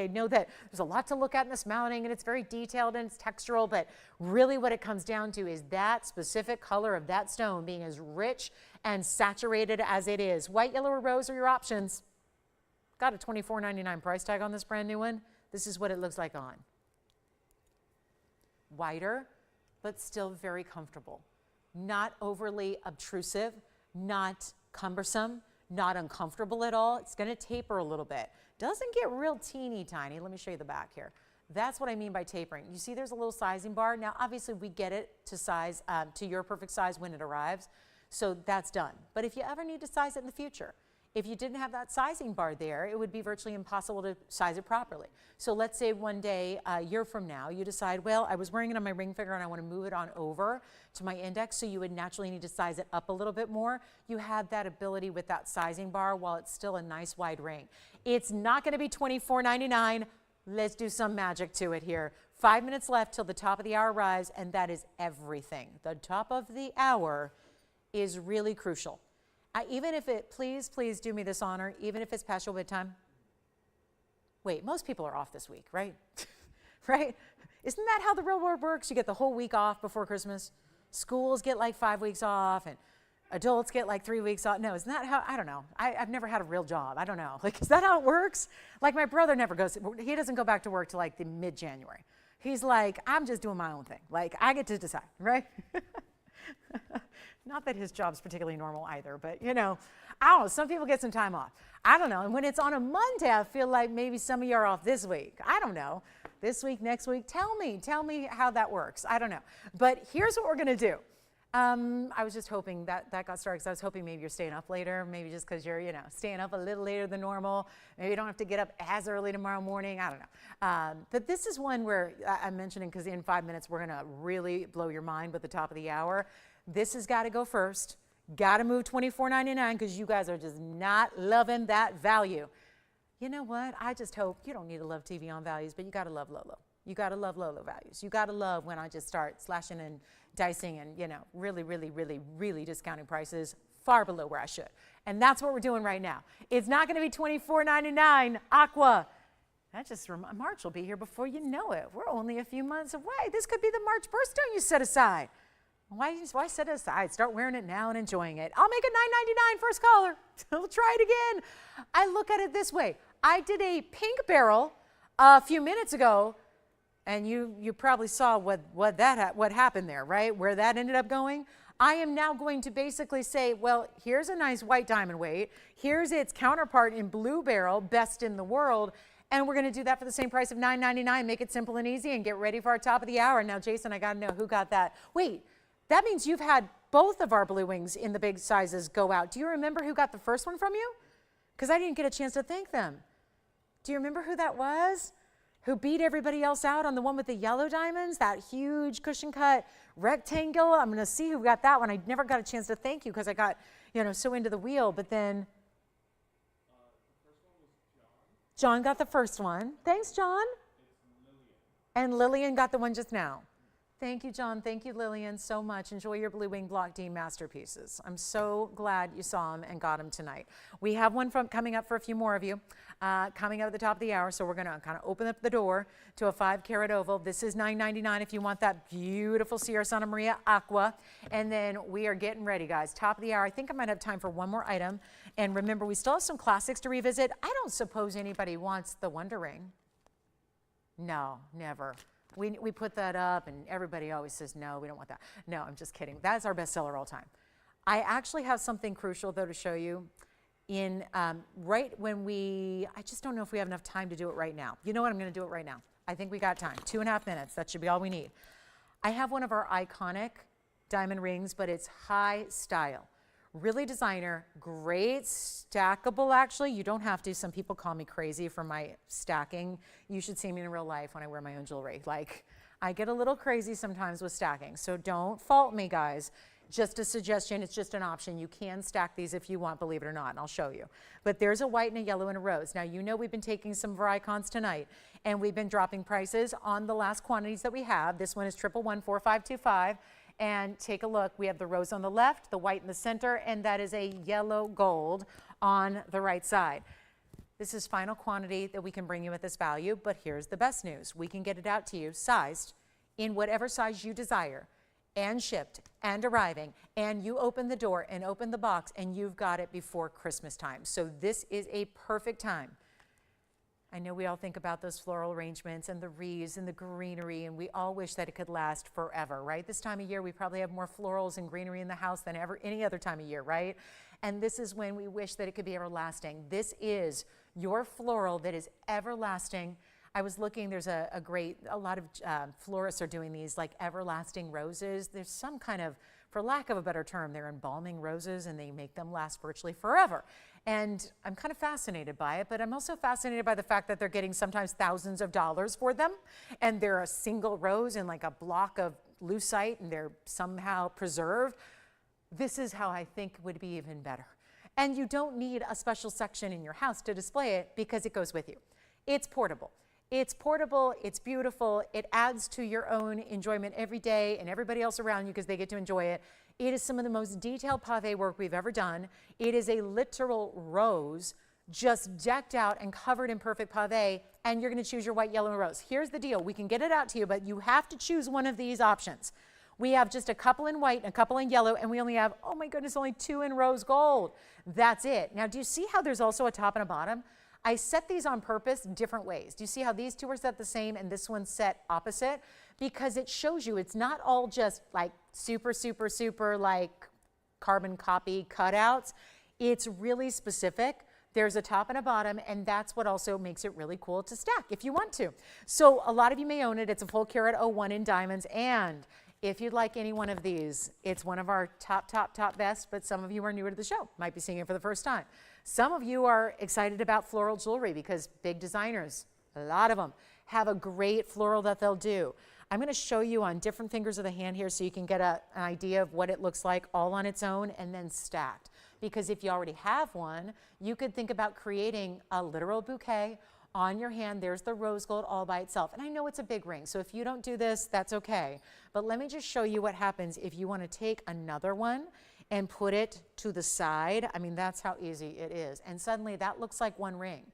know that there's a lot to look at in this mounting, and it's very detailed and it's textural, but really what it comes down to is that specific color of that stone being as rich and saturated as it is. White, yellow, or rose are your options. Got a $24.99 price tag on this brand new one. This is what it looks like on. Whiter, but still very comfortable. Not overly obtrusive, not cumbersome, not uncomfortable at all. It's going to taper a little bit. Doesn't get real teeny tiny. Let me show you the back here. That's what I mean by tapering. You see there's a little sizing bar. Now, obviously, we get it to size to your perfect size when it arrives. So that's done. But if you ever need to size it in the future, if you didn't have that sizing bar there, it would be virtually impossible to size it properly. So let's say one day, a year from now, you decide, well, I was wearing it on my ring finger and I want to move it on over to my index, so you would naturally need to size it up a little bit more. You have that ability with that sizing bar while it's still a nice wide ring. It's not going to be $24.99. Let's do some magic to it here. 5 minutes left till the top of the hour arrives, and that is everything. The top of the hour is really crucial. Even if it, please do me this honor, even if it's past your bedtime. Wait, most people are off this week, right? Right? Isn't that how the real world works? You get the whole week off before Christmas. Schools get like 5 weeks off, and adults get like 3 weeks off. No, isn't that how? I don't know. I've never had a real job. I don't know. Like, is that how it works? Like, my brother never goes, he doesn't go back to work till like the mid-January. He's like, I'm just doing my own thing. Like, I get to decide, right? Not that his job's particularly normal either, but you know, I don't know, some people get some time off. I don't know, and when it's on a Monday, I feel like maybe some of you are off this week. I don't know, this week, next week, tell me how that works. I don't know, but here's what we're gonna do. I was just hoping that got started because I was hoping maybe you're staying up later, maybe just because you're, you know, staying up a little later than normal. Maybe you don't have to get up as early tomorrow morning. I don't know. But this is one where I'm mentioning because in 5 minutes, we're going to really blow your mind with the top of the hour. This has got to go first. Got to move $24.99 because you guys are just not loving that value. You know what? I just hope you don't need to love TVON values, but you got to love Lolo. You got to love Lolo values. You got to love when I just start slashing and dicing and, you know, really discounting prices far below where I should. And that's what we're doing right now. It's not going to be $24.99 aqua. That just March will be here before you know it. We're only a few months away. This could be the March birthstone you set aside. Why set it aside? Start wearing it now and enjoying it. I'll make it $9.99 first caller. We'll try it again. I look at it this way. I did a pink barrel a few minutes ago, and you probably saw what happened there, right? Where that ended up going. I am now going to basically say, well, here's a nice white diamond weight. Here's its counterpart in blue barrel, best in the world. And we're going to do that for the same price of $9.99. Make it simple and easy and get ready for our top of the hour. Now, Jason, I got to know who got that. Wait. That means you've had both of our blue wings in the big sizes go out. Do you remember who got the first one from you? Because I didn't get a chance to thank them. Do you remember who that was? Who beat everybody else out on the one with the yellow diamonds? That huge cushion cut rectangle. I'm going to see who got that one. I never got a chance to thank you because I got, you know, so into the wheel. But then the first one was John. John got the first one. Thanks, John. It's Lillian. And Lillian got the one just now. Thank you, John. Thank you, Lillian, so much. Enjoy your Blue Wing Block D masterpieces. I'm so glad you saw them and got them tonight. We have one coming up for a few more of you, coming up at the top of the hour. So we're going to kind of open up the door to a 5-carat oval. This is $9.99 if you want that beautiful Sierra Santa Maria aqua. And then we are getting ready, guys. Top of the hour. I think I might have time for one more item. And remember, we still have some classics to revisit. I don't suppose anybody wants the Wonder Ring. No, never. We put that up and everybody always says, no, we don't want that. No, I'm just kidding. That's our bestseller all time. I actually have something crucial though to show you in right when I just don't know if we have enough time to do it right now. You know what, I'm gonna do it right now. I think we got time, 2.5 minutes, that should be all we need. I have one of our iconic diamond rings, but it's high style. Really designer, great stackable actually. You don't have to. Some people call me crazy for my stacking. You should see me in real life when I wear my own jewelry. Like, I get a little crazy sometimes with stacking. So don't fault me, guys. Just a suggestion, it's just an option. You can stack these if you want, believe it or not, and I'll show you. But there's a white and a yellow and a rose. Now, you know we've been taking some of our icons tonight, and we've been dropping prices on the last quantities that we have. This one is 1114525. And take a look, we have the rose on the left, the white in the center, and that is a yellow gold on the right side. This is final quantity that we can bring you at this value, but here's the best news. We can get it out to you sized in whatever size you desire and shipped and arriving, and you open the door and open the box and you've got it before Christmas time. So this is a perfect time. I know we all think about those floral arrangements and the wreaths and the greenery, and we all wish that it could last forever, right? This time of year, we probably have more florals and greenery in the house than ever any other time of year, right? And this is when we wish that it could be everlasting. This is your floral that is everlasting. I was looking, there's a lot of florists are doing these like everlasting roses. There's some kind of, for lack of a better term, they're embalming roses and they make them last virtually forever. And I'm kind of fascinated by it, but I'm also fascinated by the fact that they're getting sometimes thousands of dollars for them. And they're a single rose in like a block of lucite and they're somehow preserved. This is how I think would be even better. And you don't need a special section in your house to display it because it goes with you. It's portable. It's portable, it's beautiful, it adds to your own enjoyment every day and everybody else around you because they get to enjoy it. It is some of the most detailed pave work we've ever done. It is a literal rose just decked out and covered in perfect pave, and you're gonna choose your white, yellow, and rose. Here's the deal, we can get it out to you, but you have to choose one of these options. We have just a couple in white and a couple in yellow, and we only have, oh my goodness, only 2 in rose gold. That's it. Now, do you see how there's also a top and a bottom? I set these on purpose different ways. Do you see how these two are set the same and this one's set opposite? Because it shows you it's not all just like super, super, super like carbon copy cutouts. It's really specific. There's a top and a bottom, and that's what also makes it really cool to stack if you want to. So a lot of you may own it. It's a full carat 01 in diamonds, and if you'd like any one of these, it's one of our top best, but some of you are newer to the show, might be seeing it for the first time. Some of you are excited about floral jewelry because big designers, a lot of them, have a great floral that they'll do. I'm going to show you on different fingers of the hand here so you can get an idea of what it looks like all on its own and then stacked. Because if you already have one, you could think about creating a literal bouquet on your hand. There's the rose gold all by itself. And I know it's a big ring, so if you don't do this, that's okay. But let me just show you what happens if you want to take another one and put it to the side. I mean, that's how easy it is. And suddenly that looks like one ring.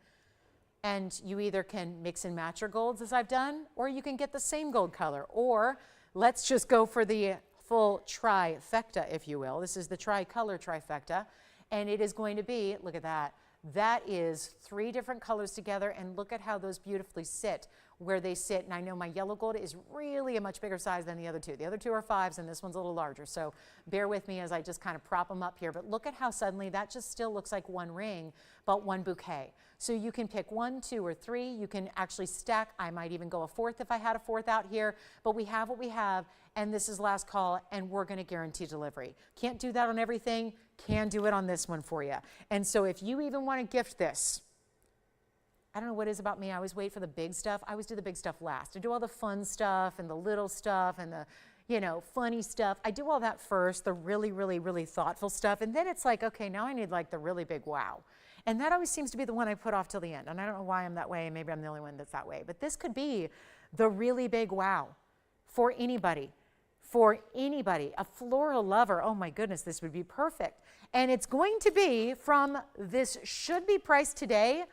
And you either can mix and match your golds as I've done, or you can get the same gold color. Or let's just go for the full trifecta, if you will. This is the tricolor trifecta. And it is going to be, look at that. That is 3 different colors together, and look at how those beautifully sit where they sit. And I know my yellow gold is really a much bigger size than the other 2. The other 2 are 5s and this one's a little larger. So bear with me as I just kind of prop them up here. But look at how suddenly that just still looks like one ring, but one bouquet. So you can pick 1, 2, or 3. You can actually stack. I might even go a 4th if I had a 4th out here. But we have what we have, and this is last call, and we're going to guarantee delivery. Can't do that on everything. Can do it on this one for you. And so if you even want to gift this, I don't know what it is about me. I always wait for the big stuff. I always do the big stuff last. I do all the fun stuff and the little stuff and the, you know, funny stuff. I do all that first, the really, really, really thoughtful stuff. And then it's like, okay, now I need like the really big wow. And that always seems to be the one I put off till the end. And I don't know why I'm that way. Maybe I'm the only one that's that way. But this could be the really big wow for anybody. For anybody, a floral lover, oh my goodness, this would be perfect. And it's going to be from this should be priced today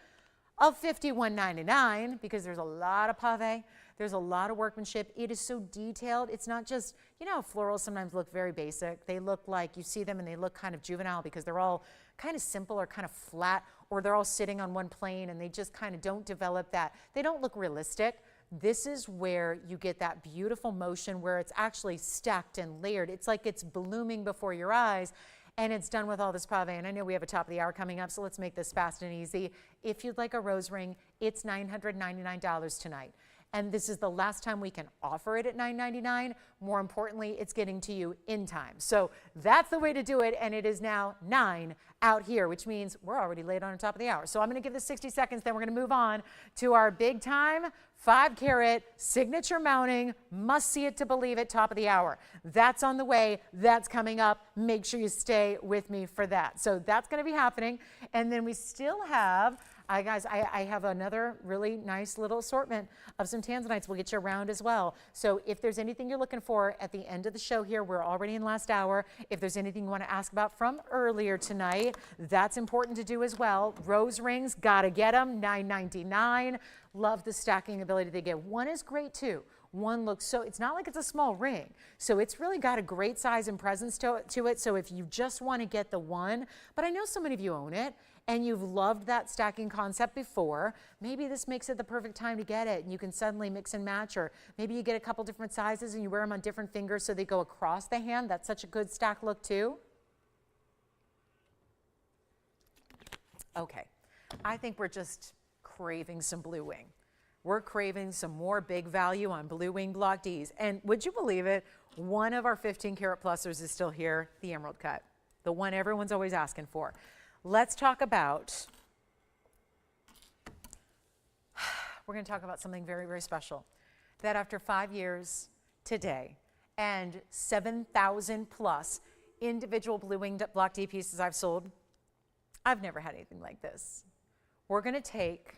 of $51.99 because there's a lot of pave, there's a lot of workmanship. It is so detailed. It's not just, you know, florals sometimes look very basic. They look like you see them and they look kind of juvenile because they're all kind of simple or kind of flat, or they're all sitting on one plane and they just kind of don't develop that. They don't look realistic. This is where you get that beautiful motion where it's actually stacked and layered. It's like it's blooming before your eyes, and it's done with all this pave. And I know we have a top of the hour coming up, so let's make this fast and easy. If you'd like a rose ring, it's $999 tonight. And this is the last time we can offer it at $999. More importantly, it's getting to you in time. So that's the way to do it, and it is now 9 out here, which means we're already late on the top of the hour. So I'm going to give this 60 seconds, then we're going to move on to our big time 5-carat signature mounting, must see it to believe it, top of the hour. That's on the way. That's coming up. Make sure you stay with me for that. So that's going to be happening. And then we still have, guys, I have another really nice little assortment of some Tanzanites. We'll get you around as well. So if there's anything you're looking for at the end of the show here, we're already in last hour. If there's anything you want to ask about from earlier tonight, that's important to do as well. Rose rings, gotta get them, $9.99. Love the stacking ability they get. One is great too. One looks so, it's not like it's a small ring. So it's really got a great size and presence to it. So if you just want to get the one, but I know so many of you own it and you've loved that stacking concept before, maybe this makes it the perfect time to get it and you can suddenly mix and match, or maybe you get a couple different sizes and you wear them on different fingers so they go across the hand. That's such a good stack look too. Okay, I think we're just craving some blue wing. We're craving some more big value on blue wing block Ds. And would you believe it? One of our 15-carat plusers is still here, the emerald cut, the one everyone's always asking for. Let's talk about, we're going to talk about something very, very special. That after 5 years today and 7,000 plus individual blue wing block D pieces I've sold, I've never had anything like this. We're going to take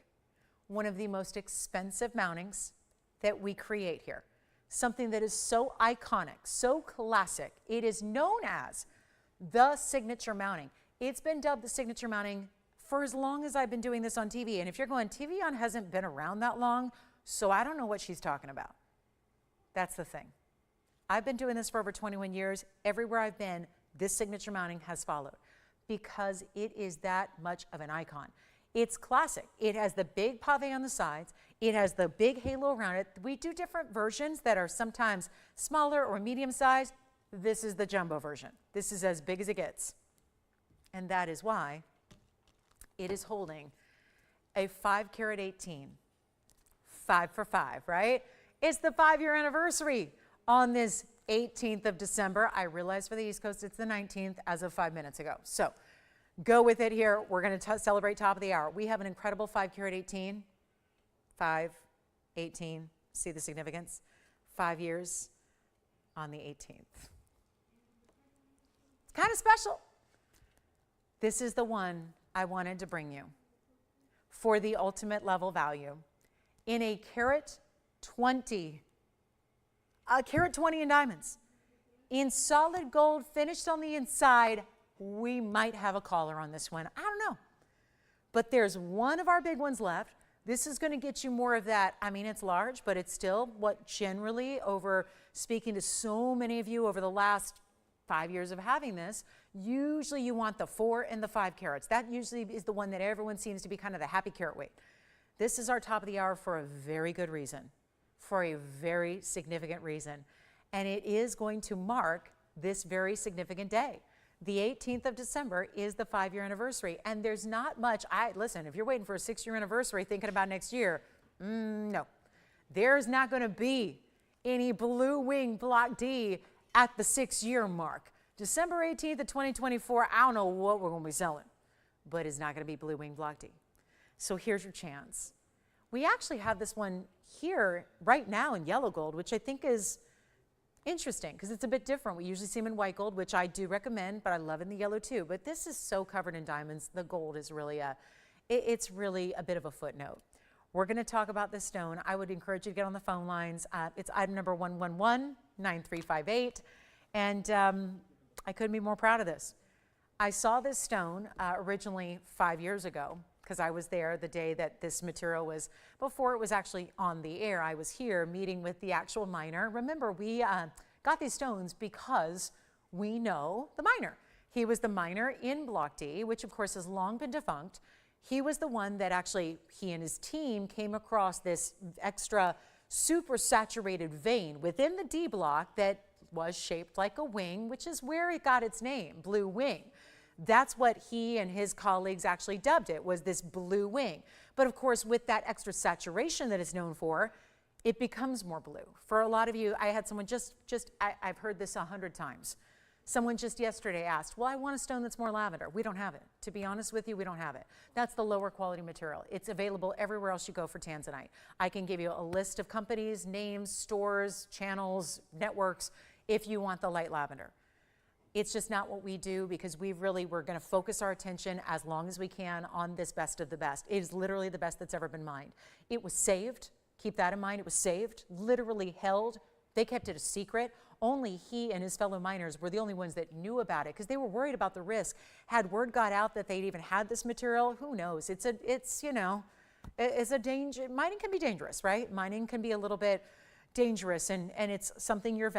one of the most expensive mountings that we create here, something that is so iconic, so classic. It is known as the signature mounting. It's been dubbed the signature mounting for as long as I've been doing this on TV. And if you're going, TVON hasn't been around that long, so I don't know what she's talking about. That's the thing. I've been doing this for over 21 years. Everywhere I've been, this signature mounting has followed because it is that much of an icon. It's classic. It has the big pave on the sides. It has the big halo around it. We do different versions that are sometimes smaller or medium sized. This is the jumbo version. This is as big as it gets. And that is why it is holding a 5-carat 18. 5 for 5, right? It's the 5-year anniversary on this 18th of December. I realize for the East Coast it's the 19th as of 5 minutes ago. So go with it here. We're going to celebrate top of the hour. We have an incredible 5-carat 18. 5, 18. See the significance? 5 years on the 18th. It's kind of special. This is the one I wanted to bring you for the ultimate level value in a carat 20. A carat 20 in diamonds. In solid gold, finished on the inside. We might have a caller on this one. I don't know. But there's one of our big ones left. This is going to get you more of that. I mean, it's large, but it's still what generally, over speaking to so many of you over the last 5 years of having this, usually you want the 4 and the 5 carats. That usually is the one that everyone seems to be kind of the happy carat weight. This is our top of the hour for a very good reason, for a very significant reason. And it is going to mark this very significant day. The 18th of December is the 5-year anniversary, and there's not much. Listen, if you're waiting for a 6-year anniversary thinking about next year, no. There's not going to be any blue wing block D at the 6-year mark. December 18th of 2024, I don't know what we're going to be selling, but it's not going to be blue wing block D. So here's your chance. We actually have this one here right now in yellow gold, which I think is interesting because it's a bit different. We usually see them in white gold, which I do recommend, but I love in the yellow too. But this is so covered in diamonds. The gold is really it's really a bit of a footnote. We're going to talk about this stone. I would encourage you to get on the phone lines. It's item number 111-9358. And I couldn't be more proud of this. I saw this stone originally 5 years ago because I was there the day that this material was, before it was actually on the air. I was here meeting with the actual miner. Remember, we got these stones because we know the miner. He was the miner in Block D, which of course has long been defunct. He was the one that actually, he and his team came across this extra super saturated vein within the D block that was shaped like a wing, which is where it got its name, blue wing. That's what he and his colleagues actually dubbed it, was this blue wing. But of course, with that extra saturation that it's known for, it becomes more blue. For a lot of you, I had someone I've heard this 100 times. Someone just yesterday asked, well, I want a stone that's more lavender. We don't have it. To be honest with you, we don't have it. That's the lower quality material. It's available everywhere else you go for Tanzanite. I can give you a list of companies, names, stores, channels, networks, if you want the light lavender. It's just not what we do because we're going to focus our attention as long as we can on this best of the best. It is literally the best that's ever been mined. It was saved. Keep that in mind. It was saved, literally held. They kept it a secret. Only he and his fellow miners were the only ones that knew about it because they were worried about the risk. Had word got out that they'd even had this material, who knows? It's a danger. Mining can be dangerous, right? Mining can be a little bit dangerous, and it's something you're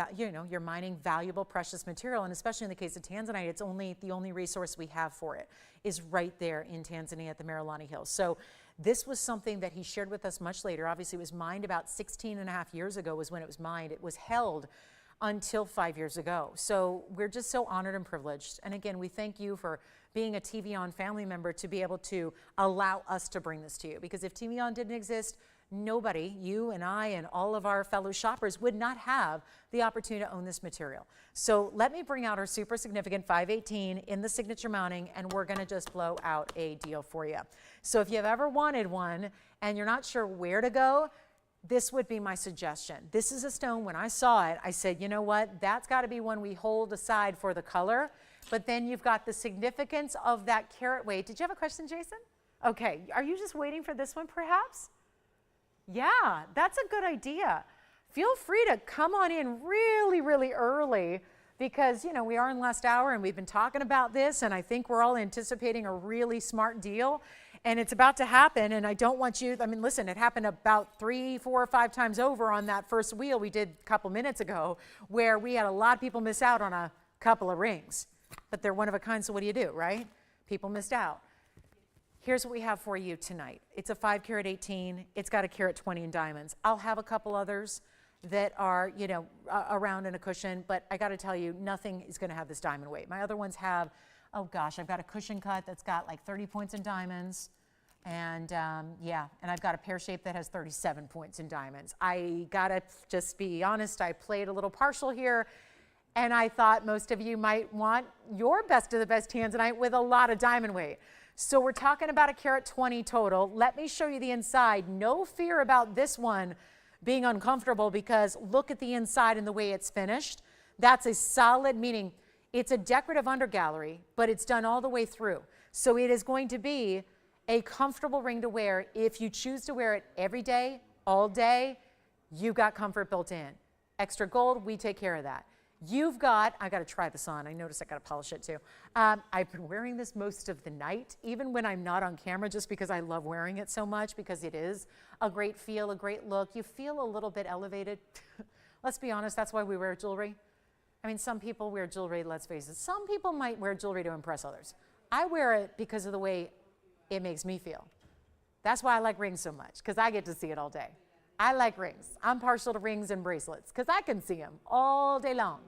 mining valuable, precious material, and especially in the case of Tanzanite, it's the only resource we have for it is right there in Tanzania at the Marilani Hills. So this was something that he shared with us much later. Obviously, it was mined about 16 and a half years ago was when it was mined. It was held until 5 years ago. So we're just so honored and privileged. And again, we thank you for being a TVON family member to be able to allow us to bring this to you. Because if TVON didn't exist, nobody, you and I and all of our fellow shoppers, would not have the opportunity to own this material. So let me bring out our super significant 518 in the signature mounting, and we're going to just blow out a deal for you. So if you've ever wanted one and you're not sure where to go, this would be my suggestion. This is a stone, when I saw it, I said, you know what, that's got to be one we hold aside for the color, but then you've got the significance of that carat weight. Did you have a question, Jason? Okay, are you just waiting for this one perhaps? Yeah, that's a good idea. Feel free to come on in really, really early because, we are in the last hour and we've been talking about this, and I think we're all anticipating a really smart deal. And it's about to happen, and I don't want you, listen, it happened about 3, 4, or 5 times over on that first wheel we did a couple minutes ago, where we had a lot of people miss out on a couple of rings. But they're one of a kind, so what do, right? People missed out. Here's what we have for you tonight. It's a 5 carat 18. It's got a carat 20 in diamonds. I'll have a couple others that are, around in a cushion, but I got to tell you, nothing is going to have this diamond weight. My other ones have, oh gosh, I've got a cushion cut that's got like 30 points in diamonds. And and I've got a pear shape that has 37 points in diamonds. I gotta just be honest, I played a little partial here, and I thought most of you might want your best of the best Tanzanite with a lot of diamond weight. So we're talking about a carat 20 total. Let me show you the inside. No fear about this one being uncomfortable because look at the inside and the way it's finished. That's a solid, meaning it's a decorative undergallery, but it's done all the way through. So it is going to be a comfortable ring to wear. If you choose to wear it every day, all day, you've got comfort built in. Extra gold, we take care of that. You've got, I got to try this on. I noticed I got to polish it too. I've been wearing this most of the night, even when I'm not on camera, just because I love wearing it so much, because it is a great feel, a great look. You feel a little bit elevated. Let's be honest, that's why we wear jewelry. Some people wear jewelry, let's face it. Some people might wear jewelry to impress others. I wear it because of the way it makes me feel. That's why I like rings so much, because I get to see it all day. I like rings. I'm partial to rings and bracelets because I can see them all day long.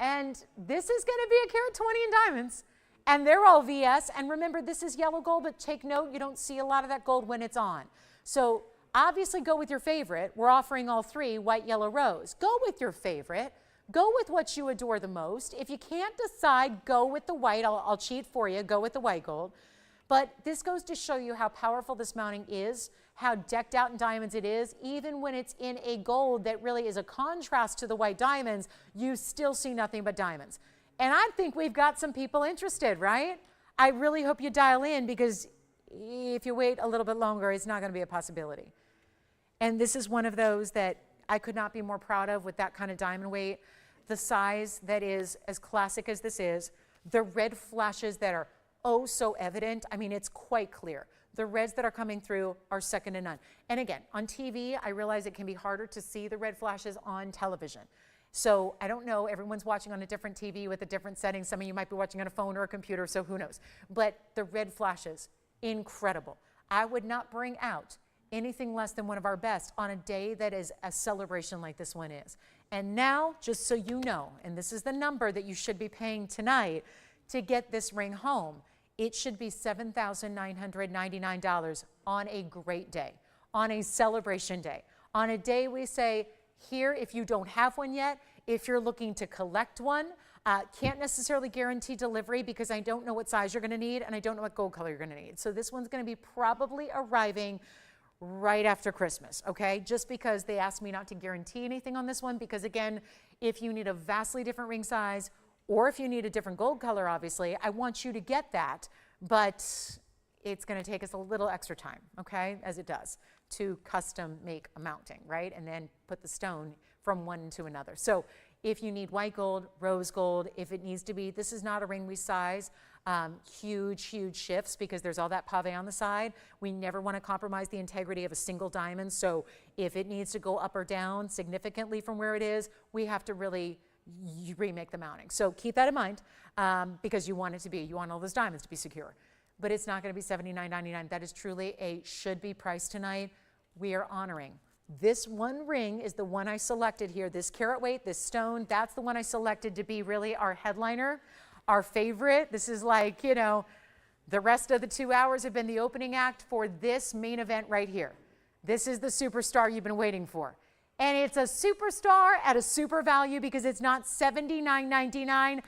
And this is going to be a carat 20 in diamonds, and they're all VS. And remember, this is yellow gold, but take note, you don't see a lot of that gold when it's on. So obviously go with your favorite. We're offering all 3, white, yellow, rose. Go with your favorite. Go with what you adore the most. If you can't decide, go with the white. I'll cheat for you. Go with the white gold. But this goes to show you how powerful this mounting is, how decked out in diamonds it is. Even when it's in a gold that really is a contrast to the white diamonds, you still see nothing but diamonds. And I think we've got some people interested, right? I really hope you dial in, because If you wait a little bit longer, it's not going to be a possibility. And this is one of those that I could not be more proud of with that kind of diamond weight. The size that is as classic as this is, the red flashes that are oh so evident. I mean, it's quite clear. The reds that are coming through are second to none. And again, on TV, I realize it can be harder to see the red flashes on television. So I don't know, everyone's watching on a different TV with a different setting. Some of you might be watching on a phone or a computer, so who knows. But the red flashes, incredible. I would not bring out anything less than one of our best on a day that is a celebration like this one is. And now, just so you know, and this is the number that you should be paying tonight to get this ring home, it should be $7,999 on a great day, on a celebration day, on a day we say, here, if you don't have one yet, if you're looking to collect one, can't necessarily guarantee delivery because I don't know what size you're going to need and I don't know what gold color you're going to need. So this one's going to be probably arriving right after Christmas, okay? Just because they asked me not to guarantee anything on this one because, again, if you need a vastly different ring size or if you need a different gold color, obviously, I want you to get that, but it's going to take us a little extra time, okay, as it does, to custom make a mounting, right? And then put the stone from one to another. So if you need white gold, rose gold, if it needs to be, this is not a ring we size, huge shifts because there's all that pave on the side. We never want to compromise the integrity of a single diamond. So if it needs to go up or down significantly from where it is, we have to really remake the mounting. So keep that in mind because you want it to be, you want all those diamonds to be secure. But it's not going to be $79.99. That is truly a should-be price tonight. We are honoring. This one ring is the one I selected here. This carat weight, this stone, that's the one I selected to be really our headliner, our favorite. This is like, you know, the rest of the 2 hours have been the opening act for this main event right here. This is the superstar you've been waiting for. And it's a superstar at a super value because it's not $79.99.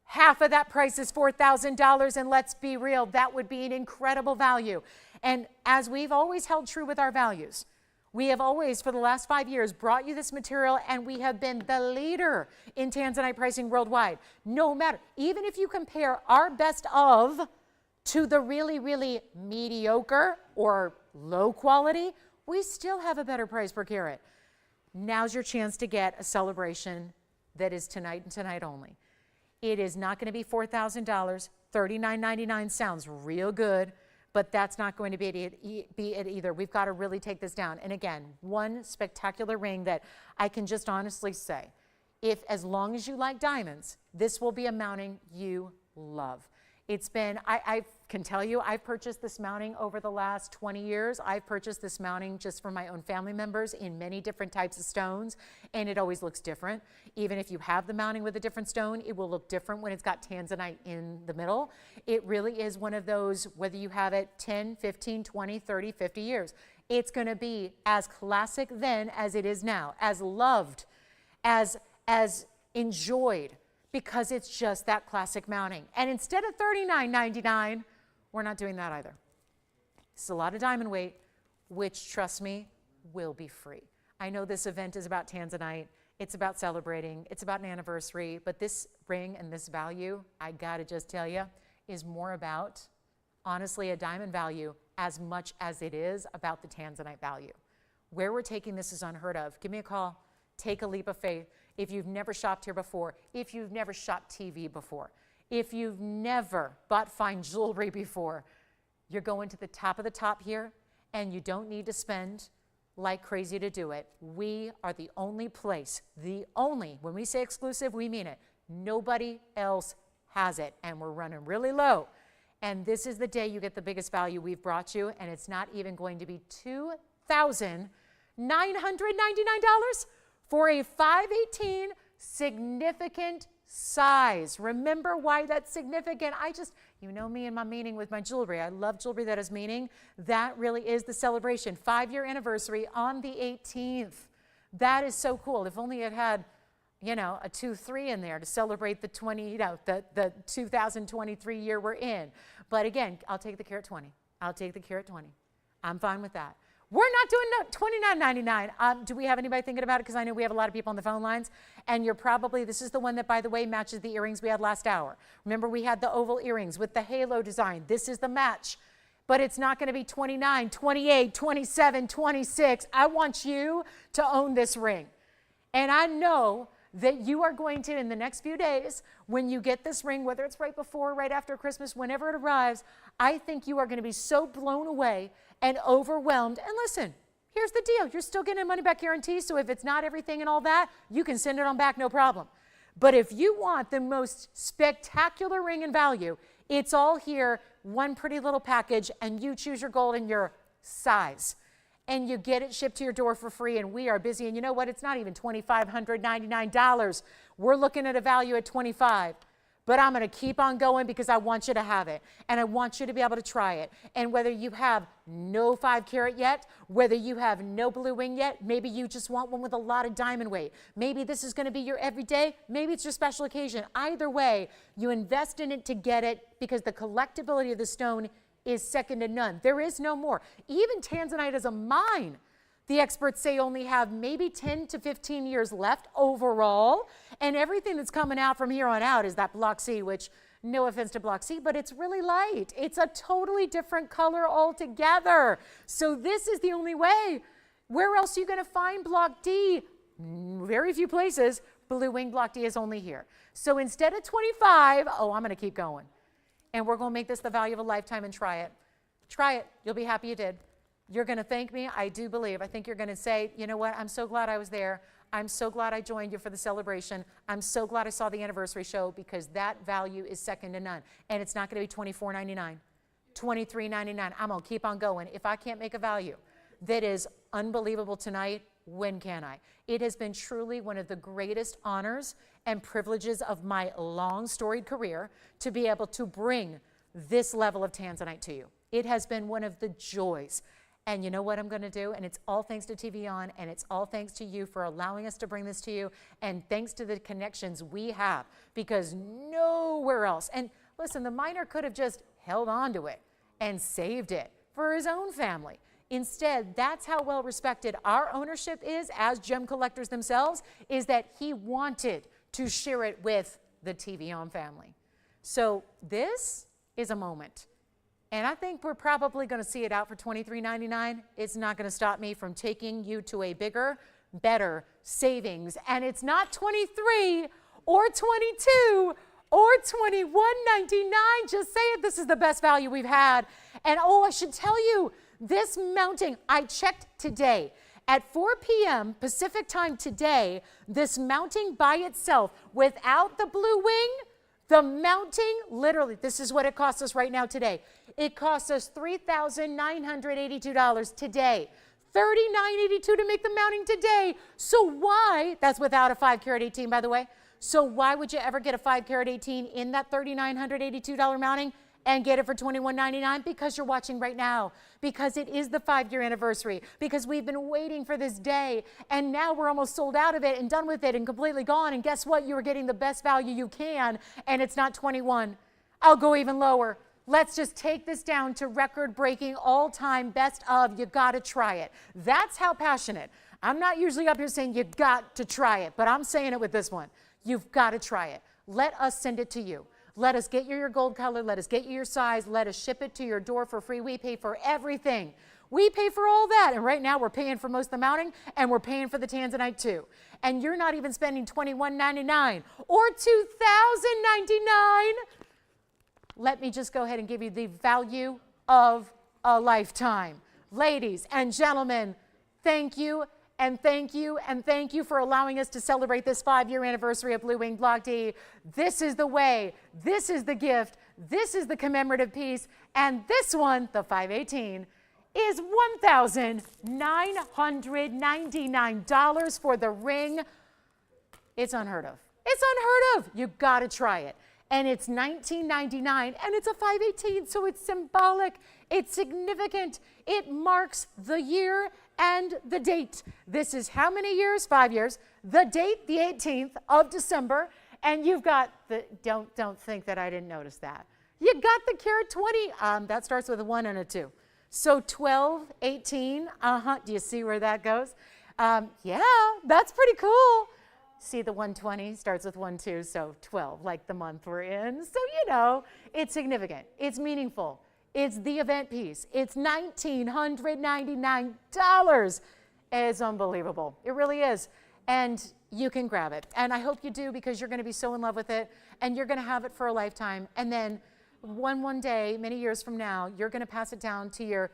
Half of that price is $4,000, and let's be real, that would be an incredible value. And as we've always held true with our values, we have always, for the last 5 years, brought you this material, and we have been the leader in Tanzanite pricing worldwide. No matter, even if you compare our best of to the really mediocre or low quality, we still have a better price per carat. Now's your chance to get a celebration that is tonight and tonight only. It is not going to be $4,000. $39.99 sounds real good, but that's not going to be it either. We've got to really take this down. And again, one spectacular ring that I can just honestly say, if as long as you like diamonds, this will be a mounting you love. It's been, I can tell you, I've purchased this mounting over the last 20 years. I've purchased this mounting just for my own family members in many different types of stones, and it always looks different. Even if you have the mounting with a different stone, it will look different when it's got Tanzanite in the middle. It really is one of those, whether you have it 10, 15, 20, 30, 50 years, it's going to be as classic then as it is now, as loved, as enjoyed, because it's just that classic mounting. And instead of $39.99, we're not doing that either. It's a lot of diamond weight, which, trust me, will be free. I know this event is about Tanzanite. It's about celebrating. It's about an anniversary. But this ring and this value, I gotta just tell you, is more about, honestly, a diamond value as much as it is about the Tanzanite value. Where we're taking this is unheard of. Give me a call. Take a leap of faith. If you've never shopped here before, if you've never shopped TV before, if you've never bought fine jewelry before, you're going to the top of the top here, and you don't need to spend like crazy to do it. We are the only place, when we say exclusive, we mean it. Nobody else has it, and we're running really low. And this is the day you get the biggest value we've brought you, and it's not even going to be $2,999 for a 518 significant size. Remember why that's significant. You know me and my meaning with my jewelry. I love jewelry that has meaning. That really is the celebration. 5-year anniversary on the 18th. That is so cool. If only it had, you know, a 2-3 in there to celebrate the 2023 year we're in. But again, I'll take the carat 20. I'll take the carat 20. I'm fine with that. We're not doing $29.99. Do we have anybody thinking about it? Because I know we have a lot of people on the phone lines. And you're probably, this is the one that, by the way, matches the earrings we had last hour. Remember, we had the oval earrings with the halo design. This is the match. but it's not going to be 29, 28, 27, 26. I want you to own this ring. And I know that you are going to, in the next few days, when you get this ring, whether it's right before or right after Christmas, whenever it arrives, I think you are going to be so blown away and overwhelmed. And listen, here's the deal. You're still getting a money back guarantee, so if it's not everything and all that, you can send it on back, no problem. But if you want the most spectacular ring and value, it's all here, one pretty little package, and you choose your gold and your size. And you get it shipped to your door for free, and we are busy. And you know what? It's not even $2,599. We're looking at a value at $25. But I'm going to keep on going because I want you to have it, and I want you to be able to try it. And whether you have no 5 carat yet, whether you have no blue wing yet, maybe you just want one with a lot of diamond weight. Maybe this is going to be your everyday. Maybe it's your special occasion. Either way, you invest in it to get it because the collectability of the stone is second to none. There is no more. Even Tanzanite as a mine, the experts say only have maybe 10 to 15 years left overall. And everything that's coming out from here on out is that Block C, which, no offense to Block C, but it's really light. It's a totally different color altogether. So this is the only way. Where else are you going to find Block D? Very few places. Blue wing Block D is only here. So instead of 25, I'm going to keep going. And we're going to make this the value of a lifetime and try it. Try it. You'll be happy you did. You're going to thank me. I do believe. I think you're going to say, you know what? I'm so glad I was there. I'm so glad I joined you for the celebration. I'm so glad I saw the anniversary show because that value is second to none. And it's not going to be $24.99, $23.99. I'm going to keep on going. If I can't make a value that is unbelievable tonight, when can I? It has been truly one of the greatest honors and privileges of my long storied career to be able to bring this level of Tanzanite to you. It has been one of the joys. And you know what I'm going to do? And it's all thanks to TVON, and it's all thanks to you for allowing us to bring this to you, and thanks to the connections we have, because nowhere else. And listen, the miner could have just held on to it and saved it for his own family. Instead, that's how well respected our ownership is as gem collectors themselves, is that he wanted to share it with the TVON family. So this is a moment. And I think we're probably going to see it out for $23.99. It's not going to stop me from taking you to a bigger, better savings. And it's not 23 or 22 or $21.99. Just say it. This is the best value we've had. And I should tell you, this mounting, I checked today. At 4 p.m. Pacific time today, this mounting by itself, without the blue wing, the mounting, literally, this is what it costs us right now today. It costs us $3,982 today. $39.82 to make the mounting today. So why, that's without a 5 carat 18, by the way. So why would you ever get a 5 carat 18 in that $3,982 mounting and get it for $21.99? Because you're watching right now. Because it is the 5-year anniversary. Because we've been waiting for this day. And now we're almost sold out of it and done with it and completely gone. And guess what? You are getting the best value you can. And it's not 21. I'll go even lower. Let's just take this down to record-breaking, all-time best of. You got to try it. That's how passionate. I'm not usually up here saying you got to try it, but I'm saying it with this one. You've got to try it. Let us send it to you. Let us get you your gold color. Let us get you your size. Let us ship it to your door for free. We pay for everything. We pay for all that. And right now we're paying for most of the mounting, and we're paying for the Tanzanite too. And you're not even spending $21.99 or $2,099. Let me just go ahead and give you the value of a lifetime. Ladies and gentlemen, thank you, and thank you, and thank you for allowing us to celebrate this 5-year anniversary of Blue Wing Block D. This is the way, this is the gift, this is the commemorative piece, and this one, the 518, is $1,999 for the ring. It's unheard of. It's unheard of. You gotta try it. And it's $19.99, and it's a 518, so it's symbolic, it's significant, it marks the year and the date. This is how many years? 5 years. The date, the 18th of December, and you've got the, don't think that I didn't notice that. You got the carat 20, that starts with a 1 and a 2. So 12, 18, do you see where that goes? Yeah, that's pretty cool. See, the 120 starts with 1, 2, so 12, like the month we're in. So, you know, it's significant. It's meaningful. It's the event piece. It's $1,999. It's unbelievable. It really is. And you can grab it. And I hope you do, because you're going to be so in love with it, and you're going to have it for a lifetime. And then one day, many years from now, you're going to pass it down to your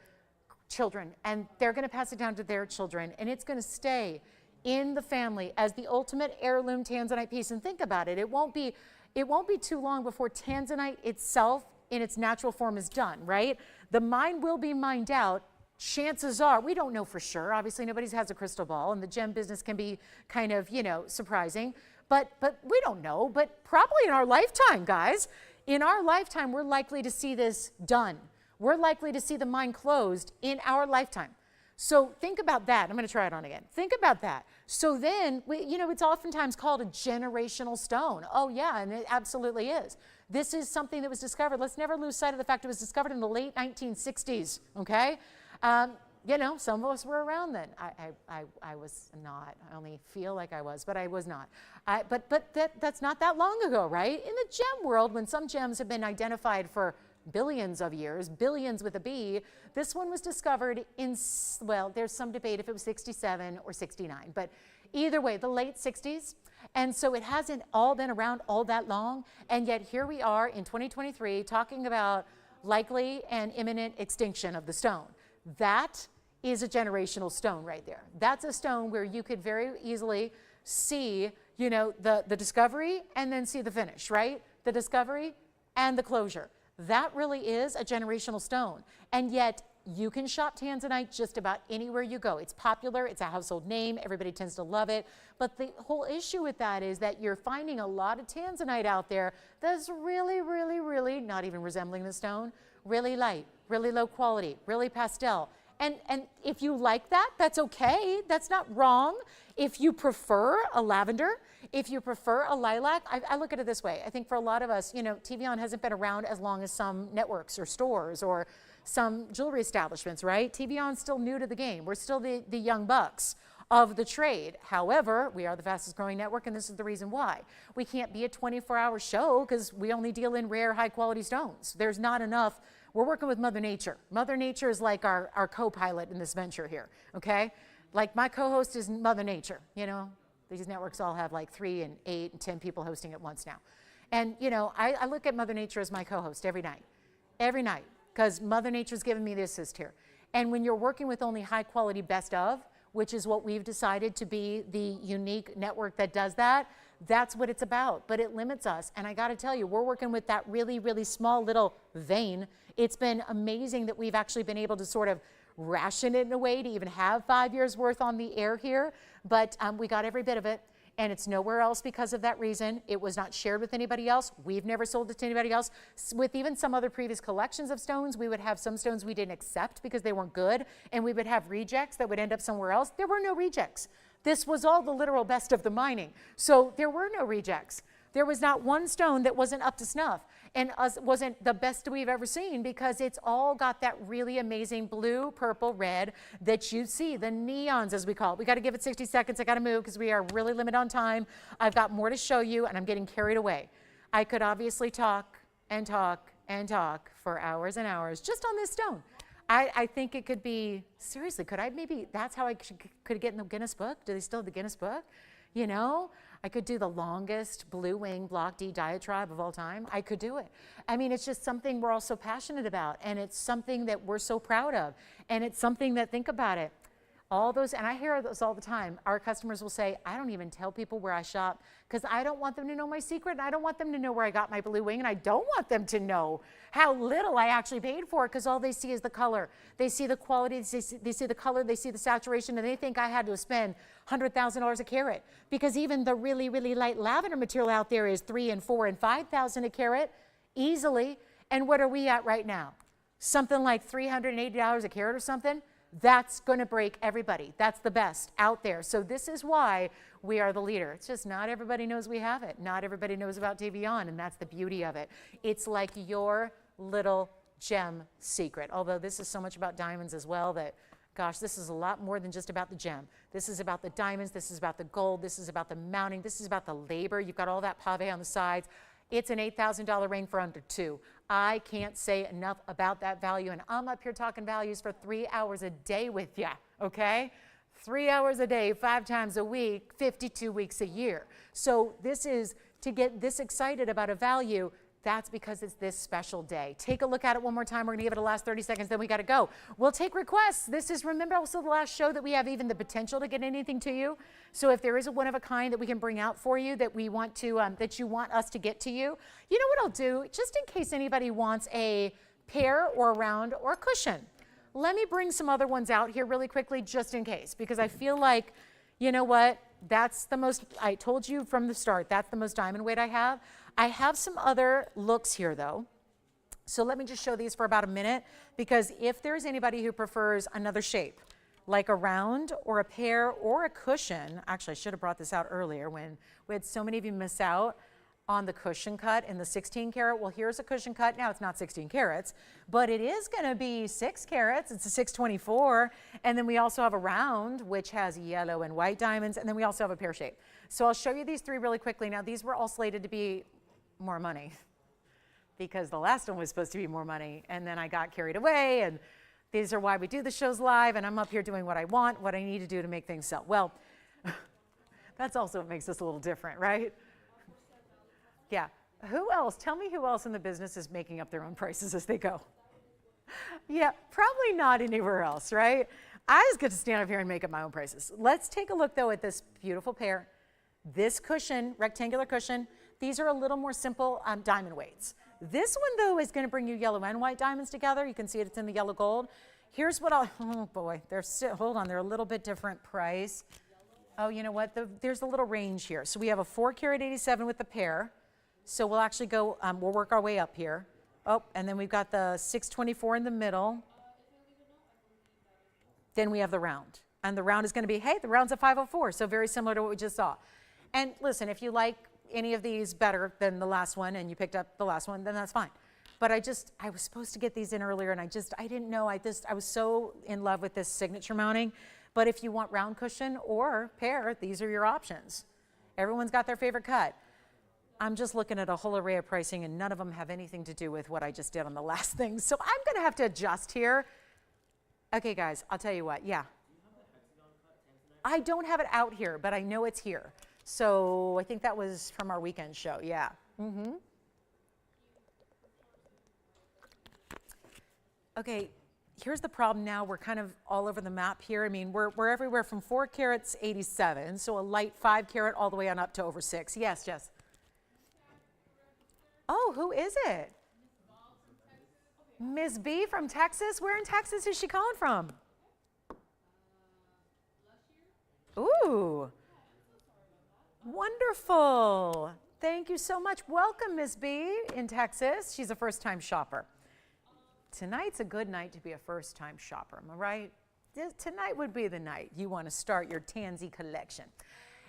children, and they're going to pass it down to their children, and it's going to stay in the family as the ultimate heirloom Tanzanite piece. And think about it. It won't be too long before Tanzanite itself in its natural form is done, right? The mine will be mined out. Chances are, we don't know for sure. Obviously, nobody has a crystal ball, and the gem business can be kind of, surprising. But we don't know. But probably in our lifetime, guys, in our lifetime, we're likely to see this done. We're likely to see the mine closed in our lifetime. So think about that. I'm going to try it on again. Think about that. So then, it's oftentimes called a generational stone. Oh, yeah, and it absolutely is. This is something that was discovered. Let's never lose sight of the fact it was discovered in the late 1960s, okay? Some of us were around then. I was not. I only feel like I was, but I was not. But that's not that long ago, right? In the gem world, when some gems have been identified for billions of years, billions with a B, this one was discovered in, well, there's some debate if it was 67 or 69, but either way, the late 60s. And so it hasn't all been around all that long, and yet here we are in 2023 talking about likely and imminent extinction of the stone. That is a generational stone right there. That's a stone where you could very easily see, the discovery and then see the finish, right? The discovery and the closure. That really is a generational stone. And yet you can shop Tanzanite just about anywhere you go. It's popular, it's a household name, everybody tends to love it. But the whole issue with that is that you're finding a lot of Tanzanite out there that's really, really, really not even resembling the stone, really light, really low quality, really pastel. And if you like that, that's okay. That's not wrong. If you prefer a lavender, if you prefer a lilac, I look at it this way. I think for a lot of us, TVON hasn't been around as long as some networks or stores or some jewelry establishments, right? TVON's still new to the game. We're still the young bucks of the trade. However, we are the fastest growing network, and this is the reason why. We can't be a 24-hour show because we only deal in rare, high-quality stones. There's not enough. We're working with Mother Nature. Mother Nature is like our co-pilot in this venture here, okay? Like my co-host is Mother Nature, These networks all have like 3 and 8 and 10 people hosting at once now. And, I look at Mother Nature as my co-host every night, because Mother Nature's given me the assist here. And when you're working with only high-quality best of, which is what we've decided to be the unique network that does that, that's what it's about. But it limits us. And I got to tell you, we're working with that really, really small little vein. It's been amazing that we've actually been able to sort of ration it in a way to even have 5 years worth on the air here. But we got every bit of it. And it's nowhere else because of that reason. It was not shared with anybody else. We've never sold it to anybody else. With even some other previous collections of stones, we would have some stones we didn't accept because they weren't good, and we would have rejects that would end up somewhere else. There were no rejects. This was all the literal best of the mining. So there were no rejects. There was not one stone that wasn't up to snuff and wasn't the best we've ever seen, because it's all got that really amazing blue, purple, red that you see, the neons as we call it. We got to give it 60 seconds. I got to move because we are really limited on time. I've got more to show you, and I'm getting carried away. I could obviously talk and talk and talk for hours and hours just on this stone. I think it could be, seriously, could I maybe, that's how I could get in the Guinness Book? Do they still have the Guinness Book? I could do the longest blue wing block D diatribe of all time. I could do it. I mean, it's just something we're all so passionate about, and it's something that we're so proud of, and it's something that, think about it, all those, and I hear those all the time. Our customers will say, I don't even tell people where I shop because I don't want them to know my secret, and I don't want them to know where I got my blue wing, and I don't want them to know how little I actually paid for it, because all they see is the color. They see the quality, they see the color, they see the saturation, and they think I had to spend $100,000 a carat, because even the really, really light lavender material out there is $3,000 and $4,000 and $5,000 a carat easily. And what are we at right now? Something like $380 a carat or something? That's going to break everybody. That's the best out there. So this is why we are the leader. It's just not everybody knows we have it. Not everybody knows about TVON, and that's the beauty of it. It's like your little gem secret. Although this is so much about diamonds as well that, gosh, this is a lot more than just about the gem. This is about the diamonds. This is about the gold. This is about the mounting. This is about the labor. You've got all that pave on the sides. It's an $8,000 ring for under $2,000. I can't say enough about that value, and I'm up here talking values for 3 hours a day with you, okay? 3 hours a day, 5 times a week, 52 weeks a year. So this is, to get this excited about a value, that's because it's this special day. Take a look at it one more time. We're gonna give it a last 30 seconds, then we gotta go. We'll take requests. This is, remember also the last show that we have even the potential to get anything to you. So if there is a one of a kind that we can bring out for you that we want to, that you want us to get to you, you know what I'll do? Just in case anybody wants a pear or a round or a cushion, let me bring some other ones out here really quickly just in case, because I feel like, you know what? That's the most, I told you from the start, that's the most diamond weight I have. I have some other looks here though. So let me just show these for about a minute, because if there's anybody who prefers another shape, like a round or a pear or a cushion, actually I should have brought this out earlier when we had so many of you miss out on the cushion cut in the 16 karat. Well, here's a cushion cut. Now it's not 16 carats, but it is gonna be 6 carats. It's a 624. And then we also have a round, which has yellow and white diamonds. And then we also have a pear shape. So I'll show you these 3 really quickly. Now these were all slated to be more money because the last one was supposed to be more money. And then I got carried away, and these are why we do the shows live. And I'm up here doing what I want, what I need to do to make things sell. Well, that's also what makes us a little different, right? Yeah. Who else? Tell me who else in the business is making up their own prices as they go. Yeah, probably not anywhere else, right? I just get to stand up here and make up my own prices. Let's take a look though at this beautiful pear. This cushion, rectangular cushion, these are a little more simple diamond weights. This one though is going to bring you yellow and white diamonds together. You can see it's in the yellow gold. Here's what oh boy, hold on, they're a little bit different price. Oh, you know what? There's a little range here. So we have a 4 carat 87 with the pear. So we'll actually go, we'll work our way up here. Oh, and then we've got the 624 in the middle. Then we have the round. And the round is going to be, hey, the round's a 504, so very similar to what we just saw. And listen, if you like any of these better than the last one and you picked up the last one, then that's fine. But I was supposed to get these in earlier, and I didn't know. I was so in love with this signature mounting. But if you want round cushion or pear, these are your options. Everyone's got their favorite cut. I'm just looking at a whole array of pricing, and none of them have anything to do with what I just did on the last thing. So I'm going to have to adjust here. Okay, guys, I'll tell you what. Yeah. I don't have it out here, but I know it's here. So I think that was from our weekend show. Yeah. Mm-hmm. Okay, here's the problem now. We're kind of all over the map here. I mean, we're everywhere from 4 carats 87, so a light 5 carat all the way on up to over 6. Yes, Jess. Oh, who is it? Miss B from Texas? Where in Texas is she calling from? Ooh, wonderful. Thank you so much. Welcome, Miss B in Texas. She's a first-time shopper. Tonight's a good night to be a first-time shopper, am I right? Tonight would be the night you want to start your Tansy collection.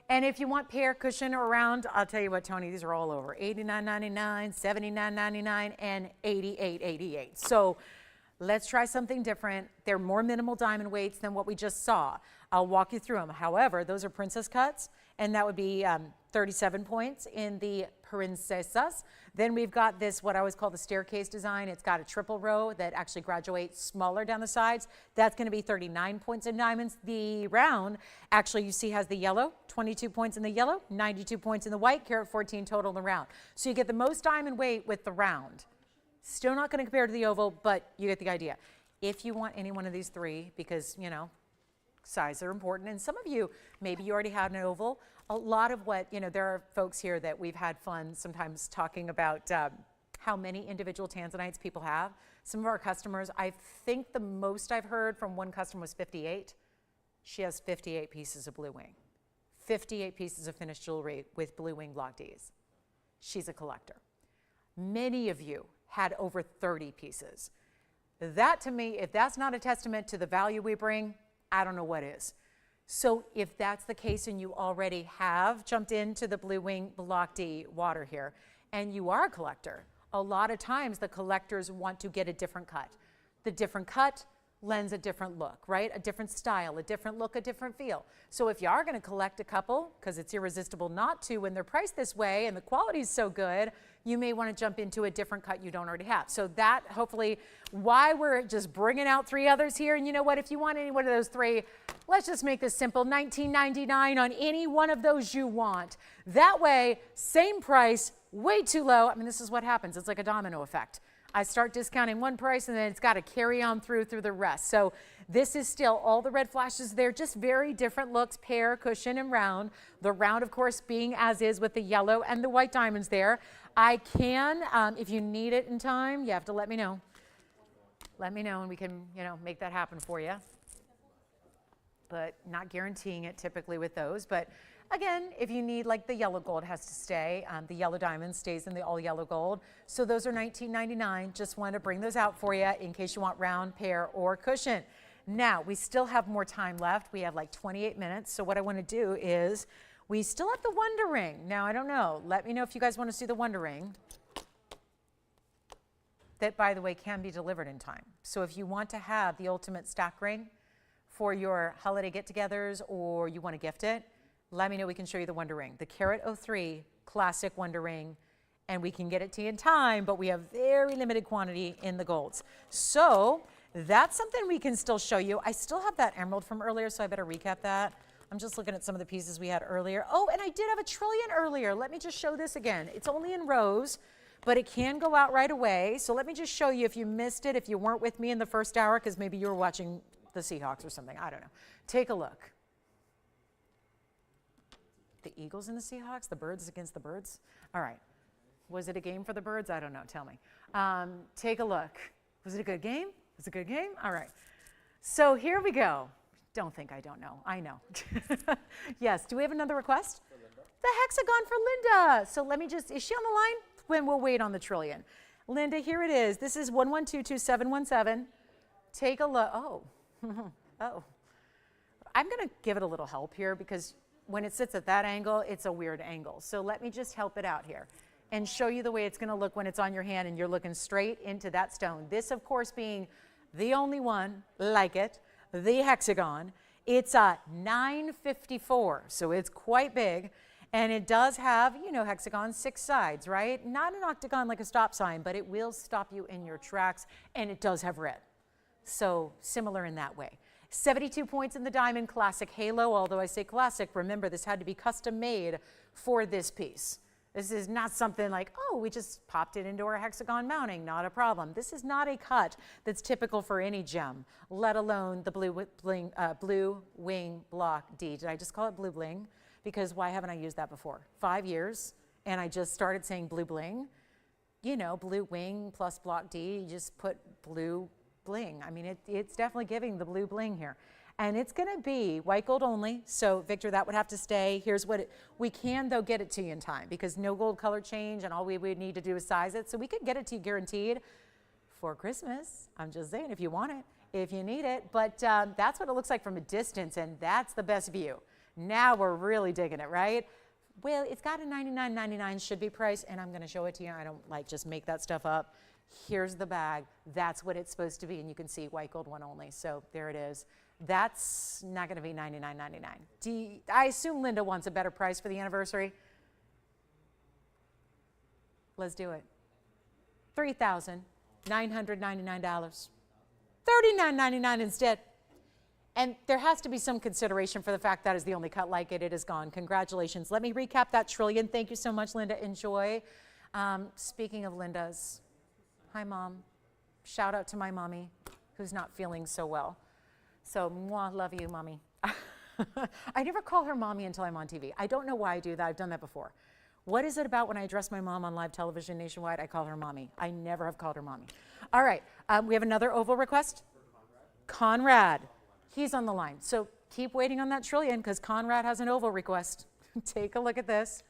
And if you want pear, cushion, or round, I'll tell you what, Tony, these are all over. $89.99, $79.99, and $88.88. So let's try something different. They're more minimal diamond weights than what we just saw. I'll walk you through them. However, those are princess cuts, and that would be 37 points in the princesas. Then we've got this, what I always call the staircase design. It's got a triple row that actually graduates smaller down the sides. That's going to be 39 points in diamonds. The round, actually, you see has the yellow, 22 points in the yellow, 92 points in the white, carat 14 total in the round. So you get the most diamond weight with the round. Still not going to compare to the oval, but you get the idea. If you want any one of these 3, because, you know, size are important, and some of you, maybe you already had an oval. A lot of what, you know, there are folks here that we've had fun sometimes talking about how many individual Tanzanites people have. Some of our customers, I think the most I've heard from one customer was 58. She has 58 pieces of blue wing. 58 pieces of finished jewelry with blue wing block Ds. She's a collector. Many of you had over 30 pieces. That to me, if that's not a testament to the value we bring, I don't know what is. So if that's the case and you already have jumped into the blue wing block D water here, and you are a collector, a lot of times the collectors want to get a different cut. The different cut lends a different look, right? A different style, a different look, a different feel. So if you are going to collect a couple, because it's irresistible not to when they're priced this way and the quality is so good, you may want to jump into a different cut you don't already have. So that hopefully why we're just bringing out 3 others here. And you know what? If you want any one of those 3, let's just make this simple. $19.99 on any one of those you want. That way, same price, way too low. I mean, this is what happens. It's like a domino effect. I start discounting one price and then it's got to carry on through the rest. So this is still all the red flashes there, just very different looks, pear, cushion, and round. The round, of course, being as is with the yellow and the white diamonds there. I can, if you need it in time, you have to let me know. Let me know and we can, make that happen for you. But not guaranteeing it typically with those. But again, if you need, like the yellow gold has to stay. The yellow diamond stays in the all yellow gold. So those are $19.99. Just wanted to bring those out for you in case you want round, pear, or cushion. Now, we still have more time left. We have like 28 minutes. So what I want to do is, we still have the Wonder Ring. Now, I don't know. Let me know if you guys want to see the Wonder Ring. That, by the way, can be delivered in time. So if you want to have the ultimate stack ring for your holiday get-togethers or you want to gift it, let me know. We can show you the Wonder Ring. The Carat 03 Classic Wonder Ring. And we can get it to you in time, but we have very limited quantity in the golds. So that's something we can still show you. I still have that emerald from earlier, so I better recap that. I'm just looking at some of the pieces we had earlier. Oh, and I did have a trillion earlier. Let me just show this again. It's only in rows, but it can go out right away. So let me just show you if you missed it, if you weren't with me in the first hour, because maybe you were watching the Seahawks or something. I don't know. Take a look. The Eagles and the Seahawks? The birds against the birds? All right. Was it a game for the birds? I don't know. Tell me. Take a look. Was it a good game? Was it a good game? All right. So here we go. Don't think I don't know. I know. Yes. Do we have another request? For Linda. The hexagon for Linda. So let me just, is she on the line? When we'll wait on the trillion. Linda, here it is. This is 1122717. Take a look. Oh. Oh. I'm going to give it a little help here because when it sits at that angle, it's a weird angle. So let me just help it out here and show you the way it's going to look when it's on your hand and you're looking straight into that stone. This, of course, being the only one like it. The hexagon. It's a 954, so it's quite big, and it does have, hexagon 6 sides, right? Not an octagon like a stop sign, but it will stop you in your tracks, and it does have red. So similar in that way. 72 points in the diamond classic halo, although I say classic, remember this had to be custom made for this piece. This is not something like, oh, we just popped it into our hexagon mounting, not a problem. This is not a cut that's typical for any gem, let alone the blue wing block D. Did I just call it blue bling? Because why haven't I used that before? 5 years, and I just started saying blue bling. Blue wing plus block D, you just put blue bling. I mean, it's definitely giving the blue bling here. And it's going to be white gold only. So, Victor, that would have to stay. Here's what we can, though, get it to you in time because no gold color change and all we would need to do is size it. So we could get it to you guaranteed for Christmas. I'm just saying if you want it, if you need it. But that's what it looks like from a distance, and that's the best view. Now we're really digging it, right? Well, it's got a $99.99 should be price, and I'm going to show it to you. I don't just make that stuff up. Here's the bag. That's what it's supposed to be, and you can see white gold one only. So there it is. That's not going to be $99.99. I assume Linda wants a better price for the anniversary. Let's do it. $3,999. $39.99 instead. And there has to be some consideration for the fact that is the only cut like it. It is gone. Congratulations. Let me recap that trillion. Thank you so much, Linda. Enjoy. Speaking of Linda's, hi, Mom. Shout out to my mommy who's not feeling so well. So, mwah, love you, Mommy. I never call her Mommy until I'm on TV. I don't know why I do that. I've done that before. What is it about when I address my mom on live television nationwide? I call her Mommy. I never have called her Mommy. All right. We have another oval request. Conrad. He's on the line. So keep waiting on that trillion because Conrad has an oval request. Take a look at this.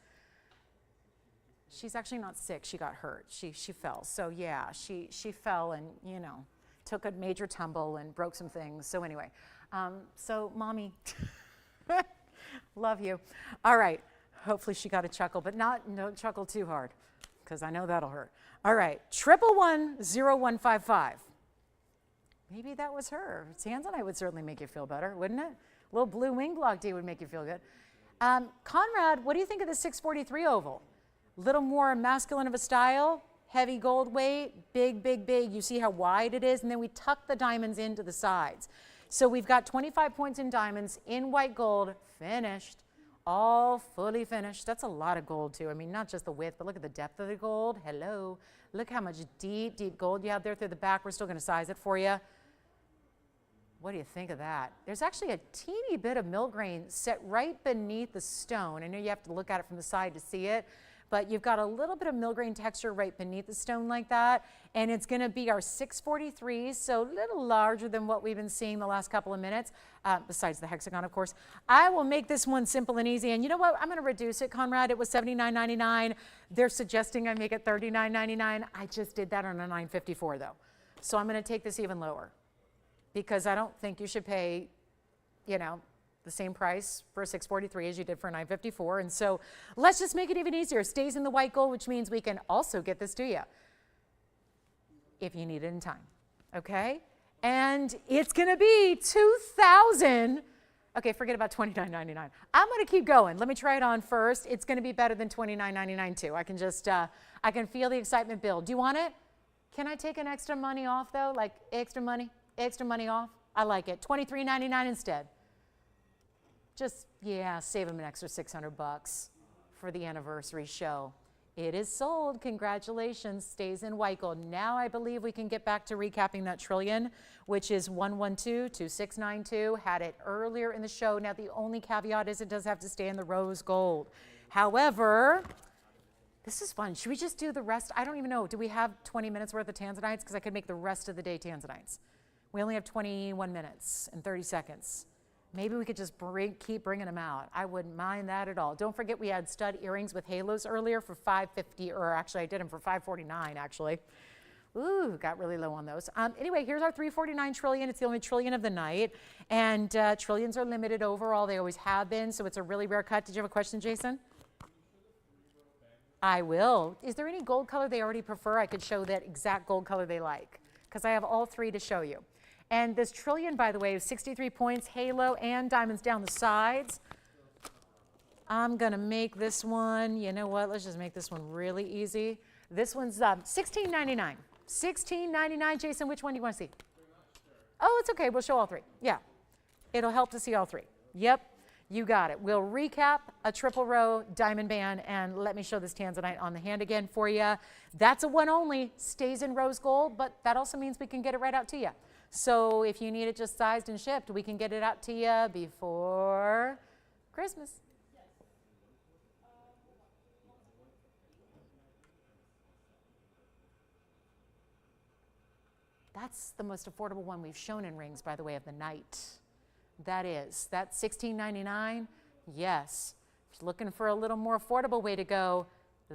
She's actually not sick. She got hurt. She fell. So, yeah, she fell and, took a major tumble and broke some things. So anyway, so Mommy, love you. All right, hopefully she got a chuckle, but don't chuckle too hard because I know that'll hurt. All right, 1110155. Maybe that was her. Tanzanite would certainly make you feel better, wouldn't it? A little blue wing block D would make you feel good. Conrad, what do you think of the 643 oval? Little more masculine of a style, heavy gold weight, big, big, big. You see how wide it is? And then we tuck the diamonds into the sides. So we've got 25 points in diamonds, in white gold, finished, all fully finished. That's a lot of gold too. I mean, not just the width, but look at the depth of the gold. Hello. Look how much deep, deep gold you have there through the back. We're still going to size it for you. What do you think of that? There's actually a teeny bit of millgrain set right beneath the stone. I know you have to look at it from the side to see it, but you've got a little bit of millgrain texture right beneath the stone like that. And it's going to be our 643, so a little larger than what we've been seeing the last couple of minutes, besides the hexagon, of course. I will make this one simple and easy. And you know what? I'm going to reduce it, Conrad. It was $79.99. They're suggesting I make it $39.99. I just did that on a $9.54, though. So I'm going to take this even lower, because I don't think you should pay, you know, the same price for a 643 as you did for a 954. And so let's just make it even easier. It stays in the white gold, which means we can also get this to you if you need it in time. Okay? And it's going to be $2,000. Okay, forget about $29.99. I'm going to keep going. Let me try it on first. It's going to be better than $29.99 too. I can just, I can feel the excitement build. Do you want it? Can I take an extra money off though? Like extra money off? I like it. $23.99 instead. Just, yeah, save them an extra $600 for the anniversary show. It is sold. Congratulations. Stays in white gold. Now I believe we can get back to recapping that trillion, which is 1122692. Had it earlier in the show. Now the only caveat is it does have to stay in the rose gold. However, this is fun. Should we just do the rest? I don't even know. Do we have 20 minutes worth of Tanzanites? Because I could make the rest of the day Tanzanites. We only have 21 minutes and 30 seconds. Maybe we could just keep bringing them out. I wouldn't mind that at all. Don't forget we had stud earrings with halos earlier for $550, or actually I did them for $549 actually. Ooh, got really low on those. Anyway, here's our 349 trillion. It's the only trillion of the night. And trillions are limited overall. They always have been, so it's a really rare cut. Did you have a question, Jason? I will. Is there any gold color they already prefer? I could show that exact gold color they like, because I have all three to show you. And this trillion, by the way, is 63 points, halo, and diamonds down the sides. I'm going to make this one, you know what, let's just make this one really easy. This one's $16.99. $16.99, Jason, which one do you want to see? Oh, it's okay, we'll show all three. Yeah, it'll help to see all three. Yep, you got it. We'll recap a triple row diamond band, and let me show this Tanzanite on the hand again for you. That's a one only, stays in rose gold, but that also means we can get it right out to you. So if you need it just sized and shipped, we can get it out to you before Christmas. That's the most affordable one we've shown in rings, by the way, of the night. That's $16.99. Yes. If you're looking for a little more affordable way to go,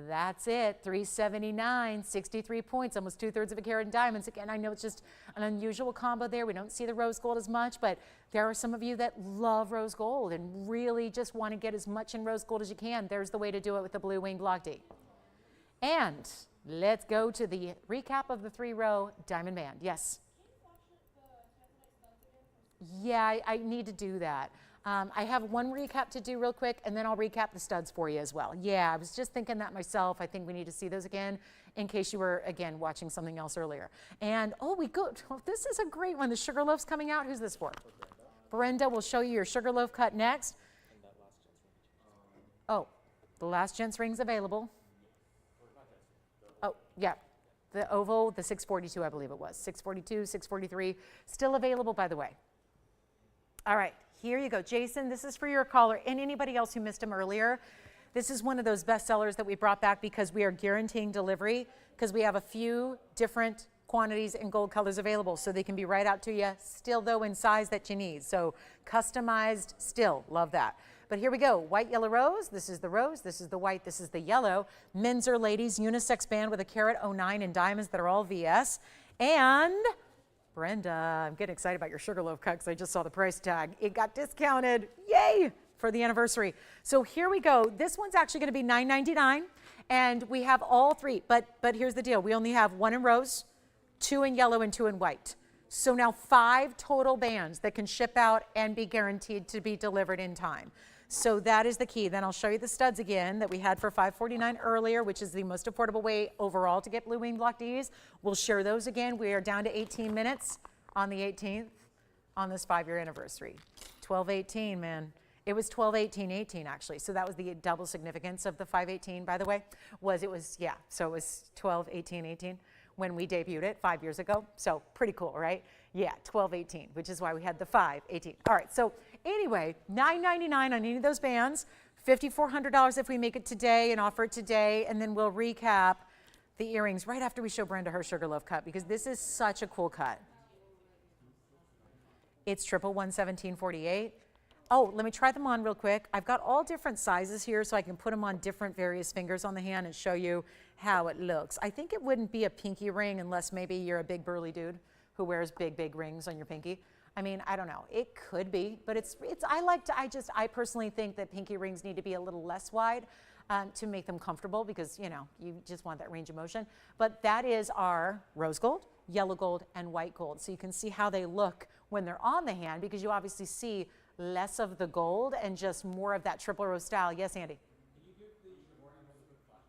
that's it, $379, 63 points, almost 2/3 of a carat in diamonds. Again, I know it's just an unusual combo there. We don't see the rose gold as much, but there are some of you that love rose gold and really just want to get as much in rose gold as you can. There's the way to do it with the blue wing block D. And let's go to the recap of the 3-row diamond band. Yes? Yeah, I need to do that. I have one recap to do real quick, and then I'll recap the studs for you as well. Yeah, I was just thinking that myself. I think we need to see those again in case you were, again, watching something else earlier. And, oh, this is a great one. The Sugarloaf's coming out. Who's this for? Brenda will show you your Sugarloaf cut next. Oh, the last gents ring's available. Oh, yeah. The oval, the 642, I believe it was. 642, 643, still available, by the way. All right. Here you go. Jason, this is for your caller and anybody else who missed him earlier. This is one of those best sellers that we brought back because we are guaranteeing delivery, because we have a few different quantities and gold colors available, so they can be right out to you, still though in size that you need. So customized still, love that. But here we go. White, yellow, rose. This is the rose. This is the white. This is the yellow. Men's or ladies unisex band with a carat 09 in diamonds that are all VS. And Brenda, I'm getting excited about your Sugarloaf cut because I just saw the price tag. It got discounted. Yay! For the anniversary. So here we go. This one's actually going to be $9.99, and we have all three. But here's the deal. We only have one in rose, two in yellow, and two in white. So now 5 total bands that can ship out and be guaranteed to be delivered in time. So that is the key. Then I'll show you the studs again that we had for $549 earlier, which is the most affordable way overall to get Blue Wing Block Ds. We'll share those again. We are down to 18 minutes on the 18th on this 5-year anniversary. 12/18, man. It was 12/18/18 actually. So that was the double significance of the 5/18, by the way. So it was 12/18/18 when we debuted it 5 years ago. So pretty cool, right? Yeah, 12/18, which is why we had the 5/18. All right, so anyway, $9.99 on any of those bands, $5,400 if we make it today and offer it today, and then we'll recap the earrings right after we show Brenda her Sugarloaf cut, because this is such a cool cut. It's 111/1748. Oh, let me try them on real quick. I've got all different sizes here so I can put them on different various fingers on the hand and show you how it looks. I think it wouldn't be a pinky ring unless maybe you're a big burly dude who wears big, big rings on your pinky. I mean, I don't know. It could be, but I personally think that pinky rings need to be a little less wide to make them comfortable because, you know, you just want that range of motion. But that is our rose gold, yellow gold, and white gold. So you can see how they look when they're on the hand because you obviously see less of the gold and just more of that triple row style. Yes, Andy? Can you give the Chore a quick flash?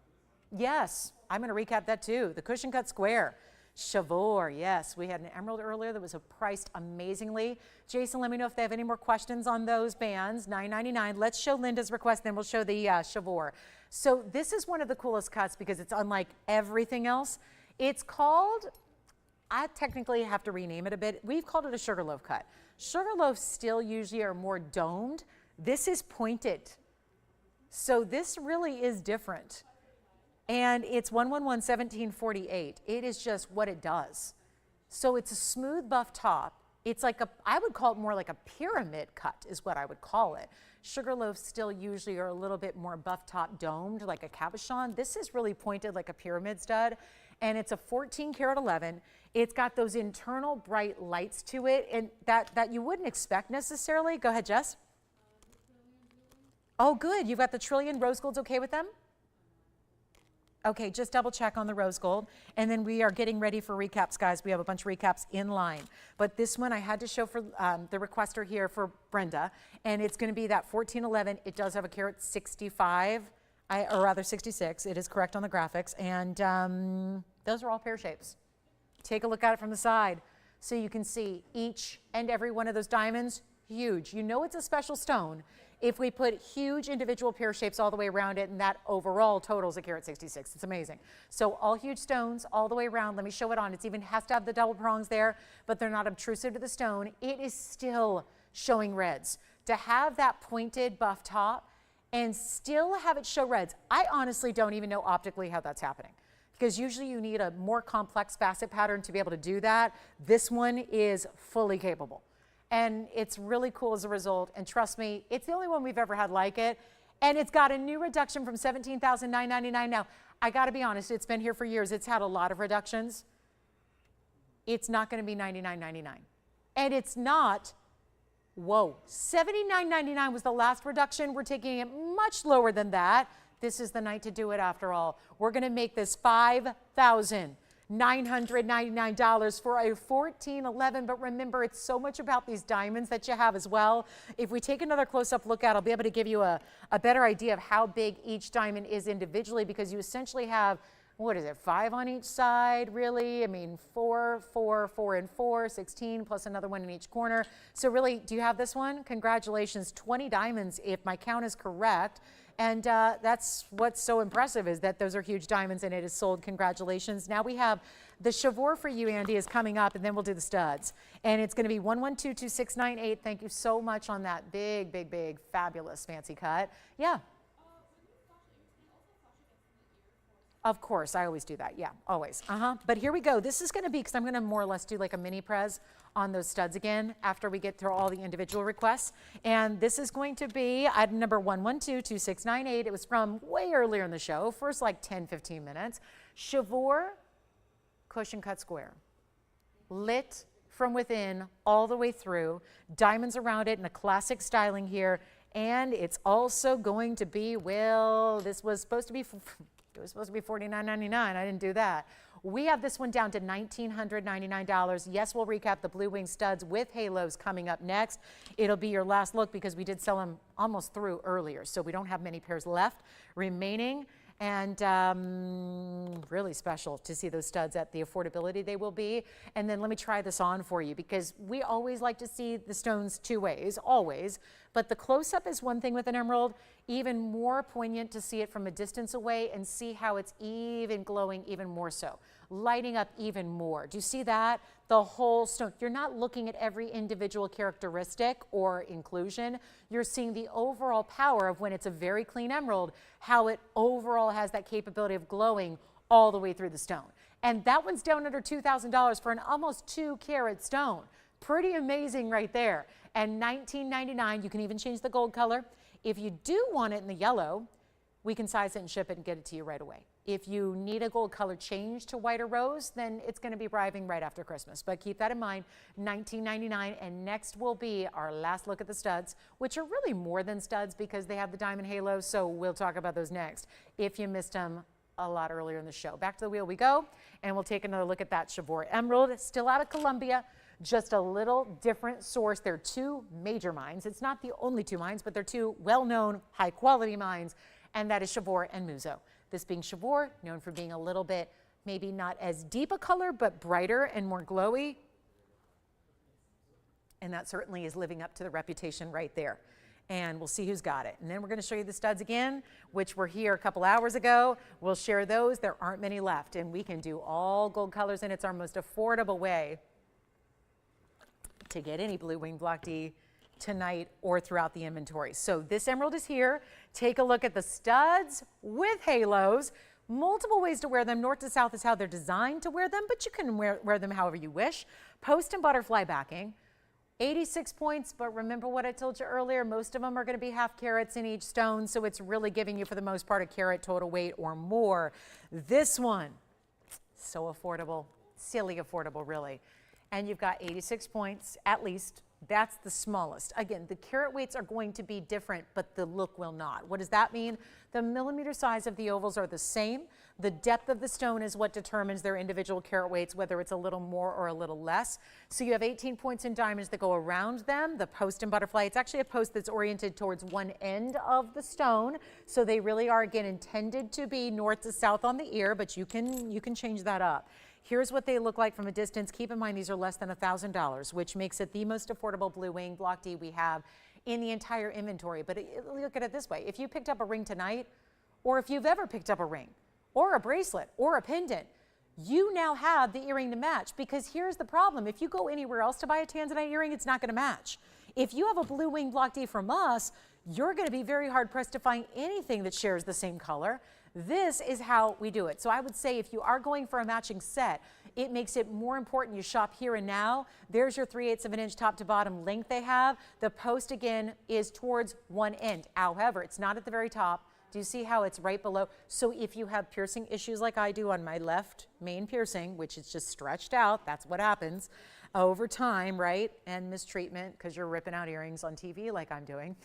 Yes, I'm going to recap that too. The cushion cut square. Chore, yes. We had an emerald earlier that was priced amazingly. Jason, let me know if they have any more questions on those bands. $9.99. Let's show Linda's request, then we'll show the Chore. So this is one of the coolest cuts because it's unlike everything else. It's called, I technically have to rename it a bit. We've called it a Sugarloaf cut. Sugarloaves still usually are more domed. This is pointed. So this really is different. And it's 111/1748. It is just what it does. So it's a smooth buff top. It's like I would call it more like a pyramid cut is what I would call it. Sugarloaves still usually are a little bit more buff top domed like a cabochon. This is really pointed like a pyramid stud. And it's a 14 karat 11. It's got those internal bright lights to it and that you wouldn't expect necessarily. Go ahead, Jess. Oh, good. You've got the trillion rose golds okay with them? Okay, just double check on the rose gold. And then we are getting ready for recaps, guys. We have a bunch of recaps in line. But this one I had to show for the requester here for Brenda. And it's going to be that 1411. It does have a carat 65, or rather 66. It is correct on the graphics. And those are all pear shapes. Take a look at it from the side. So you can see each and every one of those diamonds, huge. You know it's a special stone if we put huge individual pear shapes all the way around it, and that overall totals a carat 66. It's amazing. So all huge stones all the way around. Let me show it on. It even has to have the double prongs there, but they're not obtrusive to the stone. It is still showing reds. To have that pointed buff top and still have it show reds, I honestly don't even know optically how that's happening. Because usually you need a more complex facet pattern to be able to do that. This one is fully capable. And it's really cool as a result. And trust me, it's the only one we've ever had like it. And it's got a new reduction from $17,999. Now, I got to be honest, it's been here for years. It's had a lot of reductions. It's not going to be $99.99. And it's not, whoa, $79.99 was the last reduction. We're taking it much lower than that. This is the night to do it after all. We're going to make this $5,999 for a 1411, but remember, it's so much about these diamonds that you have as well. If we take another close-up look at it, I'll be able to give you a better idea of how big each diamond is individually, because you essentially have, what is it, 5 on each side, really? I mean, 4, 4, 4, and 4, 16, plus another one in each corner. So really, do you have this one? Congratulations, 20 diamonds, if my count is correct. And that's what's so impressive, is that those are huge diamonds and it is sold. Congratulations. Now we have the Chore for you, Andy, is coming up, and then we'll do the studs. And it's going to be 1122698. Thank you so much on that big, big, big, fabulous, fancy cut. Yeah. Of course, I always do that. Yeah, always. But here we go. This is going to be, because I'm going to more or less do like a mini prez on those studs again after we get through all the individual requests. And this is going to be item number 1122698. It was from way earlier in the show, first like 10, 15 minutes. Chore cushion cut square. Lit from within all the way through. Diamonds around it in a classic styling here. And it's also going to be, well, this was supposed to be... It was supposed to be $49.99. I didn't do that. We have this one down to $1,999. Yes, we'll recap the blue wing studs with halos coming up next. It'll be your last look because we did sell them almost through earlier, so we don't have many pairs left remaining. And really special to see those studs at the affordability they will be. And then let me try this on for you, because we always like to see the stones two ways, always. But the close-up is one thing with an emerald, even more poignant to see it from a distance away and see how it's even glowing even more so, lighting up even more. Do you see that? The whole stone. You're not looking at every individual characteristic or inclusion. You're seeing the overall power of when it's a very clean emerald, how it overall has that capability of glowing all the way through the stone. And that one's down under $2,000 for an almost 2-carat stone. Pretty amazing right there. And $19.99, you can even change the gold color. If you do want it in the yellow, we can size it and ship it and get it to you right away. If you need a gold color change to white or rose, then it's going to be arriving right after Christmas. But keep that in mind, $19.99. And next will be our last look at the studs, which are really more than studs because they have the diamond halo. So we'll talk about those next if you missed them a lot earlier in the show. Back to the wheel we go, and we'll take another look at that Chore emerald. It's still out of Colombia, just a little different source. They're two major mines. It's not the only two mines, but they're two well-known, high-quality mines, and that is Chore and Muzo. This being Chore, known for being a little bit, maybe not as deep a color, but brighter and more glowy. And that certainly is living up to the reputation right there. And we'll see who's got it. And then we're going to show you the studs again, which were here a couple hours ago. We'll share those. There aren't many left, and we can do all gold colors, and it's our most affordable way to get any blue wing block D tonight or throughout the inventory. So this emerald is here. Take a look at the studs with halos. Multiple ways to wear them. North to south is how they're designed to wear them, but you can wear them however you wish. Post and butterfly backing. 86 points, but remember what I told you earlier, most of them are going to be half carats in each stone, so it's really giving you, for the most part, a carat total weight or more. This one, so affordable, silly affordable, really. And you've got 86 points, at least. That's the smallest. Again, the carat weights are going to be different, but the look will not. What does that mean? The millimeter size of the ovals are the same. The depth of the stone is what determines their individual carat weights, whether it's a little more or a little less. So you have 18 points in diamonds that go around them. The post and butterfly, it's actually a post that's oriented towards one end of the stone. So they really are, again, intended to be north to south on the ear, but you can change that up. Here's what they look like from a distance. Keep in mind, these are less than $1,000, which makes it the most affordable blue wing block D we have in the entire inventory. But look at it this way. If you picked up a ring tonight, or if you've ever picked up a ring, or a bracelet, or a pendant, you now have the earring to match, because here's the problem. If you go anywhere else to buy a Tanzanite earring, it's not going to match. If you have a blue wing block D from us, you're going to be very hard pressed to find anything that shares the same color. This is how we do it. So I would say if you are going for a matching set, it makes it more important you shop here and now. There's your 3/8 of an inch top to bottom length they have. The post, again, is towards one end. However, it's not at the very top. Do you see how it's right below? So if you have piercing issues like I do on my left main piercing, which is just stretched out, that's what happens over time, right? And mistreatment, because you're ripping out earrings on TV like I'm doing.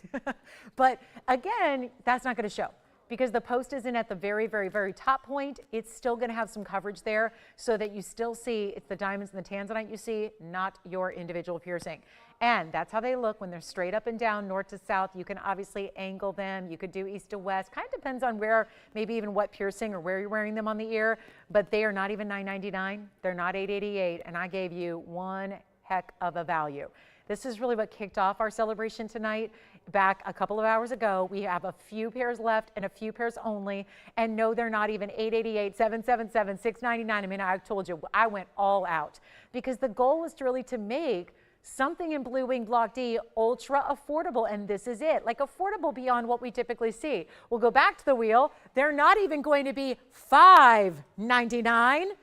But again, that's not going to show, because the post isn't at the very, very, very top point. It's still going to have some coverage there so that you still see it's the diamonds and the Tanzanite you see, not your individual piercing. And that's how they look when they're straight up and down, north to south. You can obviously angle them. You could do east to west. Kind of depends on where, maybe even what piercing or where you're wearing them on the ear. But they are not even $9.99. They're not $8.88. And I gave you one heck of a value. This is really what kicked off our celebration tonight. Back a couple of hours ago, we have a few pairs left and a few pairs only. And no, they're not even $8.88, $7.77, $6.99. I mean, I told you, I went all out, because the goal was really to make something in blue wing block D ultra affordable, and this is it, like affordable beyond what we typically see. We'll go back to the wheel. They're not even going to be $5.99.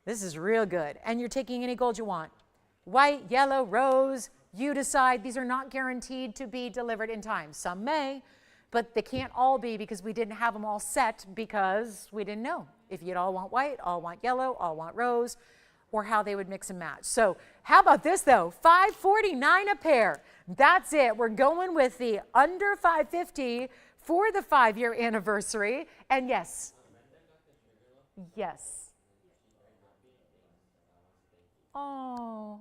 This is real good, and you're taking any gold you want. White, yellow, rose, you decide. These are not guaranteed to be delivered in time. Some may, but they can't all be, because we didn't have them all set, because we didn't know if you'd all want white, all want yellow, all want rose, or how they would mix and match. So how about this though? $5.49 a pair. That's it. We're going with the under $5.50 for the 5-year anniversary. And yes, Oh,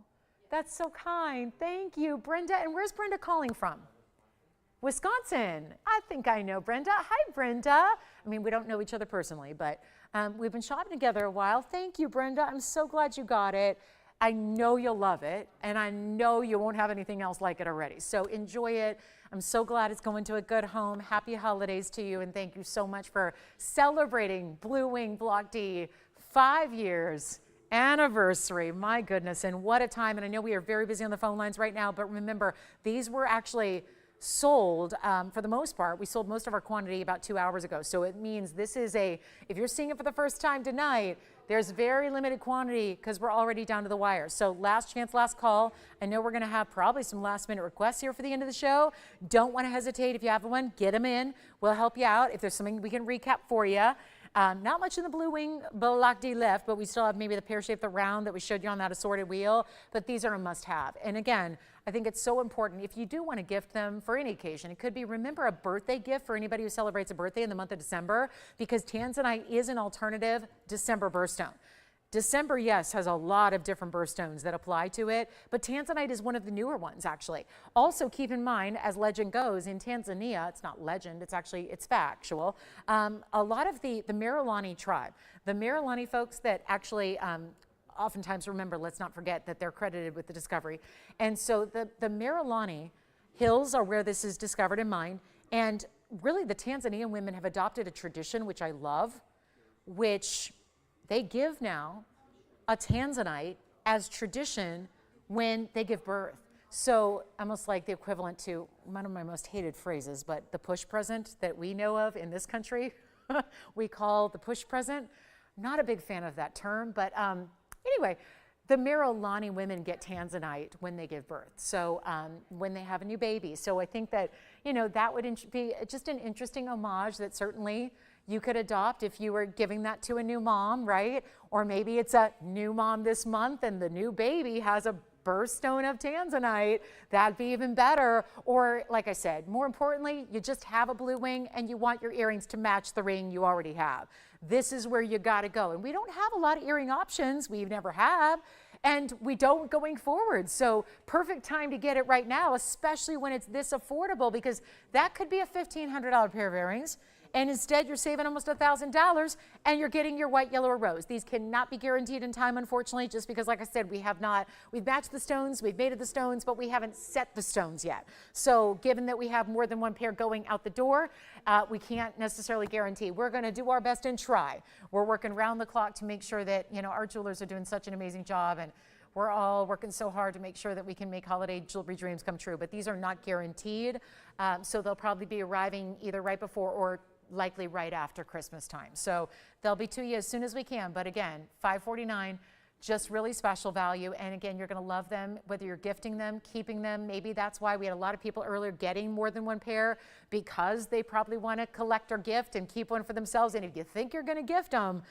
that's so kind. Thank you, Brenda. And where's Brenda calling from? Wisconsin. I think I know Brenda. Hi, Brenda. I mean, we don't know each other personally, but we've been shopping together a while. Thank you, Brenda. I'm so glad you got it. I know you'll love it, and I know you won't have anything else like it already. So enjoy it. I'm so glad it's going to a good home. Happy holidays to you, and thank you so much for celebrating Blue Wing Block D 5 years anniversary. My goodness, and what a time. And I know we are very busy on the phone lines right now, but remember, these were actually sold for the most part. We sold most of our quantity about 2 hours ago. So it means this is if you're seeing it for the first time tonight, there's very limited quantity because we're already down to the wire. So last chance, last call. I know we're going to have probably some last minute requests here for the end of the show. Don't want to hesitate. If you have one, get them in. We'll help you out. If there's something we can recap for you. Not much in the Blue Wing Block D left, but we still have maybe the pear-shaped, the round that we showed you on that assorted wheel, but these are a must-have. And again, I think it's so important. If you do want to gift them for any occasion, it could be, remember, a birthday gift for anybody who celebrates a birthday in the month of December, because Tanzanite is an alternative December birthstone. December, yes, has a lot of different birthstones that apply to it, but Tanzanite is one of the newer ones, actually. Also, keep in mind, as legend goes, in Tanzania, it's not legend, it's factual, a lot of the Merilani tribe, the Merilani folks that actually oftentimes, remember, let's not forget that they're credited with the discovery. And so the Merilani hills are where this is discovered in mined, and really the Tanzanian women have adopted a tradition, which I love, which they give now a Tanzanite as tradition when they give birth. So almost like the equivalent to one of my most hated phrases, but the push present that we know of in this country, we call the push present. Not a big fan of that term, but anyway, the Merilani women get Tanzanite when they give birth, so when they have a new baby. So I think that, you know, that would be just an interesting homage that certainly you could adopt if you were giving that to a new mom, right? Or maybe it's a new mom this month and the new baby has a birthstone of Tanzanite. That'd be even better. Or like I said, more importantly, you just have a blue wing and you want your earrings to match the ring you already have. This is where you gotta go. And we don't have a lot of earring options. We've never have. And we don't going forward. So perfect time to get it right now, especially when it's this affordable, because that could be a $1,500 pair of earrings. And instead you're saving almost $1,000 and you're getting your white, yellow, or rose. These cannot be guaranteed in time, unfortunately, just because, like I said, we've matched the stones, we've mated the stones, but we haven't set the stones yet. So given that we have more than one pair going out the door, we can't necessarily guarantee. We're gonna do our best and try. We're working round the clock to make sure that, you know, our jewelers are doing such an amazing job, and we're all working so hard to make sure that we can make holiday jewelry dreams come true, but these are not guaranteed. So they'll probably be arriving either right before or likely right after Christmas time. So they'll be to you as soon as we can. But again, $549, just really special value. And again, you're gonna love them, whether you're gifting them, keeping them. Maybe that's why we had a lot of people earlier getting more than one pair, because they probably wanna collect or gift and keep one for themselves. And if you think you're gonna gift them,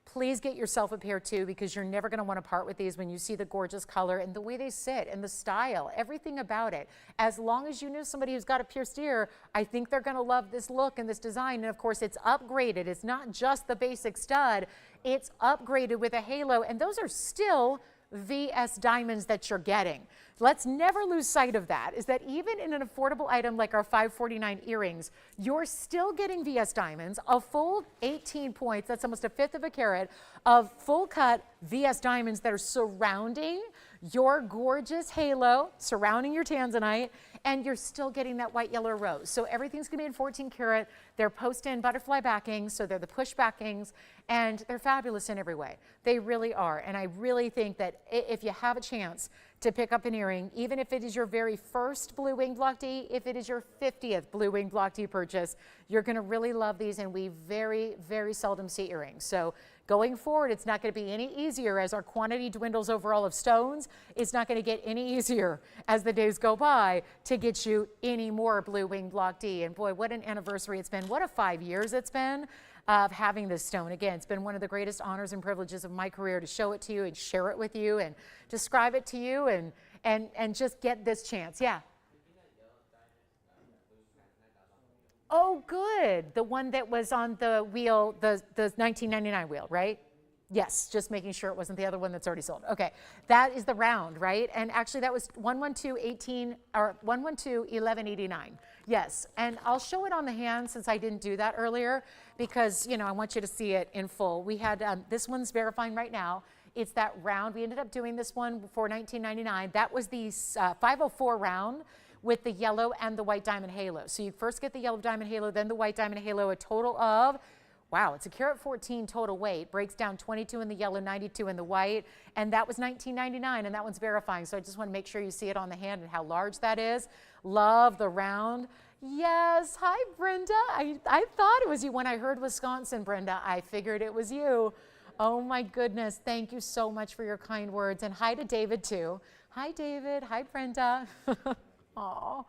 please get yourself a pair too, because you're never going to want to part with these when you see the gorgeous color and the way they sit and the style, everything about it. As long as you know somebody who's got a pierced ear, I think they're going to love this look and this design. And of course, it's upgraded. It's not just the basic stud. It's upgraded with a halo, and those are still VS diamonds that you're getting. Let's never lose sight of that, is that even in an affordable item like our $549 earrings, you're still getting VS diamonds, a full 18 points, that's almost a fifth of a carat, of full cut VS diamonds that are surrounding your gorgeous halo, surrounding your Tanzanite, and you're still getting that white, yellow, rose. So everything's gonna be in 14 karat. They're post-in butterfly backings, so they're the push backings, and they're fabulous in every way. They really are, and I really think that if you have a chance to pick up an earring, even if it is your very first Blue Wing Block D, if it is your 50th Blue Wing Block D purchase, you're gonna really love these, and we very, very seldom see earrings. So going forward, it's not gonna be any easier as our quantity dwindles overall of stones. It's not gonna get any easier as the days go by to get you any more Blue Wing Block D. And boy, what an anniversary it's been. What a 5 years it's been of having this stone. Again, it's been one of the greatest honors and privileges of my career to show it to you and share it with you and describe it to you and just get this chance. Yeah. Oh, good. The one that was on the wheel, the 1999 wheel, right? Yes, just making sure it wasn't the other one that's already sold. Okay, that is the round, right? And actually that was 112.18 or 112.1189. Yes, and I'll show it on the hand since I didn't do that earlier because, you know, I want you to see it in full. We had, this one's verifying right now. It's that round. We ended up doing this one for $19.99. That was the 504 round with the yellow and the white diamond halo. So you first get the yellow diamond halo, then the white diamond halo, a total of, wow, it's a carat 14 total weight, breaks down 22 in the yellow, 92 in the white, and that was $19.99, and that one's verifying. So I just want to make sure you see it on the hand and how large that is. Love the round. Yes, hi Brenda. I thought it was you when I heard Wisconsin, Brenda. I figured it was you. Oh my goodness, thank you so much for your kind words, and hi to David too. Hi David, hi Brenda. Oh,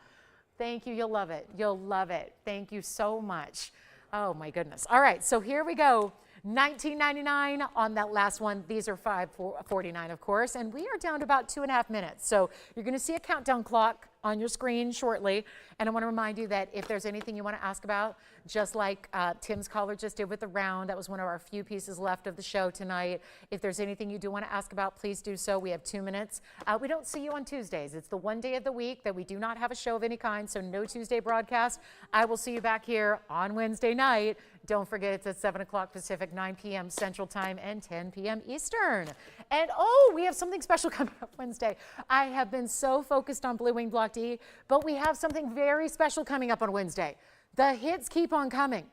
thank you, you'll love it. You'll love it. Thank you so much. Oh my goodness. All right, so here we go. $19.99 on that last one. These are $5.49, of course, and we are down to about 2.5 minutes. So you're going to see a countdown clock on your screen shortly, and I want to remind you that if there's anything you want to ask about, just like Tim's caller just did with the round, that was one of our few pieces left of the show tonight. If there's anything you do want to ask about, please do so. We have 2 minutes. We don't see you on Tuesdays. It's the one day of the week that we do not have a show of any kind, so no Tuesday broadcast. I will see you back here on Wednesday night. Don't forget, it's at 7 o'clock Pacific, 9 p.m. Central Time, and 10 p.m. Eastern. And oh, we have something special coming up Wednesday. I have been so focused on Blue Wing Block D, but we have something very special coming up on Wednesday. The hits keep on coming.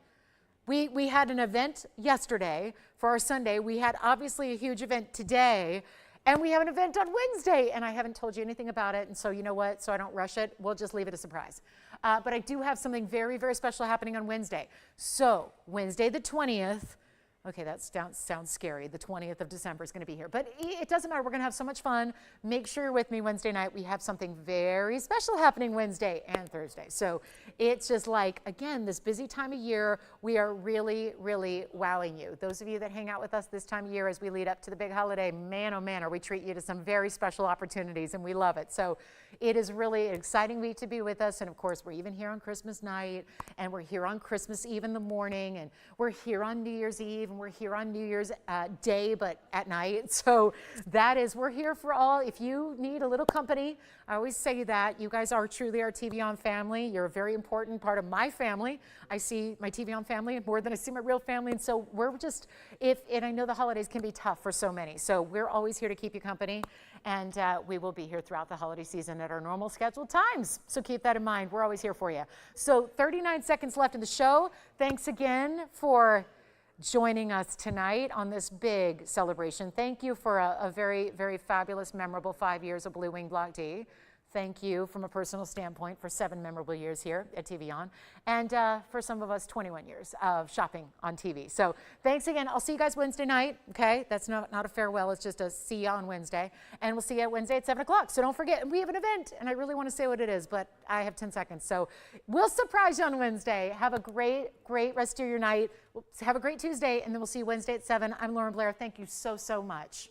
We had an event yesterday for our Sunday. We had obviously a huge event today, and we have an event on Wednesday, and I haven't told you anything about it, and so you know what? So I don't rush it. We'll just leave it a surprise. But I do have something very, very special happening on Wednesday. So Wednesday the 20th, okay, that sounds scary. The 20th of December is going to be here. But it doesn't matter. We're going to have so much fun. Make sure you're with me Wednesday night. We have something very special happening Wednesday and Thursday. So it's just like, again, this busy time of year, we are really, really wowing you. Those of you that hang out with us this time of year as we lead up to the big holiday, man, oh man, are we treat you to some very special opportunities, and we love it. So it is really an exciting week to be with us. And of course, we're even here on Christmas night, and we're here on Christmas Eve in the morning, and we're here on New Year's Eve, and we're here on New Year's Day, but at night. So that is, we're here for all. If you need a little company, I always say that. You guys are truly our TVON family. You're a very important part of my family. I see my TVON family more than I see my real family. And so we're just, and I know the holidays can be tough for so many. So we're always here to keep you company. And we will be here throughout the holiday season at our normal scheduled times. So keep that in mind. We're always here for you. So 39 seconds left in the show. Thanks again for joining us tonight on this big celebration. Thank you for a very, very fabulous, memorable 5 years of Blue Wing Block D. Thank you from a personal standpoint for 7 memorable years here at TVON, and for some of us 21 years of shopping on TV. So thanks again. I'll see you guys Wednesday night. Okay, that's not a farewell. It's just a see you on Wednesday, and we'll see you at Wednesday at 7 o'clock. So don't forget, we have an event, and I really want to say what it is, but I have 10 seconds. So we'll surprise you on Wednesday. Have a great rest of your night. Have a great Tuesday, and then we'll see you Wednesday at 7. I'm Lauren Blair. Thank you so much.